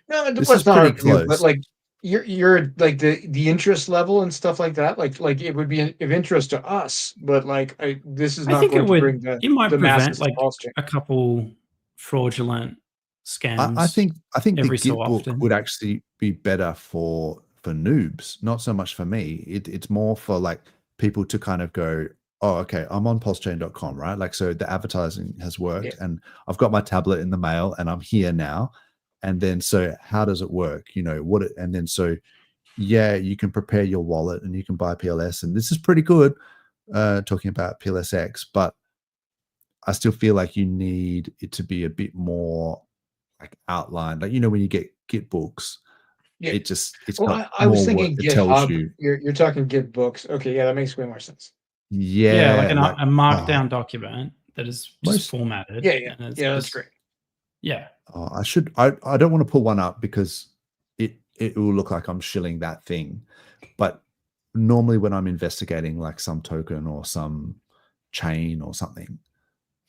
No, This it's is not pretty hard to do, but close. like you're like the interest level and stuff like that. Like it would be of interest to us, but like this is I not think going it to bring would. It might the masses prevent like to PulseChain. a couple fraudulent scams. I think the every Git so book often. would actually be better for noobs, not so much for me. It's more for like people to kind of go, oh, okay, I'm on pulsechain.com, right? Like, so the advertising has worked and I've got my tablet in the mail and I'm here now. And then, so how does it work? And then, so yeah, you can prepare your wallet and you can buy PLS, and this is pretty good, talking about PLSX, but I still feel like you need it to be a bit more like outlined. Like, when you get Git books, it's got I was more thinking what it tells GitHub. you. You're talking Git books. Okay, yeah, that makes way more sense. Yeah, like a markdown document that is just formatted. Yeah, and it's that's just, great. Yeah. I don't want to pull one up because it will look like I'm shilling that thing. But normally when I'm investigating like some token or some chain or something,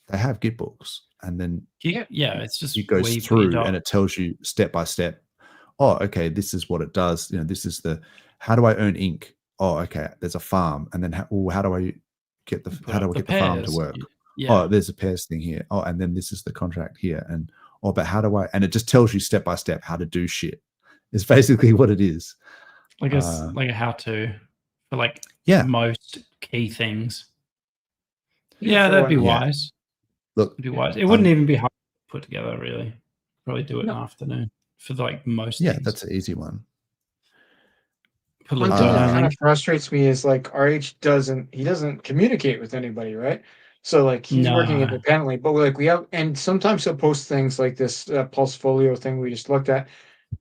they have Git books, and then it's just it goes through and it tells you step by step. Oh, okay, this is what it does. This is how do I earn ink? Oh, okay, there's a farm, and then how do I get the farm to work? Yeah. Oh, there's a pairs thing here. Oh, and then this is the contract here, and but how do I? And it just tells you step by step how to do shit. It's basically what it is. Like a how-to for like most key things. Yeah, that'd be wise. Look, it'd be wise. It wouldn't even be hard to put together, really. Probably do it in the afternoon for like most things. That's an easy one. One thing that kind of frustrates me is like RH doesn't communicate with anybody, right? So like he's working independently, but like we have, and sometimes he'll post things like this Pulsefolio thing we just looked at,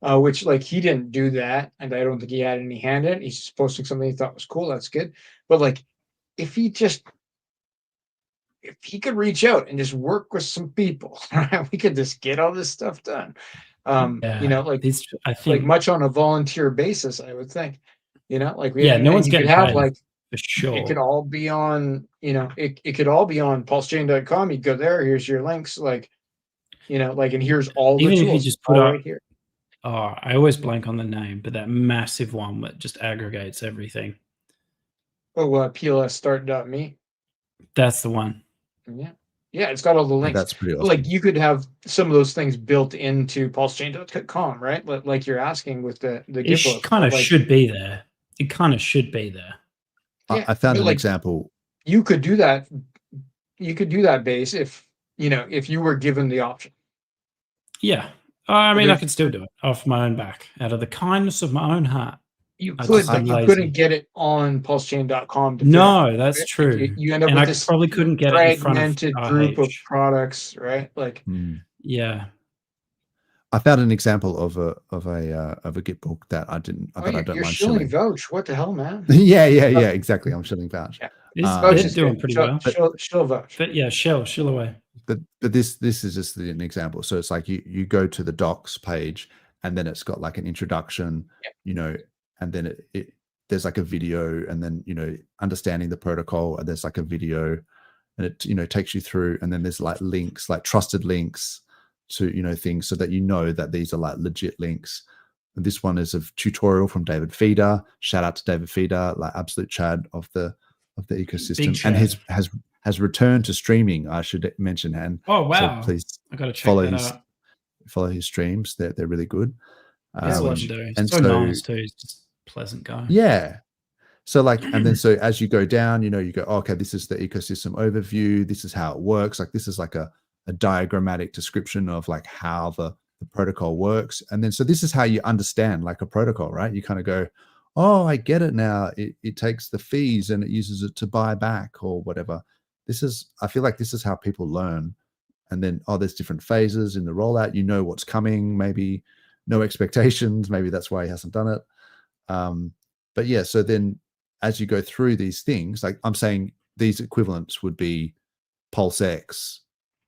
which like he didn't do that, and I don't think he had any hand in it. He's just posting something he thought was cool. That's good, but like if he could reach out and just work with some people, right, we could just get all this stuff done. You know, like I think like much on a volunteer basis, I would think. You know, like no one's getting have paid, like for sure. it could all be on, you know, it could all be on pulsechain.com. You go there, here's your links, like, you know, like, and here's all the Even tools if you just put right here. Oh, I always blank on the name, but that massive one that just aggregates everything. Oh, PLSstart.me. That's the one. Yeah. Yeah, it's got all the links. That's pretty awesome. Like you could have some of those things built into pulsechain.com, right? Like you're asking with the It kind of should be there. It kind of should be there. Yeah, I found an example. You could do that. You could do that, Base, if you know, if you were given the option. Yeah. I mean, I could still do it off my own back, out of the kindness of my own heart. You could, but you couldn't get it on pulsechain.com. No, that's true. You end up and with I this probably couldn't get it in front fragmented of group of products, right? Like, yeah. I found an example of a Git book that I don't mind shilling. Vouch. What the hell, man? yeah, exactly. I'm shilling vouch. Yeah. Vouch is doing pretty well. Shill vouch. But yeah, shill away. But this is just an example. So it's like you go to the docs page, and then it's got like an introduction, you know, and then it there's like a video, and then, you know, understanding the protocol, and there's like a video, and it, you know, takes you through, and then there's like links, like trusted links to, you know, things, so that you know that these are like legit links. And this one is a tutorial from David Feeder. Shout out to David Feeder, like absolute Chad of the ecosystem, and has returned to streaming, I should mention. And oh wow, so please I gotta check follow his streams. They're really good. He's legendary. And so nice too. He's just a pleasant guy. Yeah. So like, and then so as you go down, you know, you go, oh, okay, this is the ecosystem overview. This is how it works. Like this is like a diagrammatic description of like how the protocol works. And then so this is how you understand like a protocol, right? You kind of go, oh, I get it now. It takes the fees and it uses it to buy back or whatever. I feel like this is how people learn. And then, oh, there's different phases in the rollout. You know what's coming, maybe no expectations. Maybe that's why he hasn't done it. But yeah, so then as you go through these things, like I'm saying, these equivalents would be PulseX,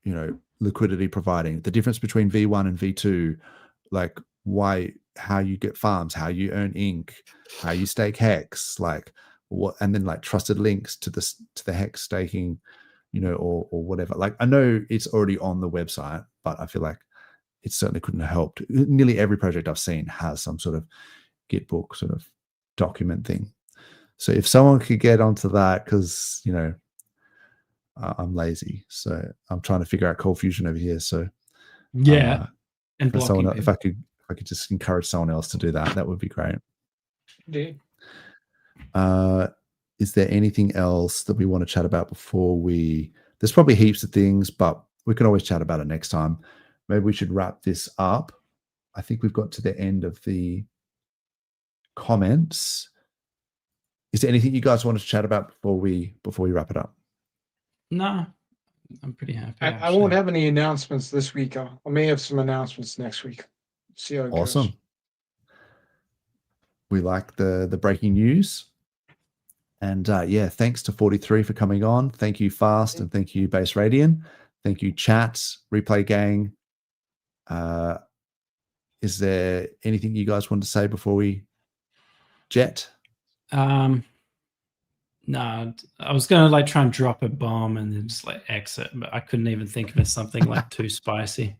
you know, liquidity providing, the difference between V1 and V2, like how you get farms, how you earn ink, how you stake hex, like what, and then like trusted links to the hex staking, you know, or whatever. Like I know it's already on the website, but I feel like it certainly couldn't have helped. Nearly every project I've seen has some sort of Git book sort of document thing. So if someone could get onto that, because, you know, I'm lazy, so I'm trying to figure out Cold Fusion over here. So yeah, and if I could just encourage someone else to do that, that would be great. Indeed. Is there anything else that we want to chat about before there's probably heaps of things, but we can always chat about it next time. Maybe we should wrap this up. I think we've got to the end of the comments. Is there anything you guys want to chat about before we wrap it up? No, I'm pretty happy. I won't have any announcements this week. I may have some announcements next week. See how it goes. Awesome. We like the breaking news. And yeah, thanks to 43 for coming on. Thank you, Fast, and thank you, Base Radian. Thank you, chat, Replay Gang. Is there anything you guys want to say before we jet? No, I was gonna like try and drop a bomb and then just like exit, but I couldn't even think of something like too spicy.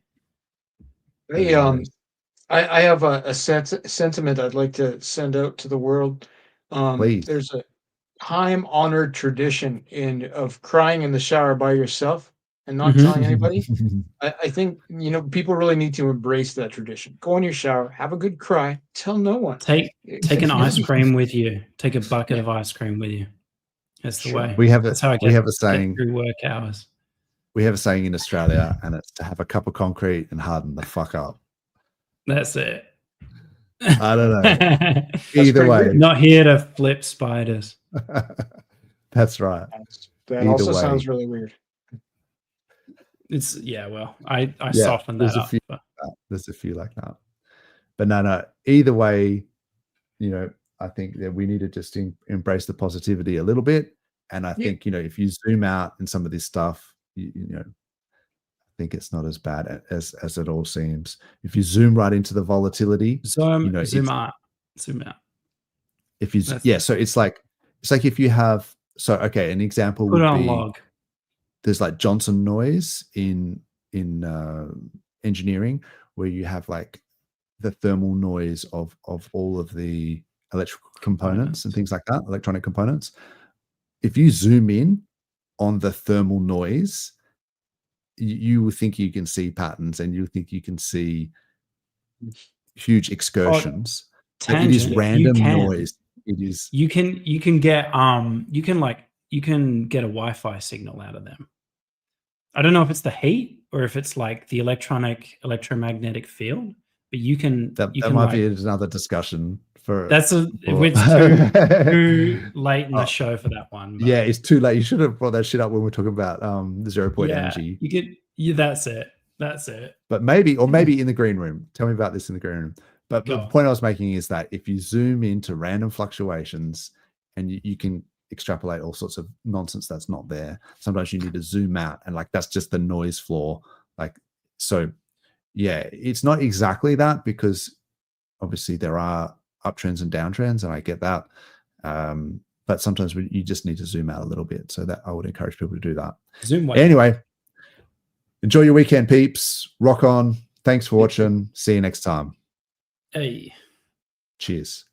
Hey, I have a sentiment I'd like to send out to the world. Please. There's a time-honored tradition of crying in the shower by yourself and not telling anybody. I think, you know, people really need to embrace that tradition. Go in your shower, have a good cry, tell no one. Take an ice cream with you. Take a bucket of ice cream with you. That's the way. That's how I get a saying through work hours. We have a saying in Australia, and it's to have a cup of concrete and harden the fuck up. That's it. I don't know. Either way, not here to flip spiders. that's right. That Either also way. sounds really weird. It's well, I Yeah, softened that up. There's a few like that, but no. Either way, you know, I think that we need to just embrace the positivity a little bit. And I think, you know, if you zoom out in some of this stuff, you know, I think it's not as bad as it all seems. If you zoom right into the volatility, you know, zoom out. If you, so it's like if you have, okay, an example Put it would on be log. There's like Johnson noise in engineering, where you have like the thermal noise of all of the electrical components and things like that, electronic components. If you zoom in on the thermal noise, you think you can see patterns, and you think you can see huge excursions. It is random noise. It is. You can get you can get a Wi-Fi signal out of them. I don't know if it's the heat or if it's like the electromagnetic field, but you can. That can might be another discussion for. It's too late in the show for that one. Yeah, it's too late. You should have brought that shit up when we're talking about the 0 point energy. You could. That's it. But maybe in the green room. Tell me about this in the green room. But the point I was making is that if you zoom into random fluctuations, and you can extrapolate all sorts of nonsense that's not there. Sometimes you need to zoom out, and like that's just the noise floor. Like, so yeah, it's not exactly that, because obviously there are uptrends and downtrends, and I get that. But sometimes you just need to zoom out a little bit. So that I would encourage people to do that. Zoom way. Anyway, enjoy your weekend, peeps. Rock on. Thanks for watching. See you next time. Hey. Cheers.